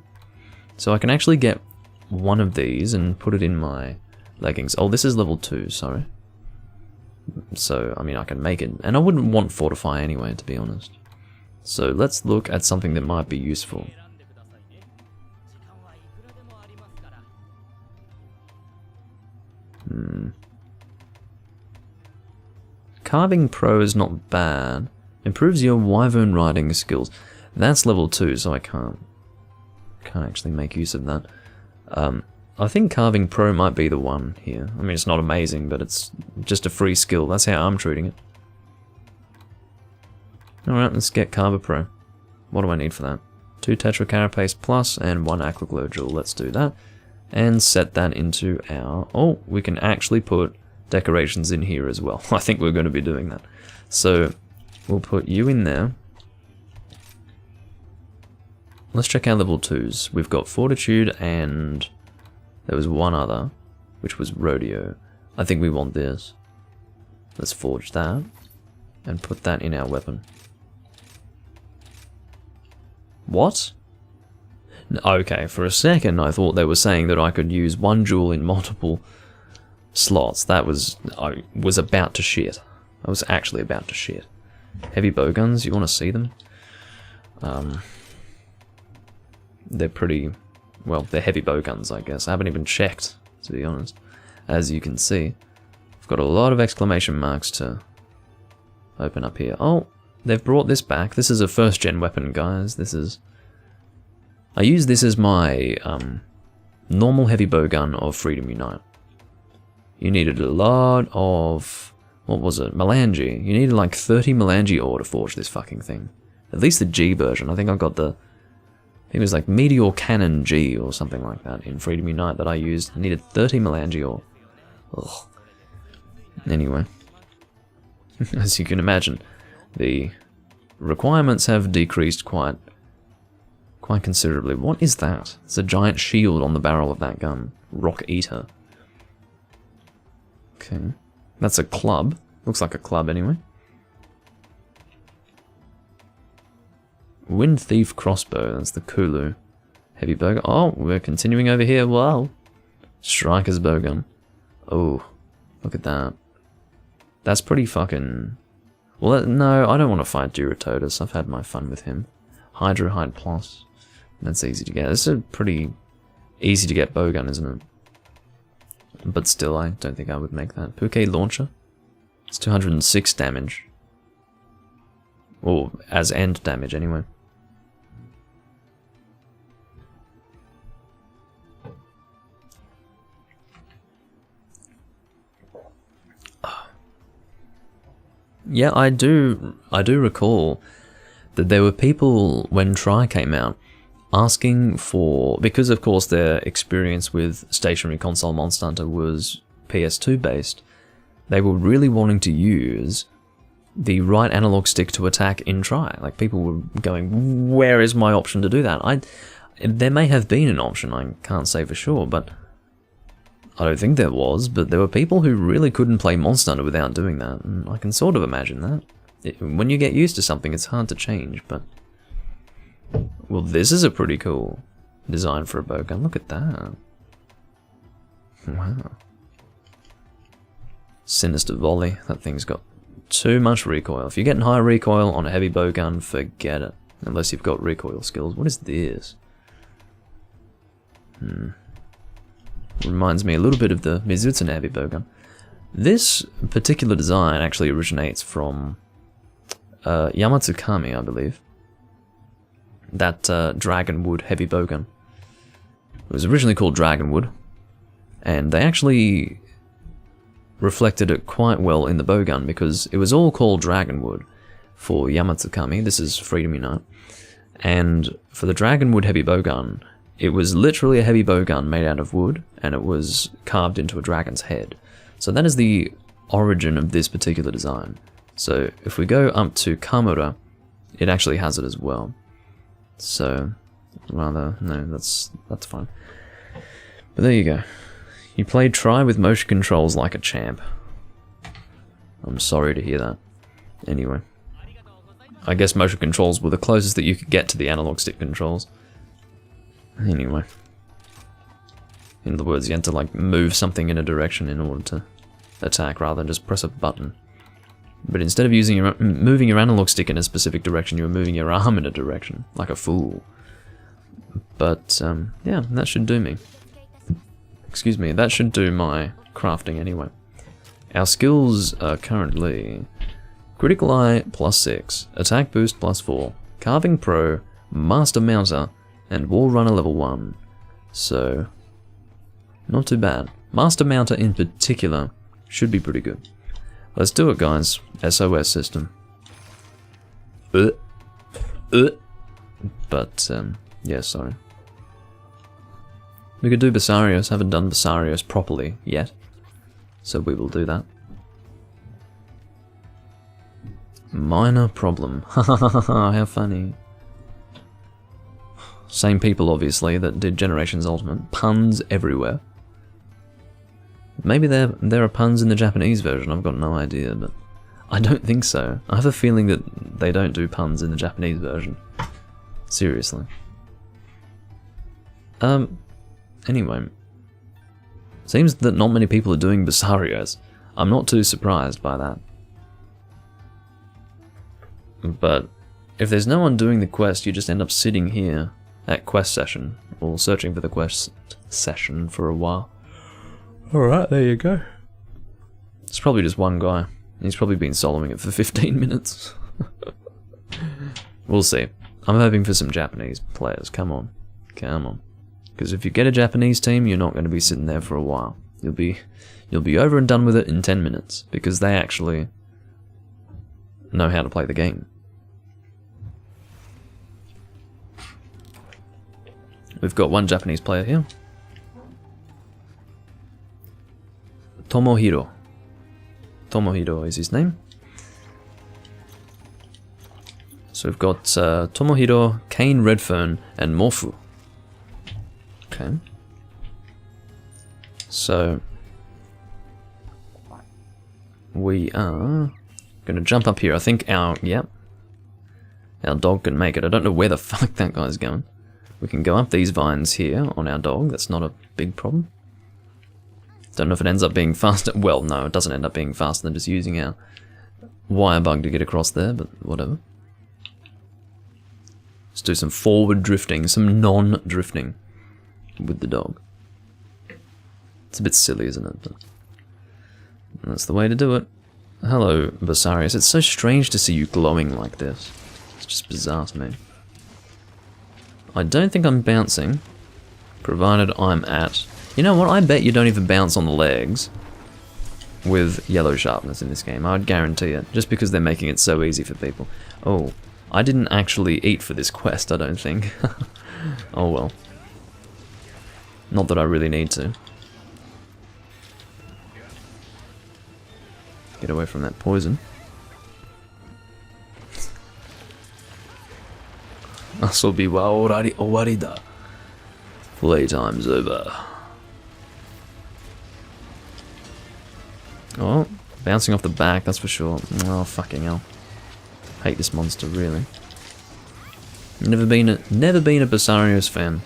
So I can actually get one of these and put it in my leggings. Oh, this is level 2, sorry. So, I mean, I can make it. And I wouldn't want Fortify anyway, to be honest. So let's look at something that might be useful. Carving Pro is not bad. Improves your wyvern riding skills. That's level 2, so I can't actually make use of that. I think Carving Pro might be the one here. I mean, it's not amazing, but it's just a free skill. That's how I'm treating it. Alright, let's get Carver Pro. What do I need for that? 2 Tetra Carapace Plus and 1 Aqua Glow Jewel. Let's do that. And set that into our... Oh, we can actually put decorations in here as well. I think we're going to be doing that. So, we'll put you in there. Let's check our level 2s. We've got Fortitude and... There was one other, which was Rodeo. I think we want this. Let's forge that. And put that in our weapon. What? Okay, for a second I thought they were saying that I could use one jewel in multiple slots. I was about to shit. I was actually about to shit. Heavy bowguns, you want to see them? They're pretty... Well, they're heavy bowguns, I guess. I haven't even checked, to be honest. As you can see, I've got a lot of exclamation marks to open up here. Oh, they've brought this back. This is a first-gen weapon, guys. This is... I use this as my normal heavy bowgun of Freedom Unite. You needed a lot of... What was it? Melange. You needed like 30 Melange ore to forge this fucking thing. At least the G version. I think I got the... I think it was like Meteor Cannon G or something like that in Freedom Unite that I used. I needed 30 Melange ore. Ugh. Anyway. As you can imagine, the requirements have decreased quite considerably. What is that? It's a giant shield on the barrel of that gun. Rock Eater. Okay. That's a club. Looks like a club anyway. Wind Thief Crossbow. That's the Kulu. Heavy bowgun. Oh, we're continuing over here. Wow. Striker's bowgun. Oh, look at that. That's pretty fucking... Well, no, I don't want to fight Duratotus. I've had my fun with him. Hydrohide Plus. That's easy to get. This is a pretty easy to get bowgun, isn't it? But still, I don't think I would make that. Puke Launcher. It's 206 damage. Or as end damage, anyway. Yeah, I do recall that there were people when Tri came out asking for, because of course their experience with stationary console Monster Hunter was PS2 based, they were really wanting to use the right analog stick to attack in Tri. Like, people were going, where is my option to do that? There may have been an option, I can't say for sure, but I don't think there was, but there were people who really couldn't play Monster Hunter without doing that, and I can sort of imagine that. When you get used to something, it's hard to change, but... Well, this is a pretty cool design for a bowgun. Look at that. Wow. Sinister Volley. That thing's got too much recoil. If you're getting high recoil on a heavy bowgun, forget it. Unless you've got recoil skills. What is this? Reminds me a little bit of the Mizutsune heavy bowgun. This particular design actually originates from Yamatsukami, I believe. That Dragonwood heavy bowgun. It was originally called Dragonwood, and they actually reflected it quite well in the bowgun because it was all called Dragonwood for Yamatsukami. This is Freedom Unite. And for the Dragonwood heavy bowgun, it was literally a heavy bowgun made out of wood, and it was carved into a dragon's head. So that is the origin of this particular design. So if we go up to Kamura, it actually has it as well. So Rather, no, that's fine. But there you go. You played Try with motion controls like a champ. I'm sorry to hear that. Anyway. I guess motion controls were the closest that you could get to the analog stick controls. Anyway. In other words, you had to like move something in a direction in order to attack rather than just press a button. But instead of moving your analog stick in a specific direction, you were moving your arm in a direction, like a fool. But, yeah, that should do me. Excuse me, that should do my crafting anyway. Our skills are currently Critical Eye +6, Attack Boost +4, Carving Pro, Master Mounter, and Wall Runner level 1. So, not too bad. Master Mounter in particular should be pretty good. Let's do it, guys. SOS system. But, yeah, sorry. We could do Basarios. Haven't done Basarios properly yet. So we will do that. Minor problem. How funny. Same people, obviously, that did Generations Ultimate. Puns everywhere. Maybe there are puns in the Japanese version, I've got no idea, but I don't think so. I have a feeling that they don't do puns in the Japanese version. Seriously. Anyway. Seems that not many people are doing Basarios. I'm not too surprised by that. But if there's no one doing the quest, you just end up sitting here at quest session, or searching for the quest session for a while. Alright, there you go. It's probably just one guy. He's probably been soloing it for 15 minutes. We'll see. I'm hoping for some Japanese players. Come on. Come on. Because if you get a Japanese team, you're not going to be sitting there for a while. You'll be over and done with it in 10 minutes. Because they actually know how to play the game. We've got one Japanese player here. Tomohiro. Tomohiro is his name. So we've got Tomohiro, Kane Redfern, and Morphu. Okay. So we are going to jump up here. I think our dog can make it. I don't know where the fuck that guy's going. We can go up these vines here on our dog. That's not a big problem. Don't know if it ends up being faster. Well, no, it doesn't end up being faster than just using our wire bug to get across there, but whatever. Let's do some forward drifting, some non-drifting with the dog. It's a bit silly, isn't it? But that's the way to do it. Hello, Basarius. It's so strange to see you glowing like this. It's just bizarre to me. I don't think I'm bouncing, provided I'm at... You know what, I bet you don't even bounce on the legs with yellow sharpness in this game. I would guarantee it, just because they're making it so easy for people. Oh, I didn't actually eat for this quest, I don't think. Oh well. Not that I really need to. Get away from that poison. Asobi wa owari da. Playtime's over. Oh, bouncing off the back, that's for sure. Oh, fucking hell. Hate this monster, really. Never been a Basarios fan.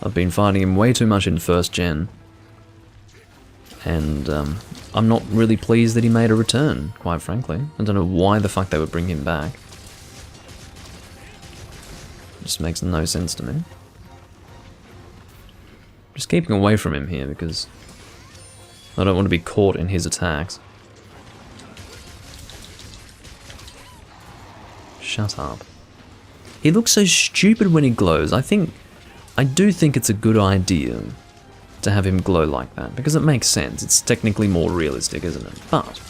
I've been fighting him way too much in first gen. And, I'm not really pleased that he made a return, quite frankly. I don't know why the fuck they would bring him back. Just makes no sense to me. Just keeping away from him here because I don't want to be caught in his attacks. Shut up. He looks so stupid when he glows. I do think it's a good idea to have him glow like that because it makes sense. It's technically more realistic, isn't it? But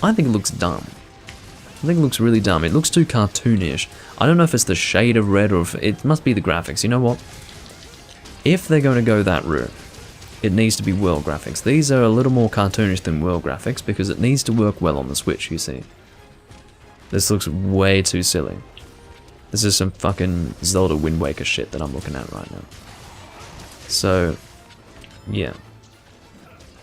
I think it looks dumb. I think it looks really dumb. It looks too cartoonish. I don't know if it's the shade of red or if it must be the graphics. You know what? If they're going to go that route, it needs to be world graphics. These are a little more cartoonish than world graphics because it needs to work well on the Switch, you see. This looks way too silly. This is some fucking Zelda Wind Waker shit that I'm looking at right now. So, yeah.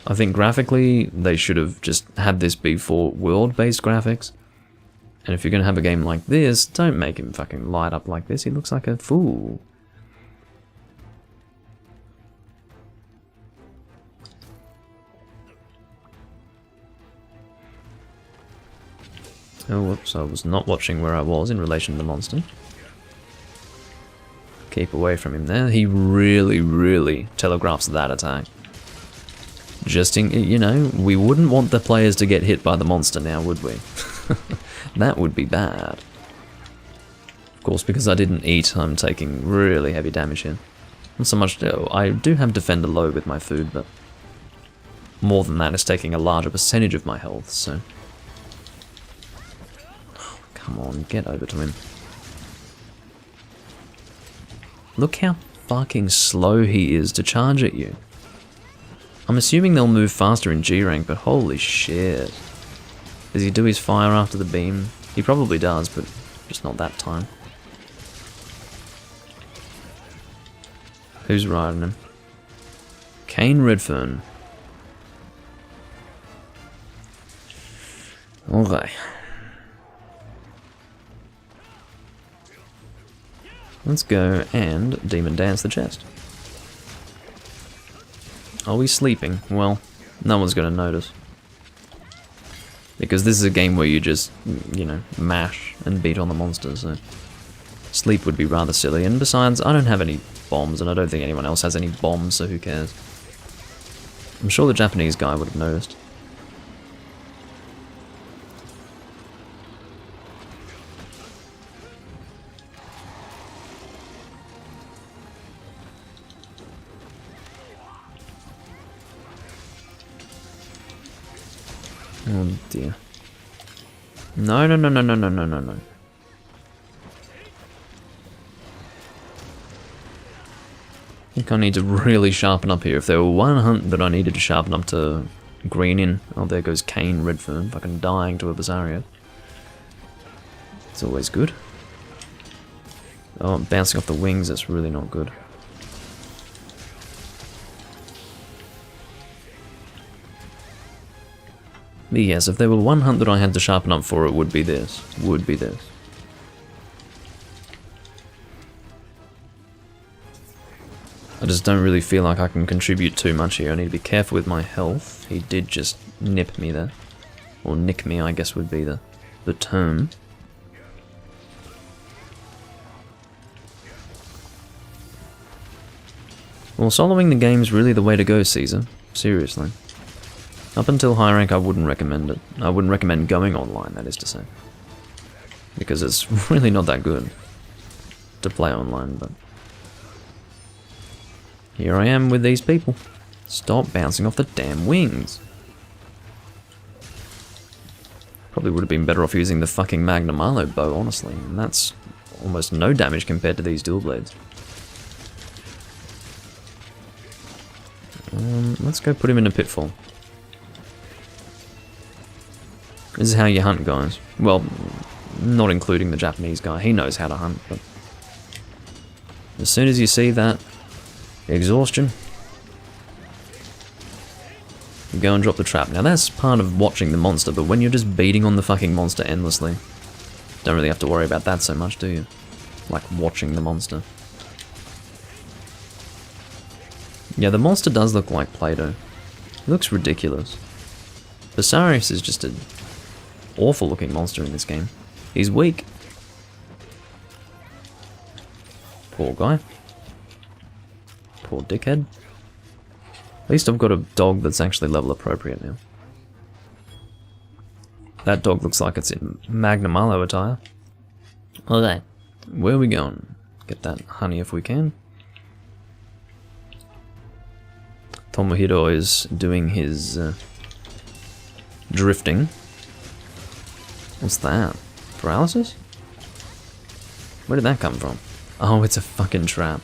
I think graphically, they should have just had this be for world-based graphics. And if you're gonna have a game like this, don't make him fucking light up like this. He looks like a fool. Oh, whoops, I was not watching where I was in relation to the monster. Keep away from him there. He really, really telegraphs that attack. Just in, you know, we wouldn't want the players to get hit by the monster now, would we? That would be bad. Of course, because I didn't eat, I'm taking really heavy damage here. Not so much, I do have Defender low with my food, but more than that, it's taking a larger percentage of my health, so... Come on, get over to him. Look how fucking slow he is to charge at you. I'm assuming they'll move faster in G rank, but holy shit. Does he do his fire after the beam? He probably does, but just not that time. Who's riding him? Kane Redfern. Okay. Let's go and Demon Dance the chest. Are we sleeping? Well, no one's going to notice. Because this is a game where you just, you know, mash and beat on the monsters, so... Sleep would be rather silly, and besides, I don't have any bombs, and I don't think anyone else has any bombs, so who cares? I'm sure the Japanese guy would have noticed. Oh dear. No, no, no, no, no, no, no, no, no. I think I need to really sharpen up here. If there were one hunt that I needed to sharpen up to green in... Oh, there goes Kane Redfern, fucking dying to a Bizarro. It's always good. Oh, I'm bouncing off the wings, that's really not good. But yes, if there were one hunt that I had to sharpen up for, it would be this. Would be this. I just don't really feel like I can contribute too much here. I need to be careful with my health. He did just nip me there. Or nick me, I guess would be the term. Well, soloing the game's really the way to go, Caesar. Seriously. Up until high rank, I wouldn't recommend it. I wouldn't recommend going online, that is to say. Because it's really not that good to play online, but... Here I am with these people. Stop bouncing off the damn wings. Probably would have been better off using the fucking Magnamilo bow, honestly. And that's almost no damage compared to these dual blades. Let's go put him in a pitfall. This is how you hunt, guys. Well, not including the Japanese guy. He knows how to hunt, but... As soon as you see that exhaustion, you go and drop the trap. Now that's part of watching the monster, but when you're just beating on the fucking monster endlessly, don't really have to worry about that so much, do you? Like watching the monster. Yeah, the monster does look like Play-Doh. It looks ridiculous. Basarius is just an awful looking monster in this game. He's weak. Poor guy. Poor dickhead. At least I've got a dog that's actually level appropriate now. That dog looks like it's in Magnamilo attire. Okay, where are we going? Get that honey if we can. Tomohiro is doing his drifting. What's that? Paralysis? Where did that come from? Oh, it's a fucking trap.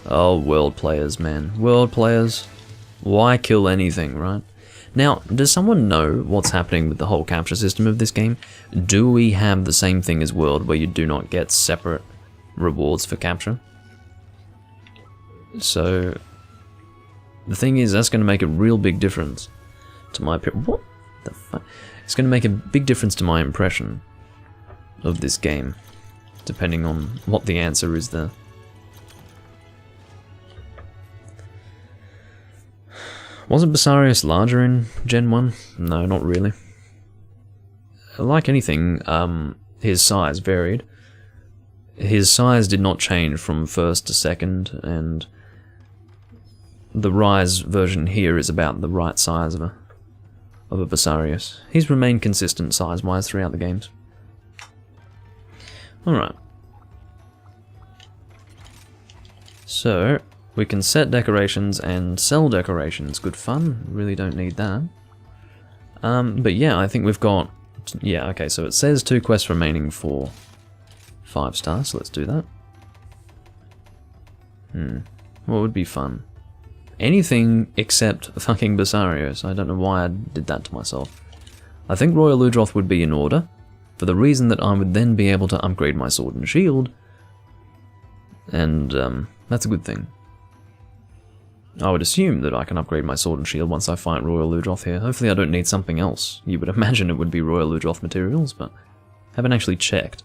Oh, world players, man. World players. Why kill anything, right? Now, does someone know what's happening with the whole capture system of this game? Do we have the same thing as World, where you do not get separate rewards for capture? So, the thing is, that's going to make a real big difference to my... What the fuck? It's going to make a big difference to my impression of this game, depending on what the answer is there. Wasn't Basarius larger in Gen 1? No, not really. Like anything, his size varied. His size did not change from first to second, and the Rise version here is about the right size of a Basarius. He's remained consistent size-wise throughout the games. Alright. So, we can set decorations and sell decorations. Good fun. Really don't need that. But yeah, I think we've got... Yeah, okay, so it says 2 quests remaining for 5 stars, so let's do that. What would be fun? Anything except fucking Basarios. I don't know why I did that to myself. I think Royal Ludroth would be in order, for the reason that I would then be able to upgrade my sword and shield, and that's a good thing. I would assume that I can upgrade my sword and shield once I fight Royal Ludroth here. Hopefully I don't need something else. You would imagine it would be Royal Ludroth materials, but haven't actually checked.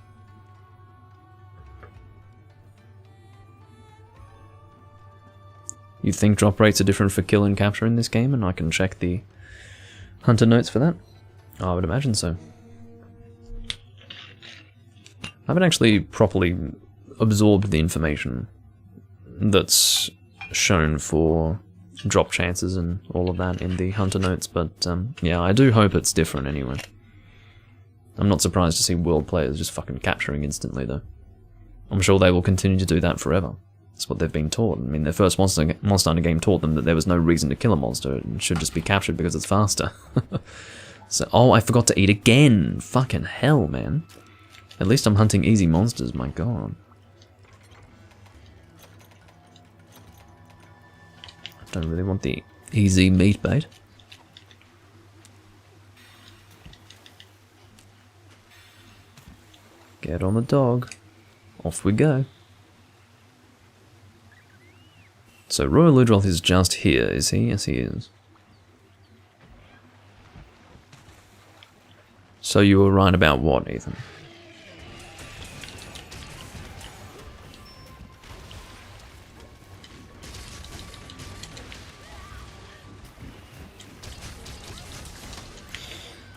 You think drop rates are different for kill and capture in this game, and I can check the hunter notes for that? I would imagine so. I haven't actually properly absorbed the information that's shown for drop chances and all of that in the hunter notes, but yeah, I do hope it's different anyway. I'm not surprised to see world players just fucking capturing instantly though. I'm sure they will continue to do that forever. That's what they've been taught. I mean, their first Monster Hunter game taught them that there was no reason to kill a monster. It should just be captured because it's faster. So, oh, I forgot to eat again. Fucking hell, man. At least I'm hunting easy monsters, my god. I don't really want the easy meat bait. Get on the dog. Off we go. So Royal Ludroth is just here, is he? Yes, he is. So you were right about what, Ethan?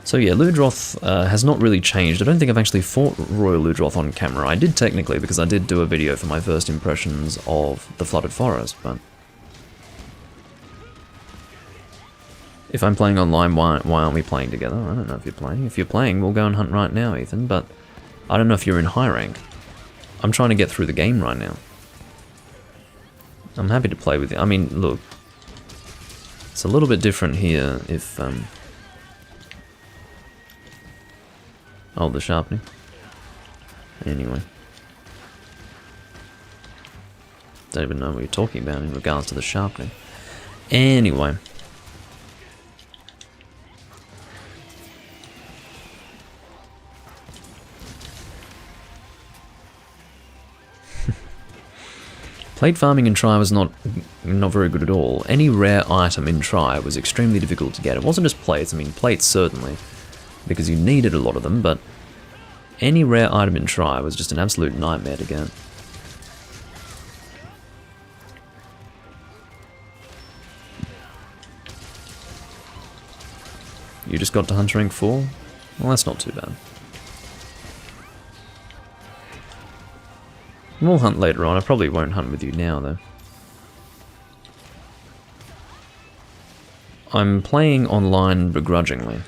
So yeah, Ludroth has not really changed. I don't think I've actually fought Royal Ludroth on camera. I did technically, because I did do a video for my first impressions of the Flooded Forest, but... If I'm playing online, why aren't we playing together? I don't know if you're playing. If you're playing, we'll go and hunt right now, Ethan, but I don't know if you're in high rank. I'm trying to get through the game right now. I'm happy to play with you. I mean, look, it's a little bit different here if... Oh, the sharpening. Anyway. Don't even know what you're talking about in regards to the sharpening. Anyway. Plate farming in Tri was not very good at all. Any rare item in Tri was extremely difficult to get. It wasn't just plates, I mean plates certainly, because you needed a lot of them, but any rare item in Tri was just an absolute nightmare to get. You just got to Hunter Rank 4? Well, that's not too bad. We'll hunt later on. I probably won't hunt with you now, though. I'm playing online begrudgingly.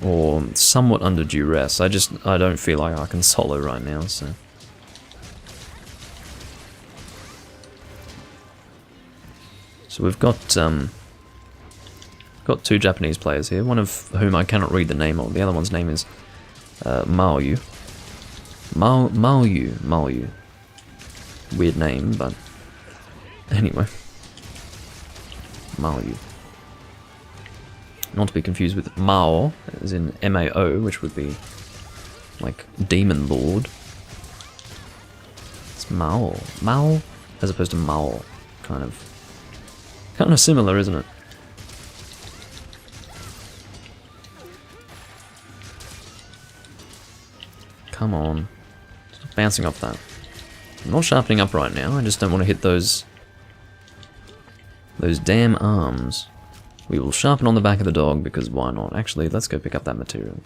Or somewhat under duress. I don't feel like I can solo right now, so... So we've got 2 Japanese players here, one of whom I cannot read the name of. The other one's name is Maoyu. Maoyu. Weird name, but anyway. Magnamilo. Not to be confused with Mao, as in M-A-O, which would be like Demon Lord. It's Mao. Mao as opposed to Mao. Kind of similar, isn't it? Come on. Stop bouncing off that. I'm not sharpening up right now, I just don't want to hit those damn arms. We will sharpen on the back of the dog, because why not? Actually, let's go pick up that material.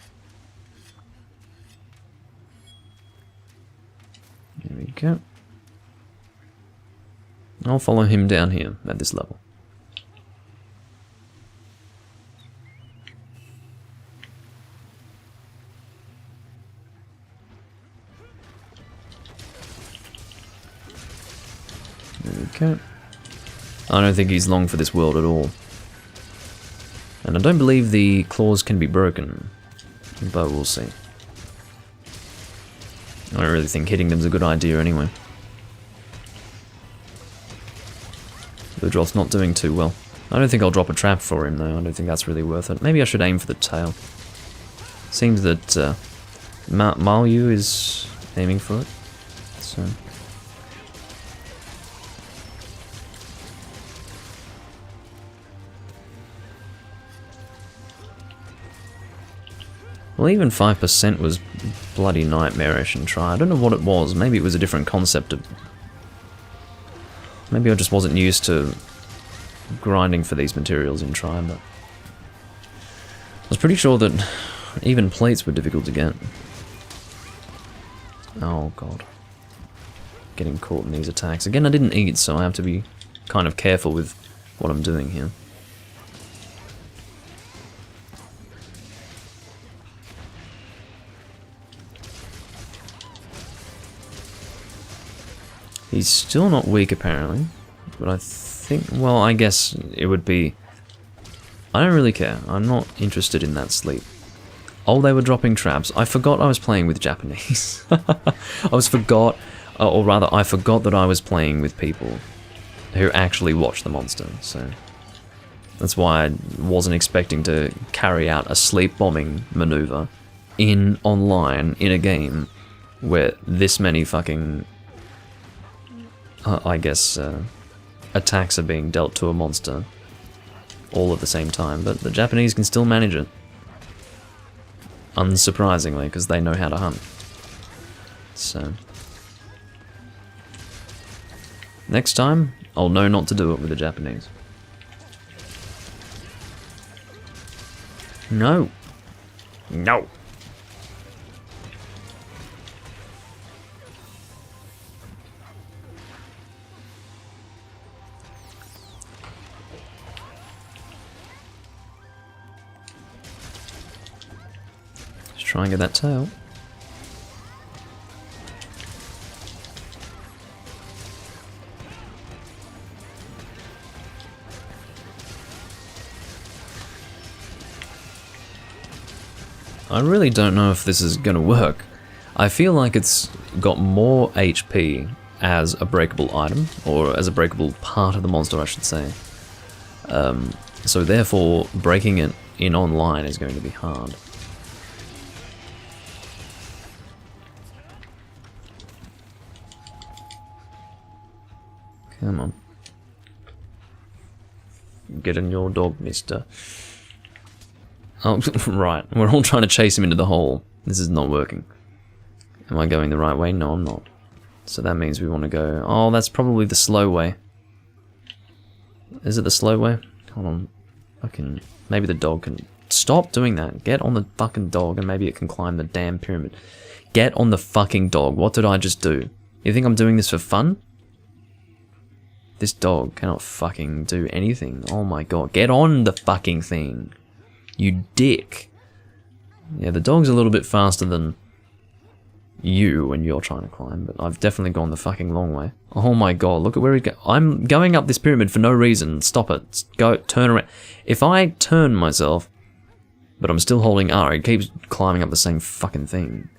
There we go. I'll follow him down here at this level. There we go. I don't think he's long for this world at all. And I don't believe the claws can be broken, but we'll see. I don't really think hitting them's a good idea anyway. Ludroth's not doing too well. I don't think I'll drop a trap for him though, I don't think that's really worth it. Maybe I should aim for the tail. Seems that Malu is aiming for it, so... Well, even 5% was bloody nightmarish and try. I don't know what it was. Maybe it was a different concept of... Maybe I just wasn't used to grinding for these materials in try, but... I was pretty sure that even plates were difficult to get. Oh god. Getting caught in these attacks. Again, I didn't eat, so I have to be kind of careful with what I'm doing here. He's still not weak apparently, but I think, well, I guess it would be... I don't really care, I'm not interested in that sleep. Oh, they were dropping traps. I forgot I was playing with Japanese. I forgot that I was playing with people who actually watch the monster, so... That's why I wasn't expecting to carry out a sleep bombing maneuver in online in a game where this many fucking... I guess, attacks are being dealt to a monster all at the same time, but the Japanese can still manage it. Unsurprisingly, because they know how to hunt. So... Next time, I'll know not to do it with the Japanese. No! No! Try and get that tail. I really don't know if this is gonna work. I feel like it's got more HP as a breakable item, or as a breakable part of the monster I should say. So therefore breaking it in online is going to be hard. Come on. Get in your dog, mister. Oh, right. We're all trying to chase him into the hole. This is not working. Am I going the right way? No, I'm not. So that means we want to go... Oh, that's probably the slow way. Is it the slow way? Hold on. Fucking... Maybe the dog can... Stop doing that. Get on the fucking dog and maybe it can climb the damn pyramid. Get on the fucking dog. What did I just do? You think I'm doing this for fun? This dog cannot fucking do anything. Oh my god. Get on the fucking thing. You dick. Yeah, the dog's a little bit faster than you when you're trying to climb, but I've definitely gone the fucking long way. Oh my god, look at where he go. I'm going up this pyramid for no reason. Stop it. Go, turn around. If I turn myself, but I'm still holding R, it keeps climbing up the same fucking thing.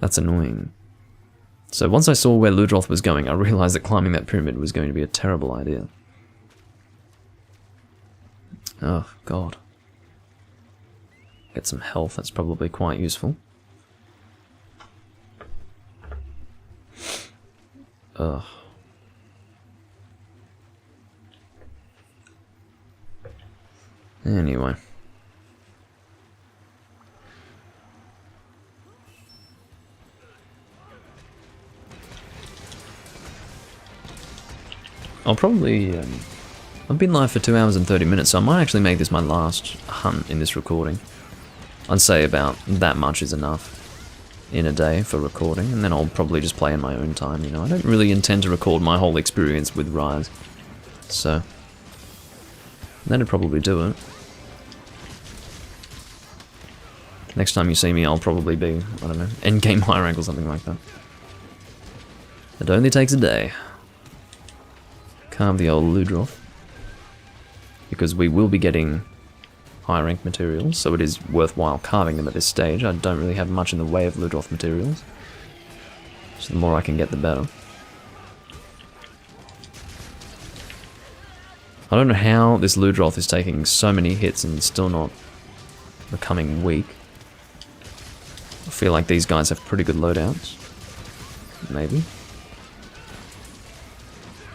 That's annoying. So once I saw where Ludroth was going, I realized that climbing that pyramid was going to be a terrible idea. Oh, God. Get some health, that's probably quite useful. Ugh. Anyway. I'll probably, I've been live for 2 hours and 30 minutes, so I might actually make this my last hunt in this recording. I'd say about that much is enough in a day for recording, and then I'll probably just play in my own time, you know. I don't really intend to record my whole experience with Rise, so that'd probably do it. Next time you see me, I'll probably be, I don't know, endgame high rank or something like that. It only takes a day. Carve the old Ludroth, because we will be getting high rank materials, so it is worthwhile carving them at this stage. I don't really have much in the way of Ludroth materials, so the more I can get, the better. I don't know how this Ludroth is taking so many hits and still not becoming weak. I feel like these guys have pretty good loadouts. Maybe.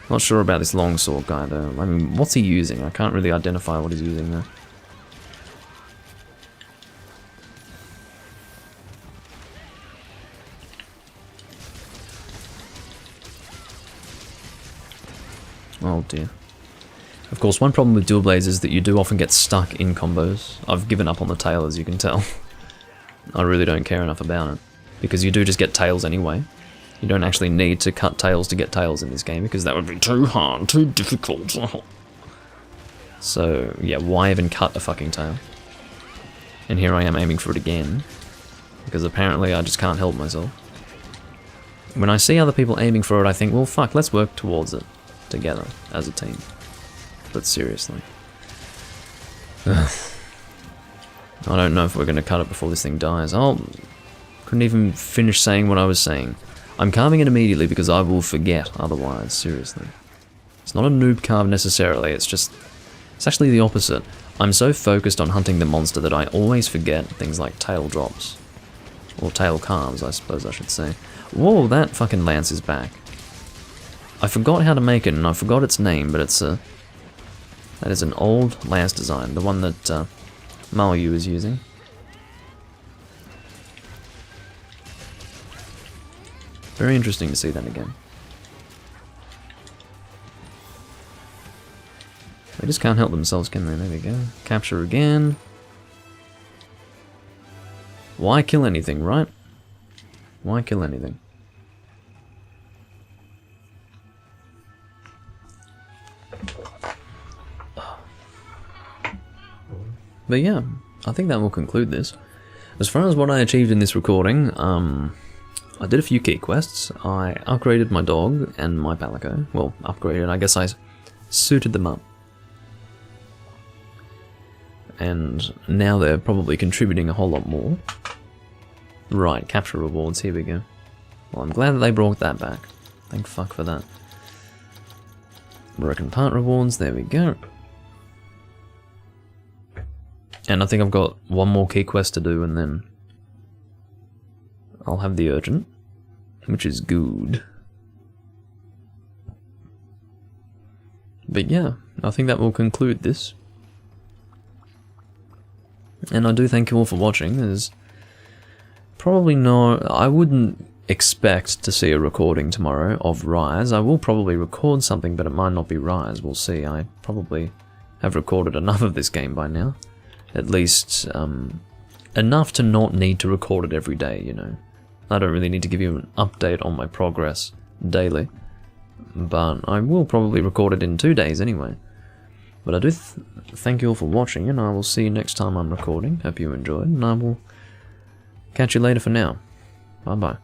Not sure about this longsword guy though. I mean, what's he using? I can't really identify what he's using there. Oh dear. Of course, one problem with dual blades is that you do often get stuck in combos. I've given up on the tail, as you can tell. I really don't care enough about it, because you do just get tails anyway. You don't actually need to cut tails to get tails in this game, because that would be too hard, too difficult. So, yeah, why even cut a fucking tail? And here I am aiming for it again, because apparently I just can't help myself. When I see other people aiming for it, I think, well, fuck, let's work towards it together as a team. But seriously. I don't know if we're going to cut it before this thing dies. Couldn't even finish saying what I was saying. I'm carving it immediately because I will forget otherwise, seriously. It's not a noob carve necessarily, it's actually the opposite. I'm so focused on hunting the monster that I always forget things like tail drops. Or tail carves, I suppose I should say. Whoa, that fucking lance is back. I forgot how to make it and I forgot its name, but that is an old lance design, the one that Mayu is using. Very interesting to see that again. They just can't help themselves, can they? There we go. Capture again. Why kill anything, right? Why kill anything? But yeah, I think that will conclude this. As far as what I achieved in this recording, I did a few key quests. I upgraded my dog and my Palico. Well, upgraded, I guess I suited them up. And now they're probably contributing a whole lot more. Right, capture rewards, here we go. Well, I'm glad that they brought that back. Thank fuck for that. Broken part rewards, there we go. And I think I've got one more key quest to do and then I'll have the urgent, which is good. But yeah, I think that will conclude this. And I do thank you all for watching. There's probably I wouldn't expect to see a recording tomorrow of Rise. I will probably record something, but it might not be Rise. We'll see. I probably have recorded enough of this game by now. At least enough to not need to record it every day, you know. I don't really need to give you an update on my progress daily, but I will probably record it in 2 days anyway. But I do thank you all for watching, and I will see you next time I'm recording. Hope you enjoyed, and I will catch you later for now. Bye bye.